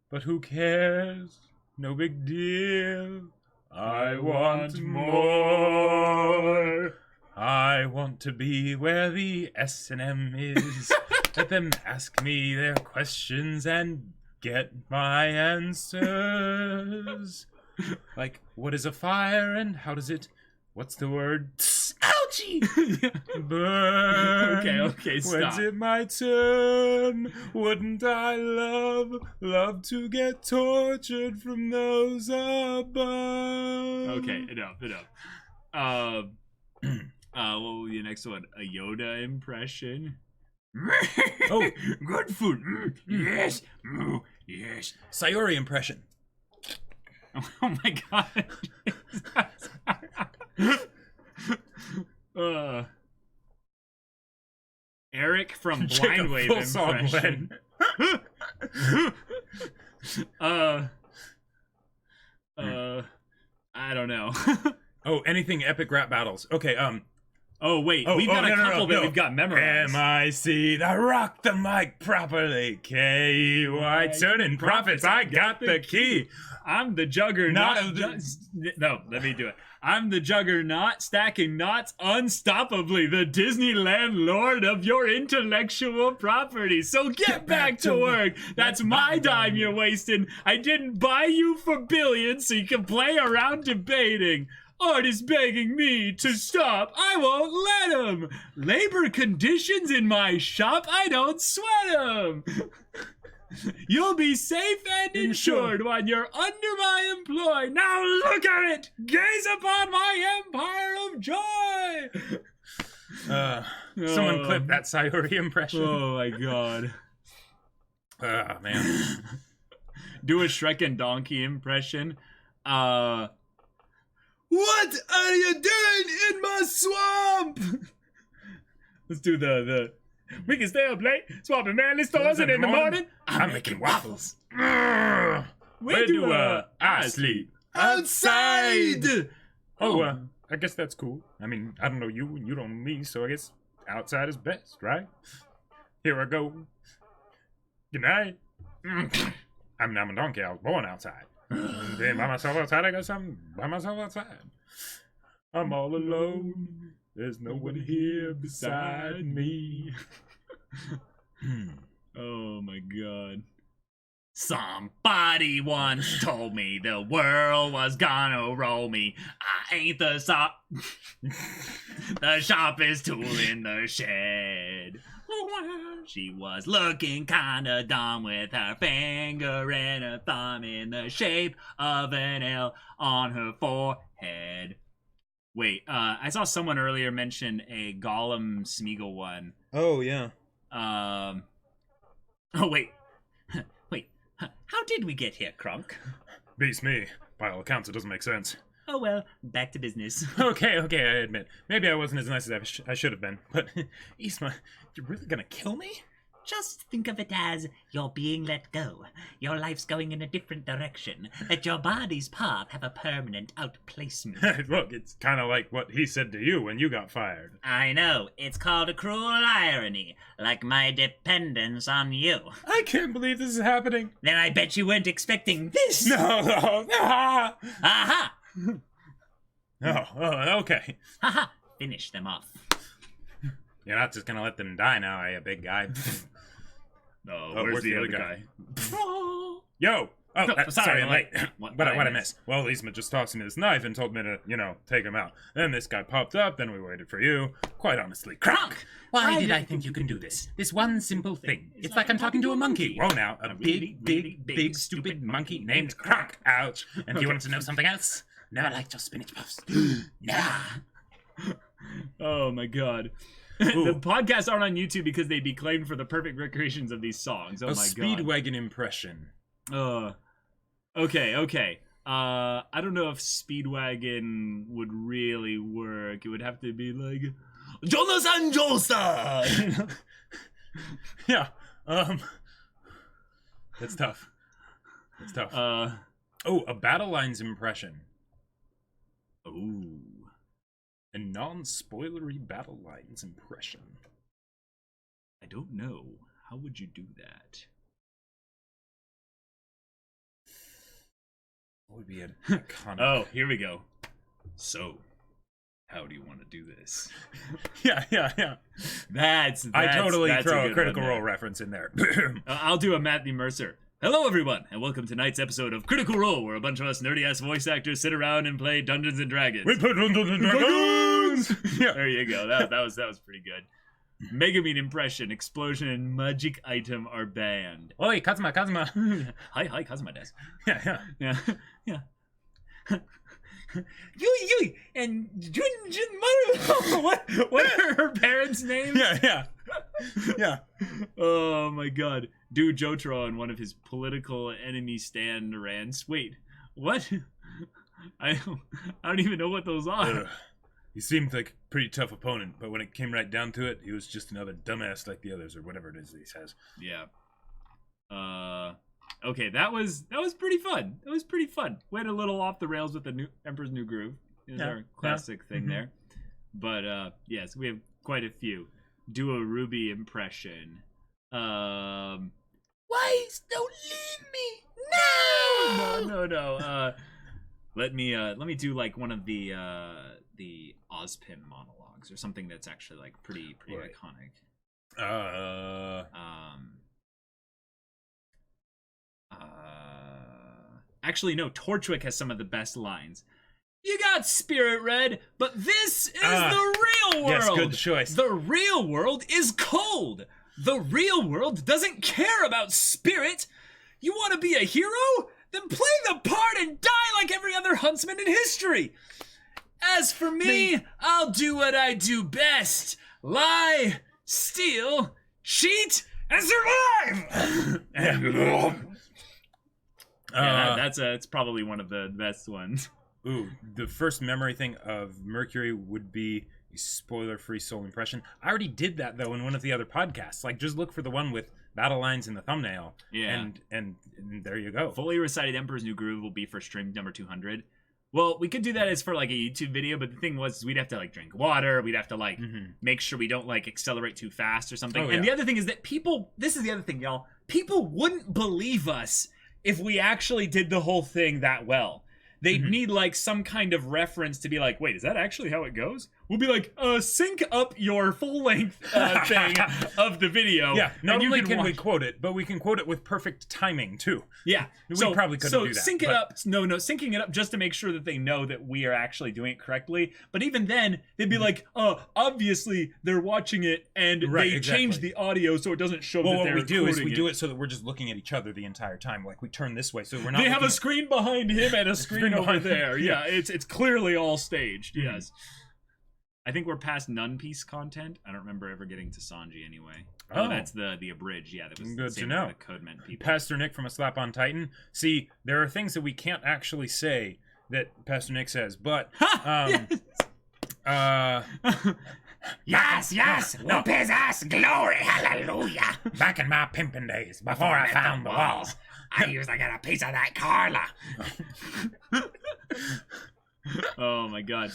But who cares? No big deal. I want more. I want to be where the S&M is. Let them ask me their questions and get my answers. Like, what is a fire and how does it... What's the word? Ouchie! Burn. Okay, stop. When's it my turn? Wouldn't I love to get tortured from those above? Okay, enough. What will be the next one? A Yoda impression. Oh, good food. Yes. Yes. Sayori impression. Oh my god. Eric from Blind Wave Full song, impression. I don't know. Oh, anything epic rap battles. Okay, Oh wait, we've got a couple that we've got memorized. MIC, I rock the mic properly. KY, turning profits, I got the key. I'm the juggernaut. Not No, let me do it. I'm the juggernaut, stacking knots unstoppably, the Disneyland lord of your intellectual property. So get back to work. That's my dime you're wasting. I didn't buy you for billions so you can play around debating. Art is begging me to stop. I won't let him. Labor conditions in my shop, I don't sweat them. You'll be safe and insured when you're under my employ. Now look at it. Gaze upon my empire of joy. Someone clip that Sayori impression. Oh my god. Oh, man. Do a Shrek and Donkey impression. What are you doing in my swamp? Let's do the we can stay up late, swapping manly stores, and in the morning, I'm making waffles. Where do I sleep? outside? Oh, I guess that's cool. I mean, I don't know you and you don't know me, so I guess outside is best, right? Here I go. Good night. I'm a donkey. I was born outside. And then by myself outside, I got something by myself outside. I'm all alone. There's no one here beside me. Oh my god. Somebody once told me the world was gonna roll me. I ain't the shop. The sharpest tool in the shed. She was looking kinda dumb with her finger and a thumb in the shape of an L on her forehead. Wait, I saw someone earlier mention a Gollum Smeagol one. Oh, yeah. Oh, wait. Wait, how did we get here, Kronk? Beats me. By all accounts, it doesn't make sense. Oh well, back to business. Okay, I admit. Maybe I wasn't as nice as I should have been. But, Isma, you're really gonna kill me? Just think of it as you're being let go. Your life's going in a different direction. Let your body's path have a permanent outplacement. Look, it's kind of like what he said to you when you got fired. I know. It's called a cruel irony. Like my dependence on you. I can't believe this is happening. Then I bet you weren't expecting this. No. Aha! Oh, okay. Haha! Finish them off. You're not just gonna let them die now, are you, big guy? No, where's the other guy? Oh. Yo! Oh, No, sorry, I'm late. What What I I miss? Well, Isma just tossed me this knife and told me to, take him out. Then this guy popped up, then we waited for you. Quite honestly, Kronk! why did I think you can do this? This one simple thing. It's like I'm talking to a monkey. Whoa now, a big, stupid monkey named Kronk. Ouch. And do you want to know something else? Never liked your spinach puffs. Never. Oh my god. The podcasts aren't on YouTube because they'd be claimed for the perfect recreations of these songs. Oh my god. Speedwagon impression. Okay. I don't know if Speedwagon would really work. It would have to be like Jonas and Josa. Yeah. That's tough. A Battle Lines impression. Ooh. A non-spoilery Battle Lines impression. I don't know. How would you do that? What would be an iconic... Oh, here we go. So, how do you want to do this? Yeah. That's I totally that's throw a good Critical one there. Role reference in there. I'll do a Matthew Mercer. Hello, everyone, and welcome to tonight's episode of Critical Role, where a bunch of us nerdy-ass voice actors sit around and play Dungeons and Dragons. We play Dungeons and Dragons! Yeah. There you go. That was pretty good. Megameat impression, explosion, and magic item are banned. Oi, Kazuma. Hi, Kazuma des. Yeah. Yui, and Jun Maru. What are her parents' names? Yeah. Oh my god. Do Jotaro on one of his political enemy stand rants. Wait, what? I don't even know what those are. He seemed like a pretty tough opponent, but when it came right down to it, he was just another dumbass like the others, or whatever it is that he says. Yeah. Okay, that was pretty fun. It was pretty fun. Went a little off the rails with the new Emperor's New Groove. Is our classic thing there. But yes, we have quite a few. Do a Ruby impression. Why don't leave me? No. Let me do like one of the Ozpin monologues or something that's actually like pretty Right. iconic. Actually, no. Torchwick has some of the best lines. You got Spirit Red, but this is the real world. Yes, good choice. The real world is cold. The real world doesn't care about spirit. You want to be a hero? Then play the part and die like every other huntsman in history. As for me, I'll do what I do best. Lie, steal, cheat, and survive! That's probably one of the best ones. Ooh, the first memory thing of Mercury would be a spoiler-free soul impression. I already did that, though, in one of the other podcasts. Like, just look for the one with battle lines in the thumbnail. Yeah. And there you go. Fully recited Emperor's New Groove will be for stream number 200. Well, we could do that as for like a YouTube video, but the thing was we'd have to like drink water. We'd have to like make sure we don't like accelerate too fast or something. Oh, And yeah. the other thing is that this is the other thing, y'all. People wouldn't believe us if we actually did the whole thing that well. They'd need like some kind of reference to be like, wait, is that actually how it goes? We'll be like, sync up your full length thing of the video. Yeah, not and you only can we watch- quote it, but we can quote it with perfect timing, too. Yeah, We probably couldn't do that, sync it but- up. No, syncing it up just to make sure that they know that we are actually doing it correctly. But even then, they'd be like, obviously they're watching it and Right, they exactly. change the audio so it doesn't show Well, that what they're we do is we recording do it so that we're just looking at each other the entire time. Like, we turn this way, so we're not They have looking a screen behind him and a screen over behind him. there. Yeah. Yeah, it's clearly all staged. Yes. I think we're past Nun Piece content. I don't remember ever getting to Sanji anyway. Oh. That's the abridged. Yeah, that was Good the to same know. with the Code Meant people. Pastor Nick from A Slap on Titan. See, there are things that we can't actually say that Pastor Nick says, but Yes, Lopez ass, glory, hallelujah. back in my pimping days, before I found the walls. I used to get a piece of that Carla. Oh my god.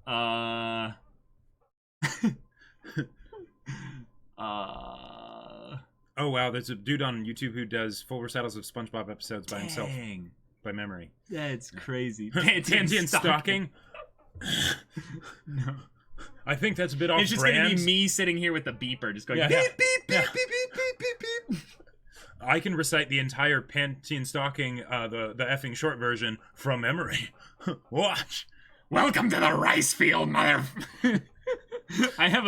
Oh wow, there's a dude on YouTube who does full recitals of SpongeBob episodes by himself, Dang. by memory. That's crazy. Tantian stalking. No. I think that's a bit off It's just brand. gonna be me sitting here with the beeper, just going Yeah, beep, yeah. beep, beep, Yeah. beep, beep, beep, beep, beep. I can recite the entire Pantheon stalking, the effing short version from memory. Watch. Welcome to the rice field, mother. I have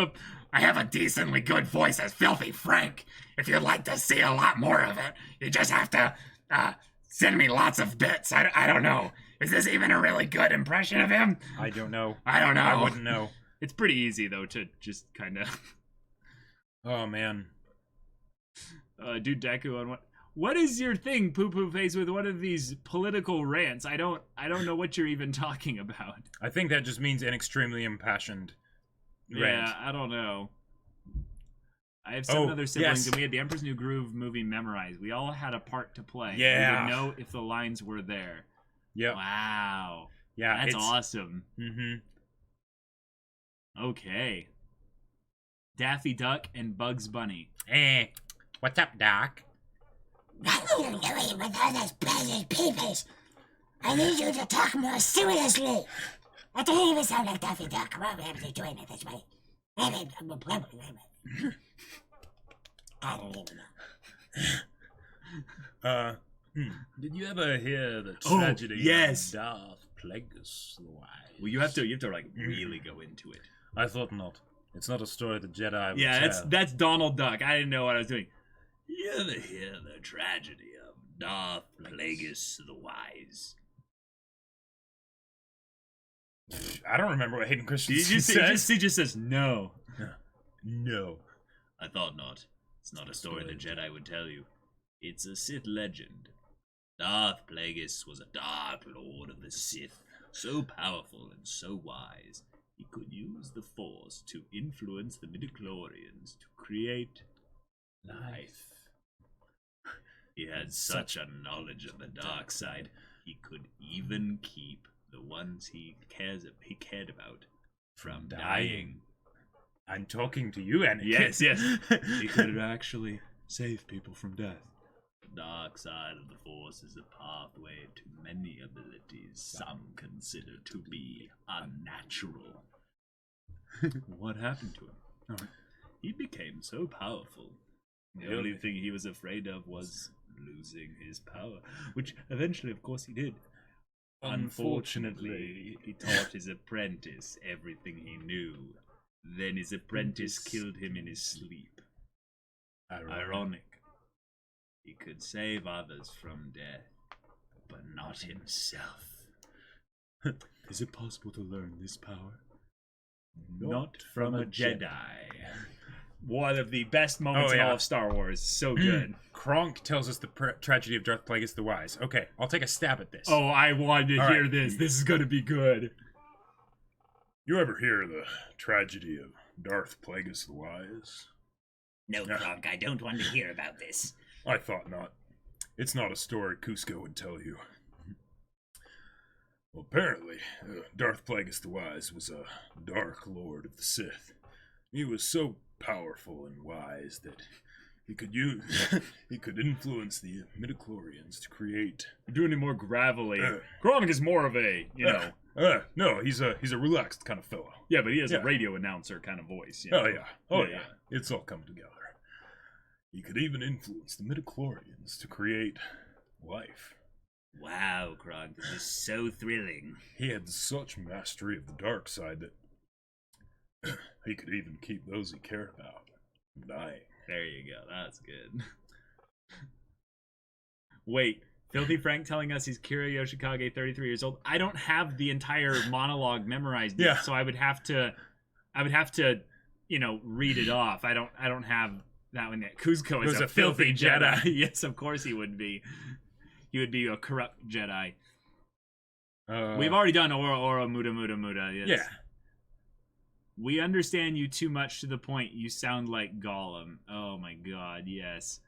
a decently good voice as Filthy Frank. If you'd like to see a lot more of it, you just have to send me lots of bits. I don't know. Is this even a really good impression of him? I don't know. I don't know. I wouldn't know. It's pretty easy though to just kind of Oh man. do Deku on what is your thing, Poo Poo Face, with one of these political rants? I don't know what you're even talking about. I think that just means an extremely impassioned rant. Yeah, I don't know. I have 7 other siblings, yes. and we had the Emperor's New Groove movie memorized. We all had a part to play. Yeah. We would know if the lines were there. Yep. Wow. Yeah. That's it's awesome. Mm-hmm. Okay. Daffy Duck and Bugs Bunny. What's up, Doc? What are you doing with all those precious peepers? I need you to talk more seriously. I don't even sound like Daffy Duck. Why would I be doing it this way? I don't even know. Did you ever hear the Oh, tragedy yes. of Darth Plagueis the Wise? Well, you have to like really go into it. I thought not. It's not a story the Jedi would Yeah, tell. that's Donald Duck. I didn't know what I was doing. You ever hear the tragedy of Darth Plagueis the Wise? I don't remember what Hayden He Christensen just, said. he just says no. No. I thought not. It's not a story the Jedi would tell you. It's a Sith legend. Darth Plagueis was a Dark Lord of the Sith, so powerful and so wise, he could use the Force to influence the midichlorians to create life. He had such a knowledge of the dark side, he could even keep the ones he cared about from dying. I'm talking to you, Anakin. Yes. He could actually save people from death. The dark side of the Force is a pathway to many abilities some consider to be unnatural. What happened to him? He became so powerful. The only thing he was afraid of was losing his power, which eventually, of course, he did. Unfortunately, he taught his apprentice everything he knew. Then his apprentice killed him in his sleep. Ironic. He could save others from death, but not himself. Is it possible to learn this power? Not from a Jedi. One of the best moments in all of Star Wars. So good. Kronk tells us the tragedy of Darth Plagueis the Wise. Okay, I'll take a stab at this. Oh, I wanted to All hear right. this. This is going to be good. You ever hear the tragedy of Darth Plagueis the Wise? No, Kronk, I don't want to hear about this. I thought not. It's not a story Cusco would tell you. Well, apparently, Darth Plagueis the Wise was a Dark Lord of the Sith. He was so powerful and wise that he could influence the midichlorians to create. You're doing it more gravelly. Kronk is more of a, No, he's a relaxed kind of fellow. yeah, but he has yeah. a radio announcer kind of voice. You Oh know? yeah. It's all come together. He could even influence the midichlorians to create life. Wow, Kronk, this is so thrilling. He had such mastery of the dark side that he could even keep those he cared about from dying. There you go. That's good. Wait, Filthy Frank telling us he's Kira Yoshikage, 33 years old. I don't have the entire monologue memorized yet, Yeah. so I would have to, read it off. I don't have that one yet. Kuzco is Was a a filthy filthy Jedi. Jedi. Yes, of course he would be. He would be a corrupt Jedi. Uh, We've already done Ora Muda Muda Muda. Yes. Yeah. We understand you too much to the point you sound like Gollum. Oh my god, yes.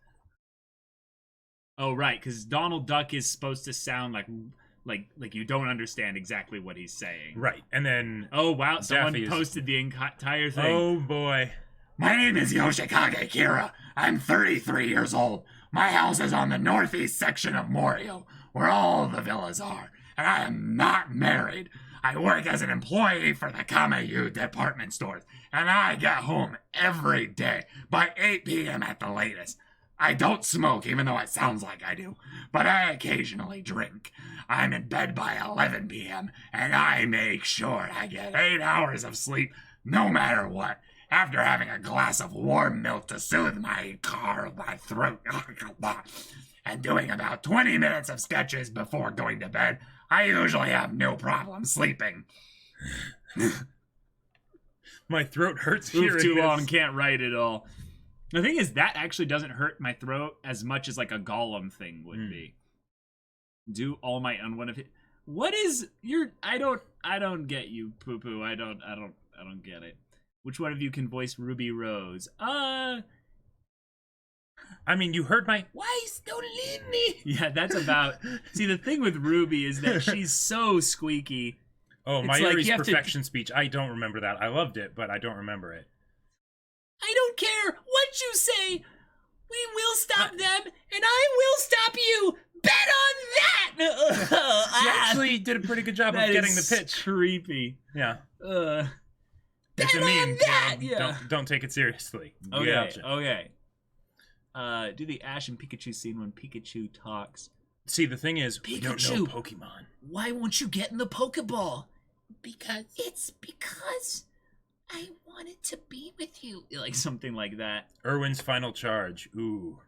Oh right, because Donald Duck is supposed to sound like you don't understand exactly what he's saying. Right, and then Oh wow, someone Daffy is- posted the entire thing. oh boy, My name is Yoshikage Kira. I'm 33 years old. My house is on the northeast section of Morio, where all the villas are, and I am not married. I work as an employee for the Kamayu department stores, and I get home every day by 8 p.m. at the latest. I don't smoke, even though it sounds like I do, but I occasionally drink. I'm in bed by 11 p.m., and I make sure I get 8 hours of sleep, no matter what. After having a glass of warm milk to soothe my throat, and doing about 20 minutes of sketches before going to bed, I usually have no problem sleeping. My throat hurts Move hearing too this. long, can't write it all. The thing is, that actually doesn't hurt my throat as much as like a Gollum thing would be. Do all my unwanted. What is your? I don't get you, Poo Poo. I don't get it. Which one of you can voice Ruby Rose? I mean, you heard my "Wise, don't leave me." Yeah, that's about. See, the thing with Ruby is that she's so squeaky. Oh, my It's like Yuri's you have to- perfection speech. I don't remember that. I loved it, but I don't remember it. I don't care what you say. We will stop them, and I will stop you. Bet on that. She actually did a pretty good job of That getting is the pitch. creepy. Yeah. Uh, It's a Bet on meme. that! so Yeah. Don't take it seriously. okay, Gotcha. okay. Do the Ash and Pikachu scene when Pikachu talks. See, the thing is, we don't know Pikachu. Pokemon. Why won't you get in the Pokeball? Because I wanted to be with you. Like something like that. Irwin's final charge. Ooh.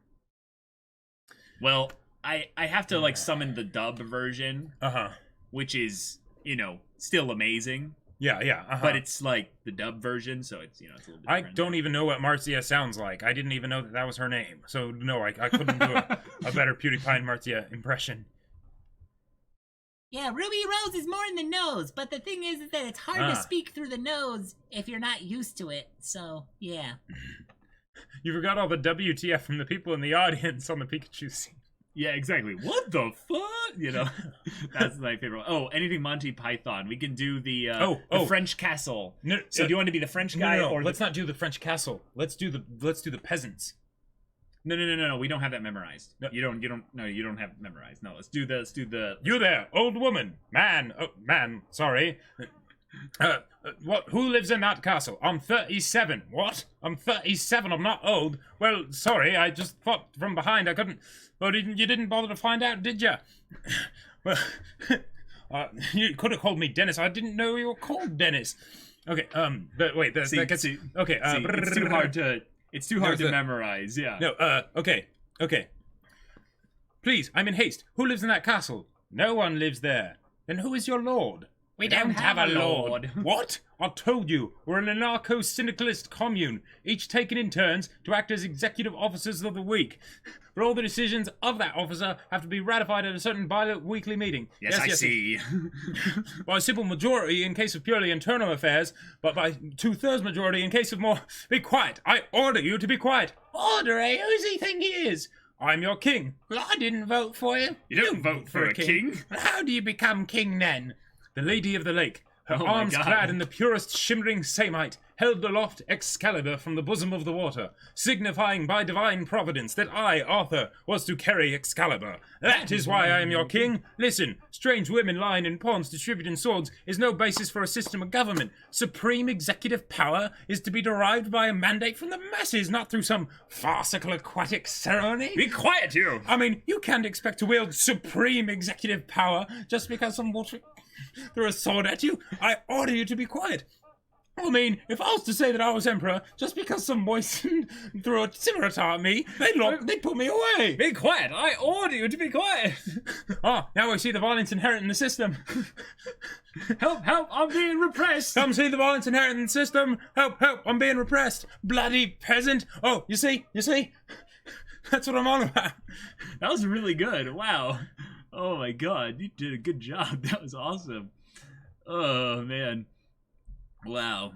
Well, I have to like summon the dub version, Uh-huh. which is, still amazing, Yeah, uh-huh. but it's like the dub version, so it's, it's a little bit I different. don't even know what Marcia sounds like. I didn't even know that was her name. So, no, I couldn't do a better PewDiePie and Marcia impression. Yeah, Ruby Rose is more in the nose, but the thing is that it's hard to speak through the nose if you're not used to it. So, yeah. You forgot all the WTF from the people in the audience on the Pikachu scene. Yeah, exactly. What the fuck? That's my favorite. Oh, anything Monty Python. We can do the Oh. French castle. No, So do you want to be the French guy no, or let's not do the French castle. Let's do the peasants. No. We don't have that memorized. No, you don't have it memorized. No, let's do the. You there, old woman, man, sorry. What? Who lives in that castle? I'm 37. What? I'm 37. I'm not old. Well, sorry. I just thought from behind I couldn't. Well, you didn't bother to find out, did you? Well, you could have called me Dennis. I didn't know you were called Dennis. Okay. But wait. That gets. Okay. It's too hard to. It's too hard to memorize. Yeah. No. Okay. Please, I'm in haste. Who lives in that castle? No one lives there. Then who is your lord? We don't have a lord. What? I told you, we're an anarcho-syndicalist commune, each taken in turns to act as executive officers of the week. But all the decisions of that officer have to be ratified at a certain bi-weekly meeting. Yes, I see. By a simple majority in case of purely internal affairs, but by 2/3 majority in case of more... Be quiet! I order you to be quiet! Order, eh? Who does he think he is? I'm your king. Well, I didn't vote for you. You don't vote for a king. Well, how do you become king then? The Lady of the Lake, her Oh my arms God. clad in the purest shimmering samite, held aloft Excalibur from the bosom of the water, signifying by divine providence that I, Arthur, was to carry Excalibur. That is why I am your king. Listen, strange women lying in ponds distributing swords is no basis for a system of government. Supreme executive power is to be derived by a mandate from the masses, not through some farcical aquatic ceremony. Be quiet, you. I mean, you can't expect to wield supreme executive power just because some water threw a sword at you. I order you to be quiet. I mean, if I was to say that I was emperor just because some moistened threw a scimitar at me, they'd put me away. Be quiet. I order you to be quiet. Ah, now I see the violence inherent in the system. Help! I'm being repressed. Come see the violence inherent in the system. Help! I'm being repressed. Bloody peasant. Oh, you see? That's what I'm on about. That was really good. Wow. Oh my God, you did a good job. That was awesome. Oh man. Wow.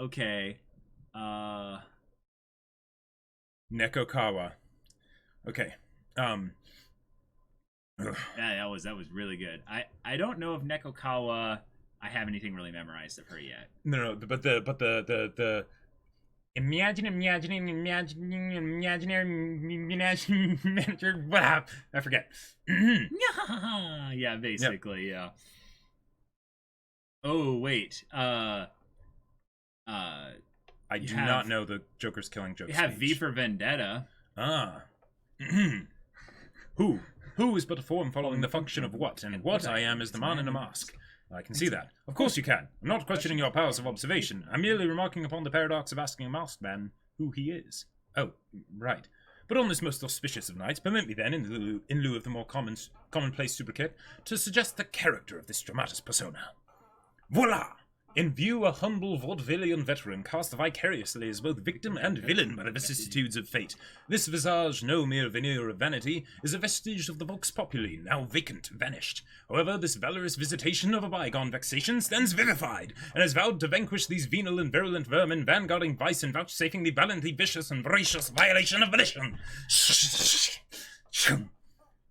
Okay. Nekokawa. Okay. Yeah, that was really good. I don't know if Nekokawa. I have anything really memorized of her yet. No, but the imaginary, I forget. Yeah, basically, yeah. Oh wait. I do not know the Joker's killing joke. You have V speech. for Vendetta. Ah. Who is but a form following the function of what, and what I am is the man in a mask. I can see that. Of course you can. I'm not questioning your powers of observation. I'm merely remarking upon the paradox of asking a masked man who he is. Oh, right. But on this most auspicious of nights, permit me then, in lieu of the more commonplace sobriquet, to suggest the character of this dramatis persona. Voila! In view, a humble vaudevillian veteran cast vicariously as both victim and villain by the vicissitudes of fate. This visage, no mere veneer of vanity, is a vestige of the vox populi, now vacant, vanished. However, this valorous visitation of a bygone vexation stands vivified, and has vowed to vanquish these venal and virulent vermin, vanguarding vice and vouchsafing the valiantly vicious and voracious violation of volition.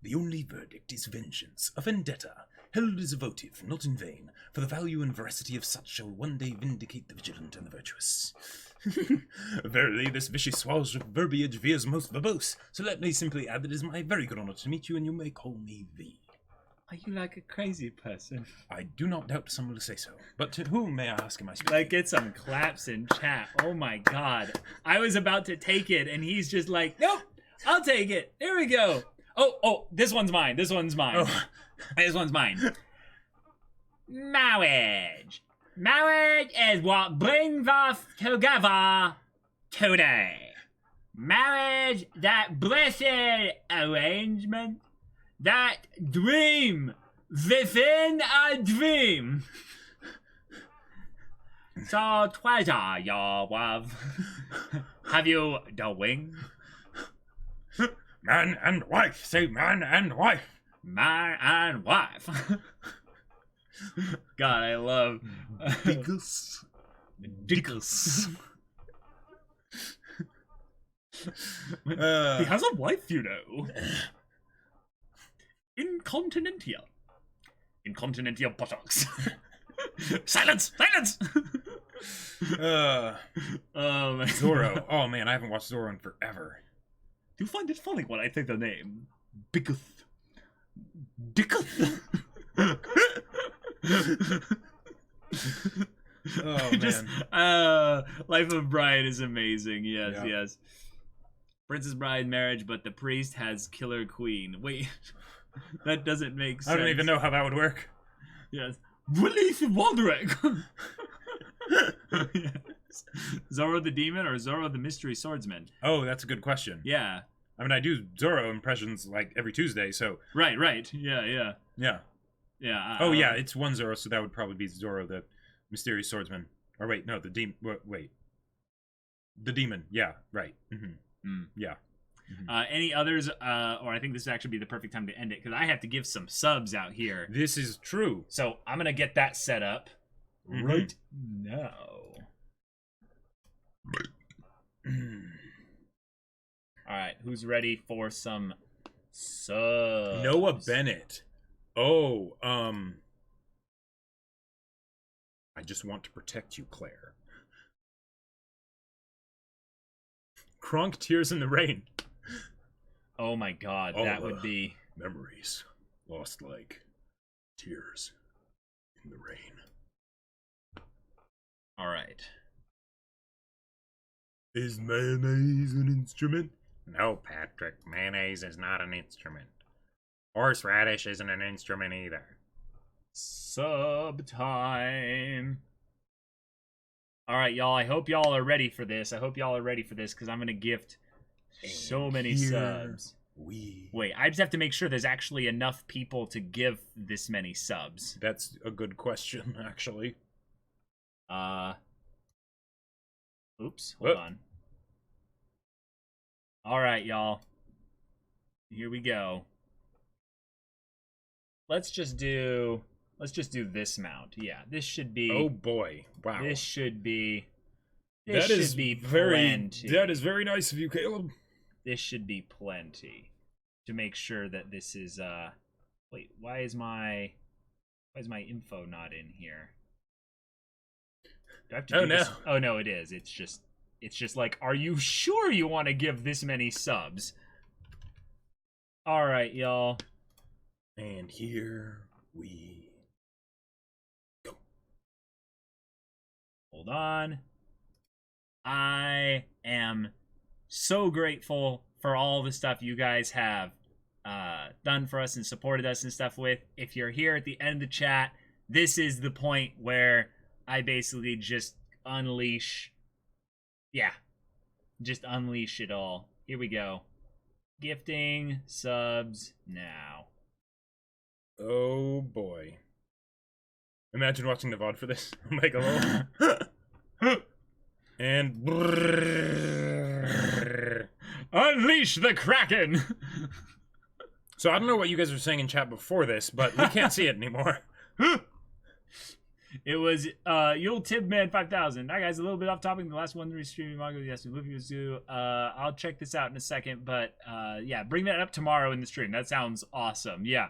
The only verdict is vengeance, a vendetta, held as a votive, not in vain, for the value and veracity of such shall one day vindicate the vigilant and the virtuous. Verily, this vichyssoise of verbiage veers most verbose, so let me simply add that it is my very good honor to meet you, and you may call me thee. Are you like a crazy person? I do not doubt some will say so, but to whom may I ask am I speaking? Like, get some claps in chat. Oh my god. I was about to take it, and he's just like, nope, I'll take it. Here we go. Oh, this one's mine. This one's mine. Oh. This one's mine. Marriage. Marriage is what brings us together today. Marriage, that blessed arrangement, that dream within a dream. So, treasure your love. Have you the wing? Man and wife, say man and wife. Man and wife. God, I love Dickles. Dickles. He Uh, has a wife, you know. Incontinentia. Incontinentia buttocks. Silence! Silence! uh, Man. Zorro. Oh man, I haven't watched Zorro in forever. Do you find it funny when I take the name? Bicketh. Dicketh. Oh Just, man. Life of Brian is amazing. Yes, Yeah. yes. Princess Bride marriage, but the priest has killer queen. Wait, that doesn't make sense. I don't even know how that would work. Yes. Release Waldrek. Yes. Zorro the Demon or Zorro the Mystery Swordsman? Oh, that's a good question. Yeah. I mean, I do Zorro impressions like every Tuesday, so Right. Yeah. yeah. Oh yeah, it's one Zorro, so that would probably be Zorro the Mysterious Swordsman. Or wait, no, the demon. Wait, the demon. Yeah, right. Yeah. Any others? Or I think this would actually be the perfect time to end it because I have to give some subs out here. This is true. So I'm gonna get that set up right now. All right, who's ready for some subs? Noah Bennett. Oh, I just want to protect you, Claire. Kronk Tears in the Rain. Oh my God, All that would be memories lost like tears in the rain. all right. Is mayonnaise an instrument? No, Patrick. Mayonnaise is not an instrument. Horseradish isn't an instrument either. Sub time. All right, y'all. I hope y'all are ready for this. Because I'm gonna gift so many here subs. Wait, I just have to make sure there's actually enough people to give this many subs. That's a good question, actually. Oops, hold on. All right, y'all. Here we go. Let's just do this mount. Yeah, this should be. Oh boy! Wow. This should be. That This is should be very. plenty. That is very nice of you, Caleb. This should be plenty to make sure that this is. Wait, why is my info not in here? Do I have to Oh, do no. this? Oh no, it is. It's just like, are you sure you want to give this many subs? All right, y'all. And here we go. Hold on. I am so grateful for all the stuff you guys have done for us and supported us and stuff with. If you're here at the end of the chat, this is the point where I basically just unleash. Yeah. Just unleash it all. Here we go. Gifting subs now. Oh boy. Imagine watching the VOD for this. Make a little. And. Unleash the Kraken! So I don't know what you guys were saying in chat before this, but we can't see it anymore. It was Yule Tibman 5000. That guy's a little bit off topic. The last one we streaming manga yes, I'll check this out in a second, but yeah, bring that up tomorrow in the stream. That sounds awesome. Yeah.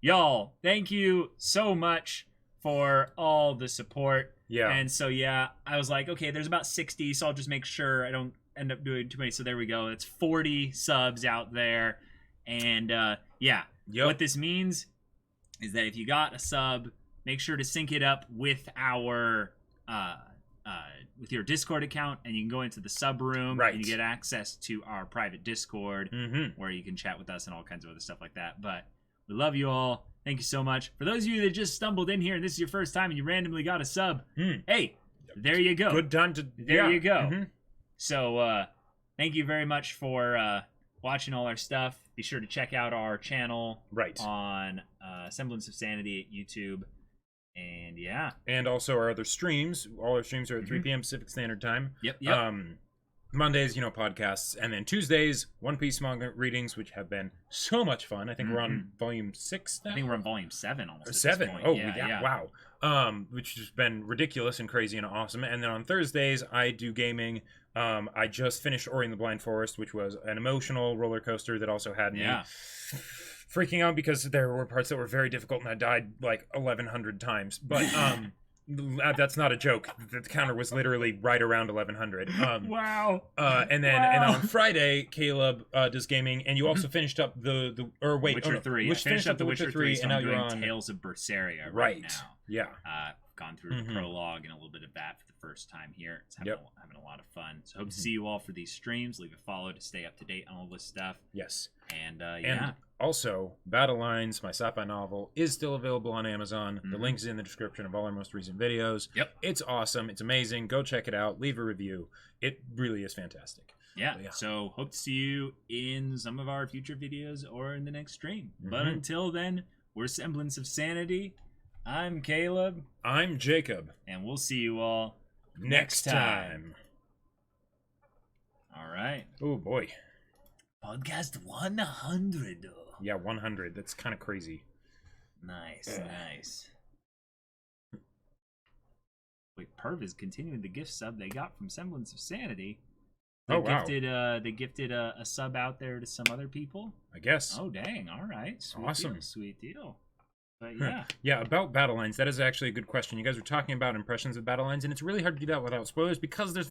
Y'all, thank you so much for all the support. Yeah. And so yeah, I was like, okay, there's about 60, so I'll just make sure I don't end up doing too many. So there we go. It's 40 subs out there. And yeah, what this means is that if you got a sub, make sure to sync it up with our with your Discord account, and you can go into the sub room and you get access to our private Discord where you can chat with us and all kinds of other stuff like that. But we love you all. Thank you so much. For those of you that just stumbled in here and this is your first time and you randomly got a sub, hey, there you go. Good time to... There you go. So thank you very much for watching all our stuff. Be sure to check out our channel on Semblance of Sanity at YouTube. And yeah. And also our other streams. All our streams are at 3 p.m. Pacific Standard Time. Yep. Mondays, podcasts. And then Tuesdays, One Piece manga readings, which have been so much fun. I think we're on volume 6 now. I think we're on volume 7 almost. 7. At this point. Oh, yeah. Wow. Which has been ridiculous and crazy and awesome. And then on Thursdays, I do gaming. I just finished Ori and the Blind Forest, which was an emotional roller coaster that also had me freaking out because there were parts that were very difficult and I died like 1,100 times. But that's not a joke. The counter was literally right around 1,100. Wow. And then on Friday, Caleb does gaming, and you also finished up Witcher 3. Which finished up the Witcher 3, so and now I'm you're doing on Tales of Berseria right now. Yeah. Gone through the prologue and a little bit of that for the first time here. It's having a lot of fun. So hope to see you all for these streams. Leave a follow to stay up to date on all this stuff. Yes. And And also, Battle Lines, my sci-fi novel, is still available on Amazon. The link is in the description of all our most recent videos. Yep. It's awesome. It's amazing. Go check it out. Leave a review. It really is fantastic. Yeah. So hope to see you in some of our future videos or in the next stream. But until then, we're Semblance of Sanity. I'm Caleb. I'm Jacob. And we'll see you all next time. All right. Oh, boy. Podcast 100. Yeah, 100. That's kind of crazy. Nice. Wait, Perv is continuing the gift sub they got from Semblance of Sanity. They gifted a sub out there to some other people. I guess. Oh, dang. All right. Sweet deal. But yeah. Yeah, about Battle Lines, that is actually a good question. You guys were talking about impressions of Battle Lines, and it's really hard to do that without spoilers because there's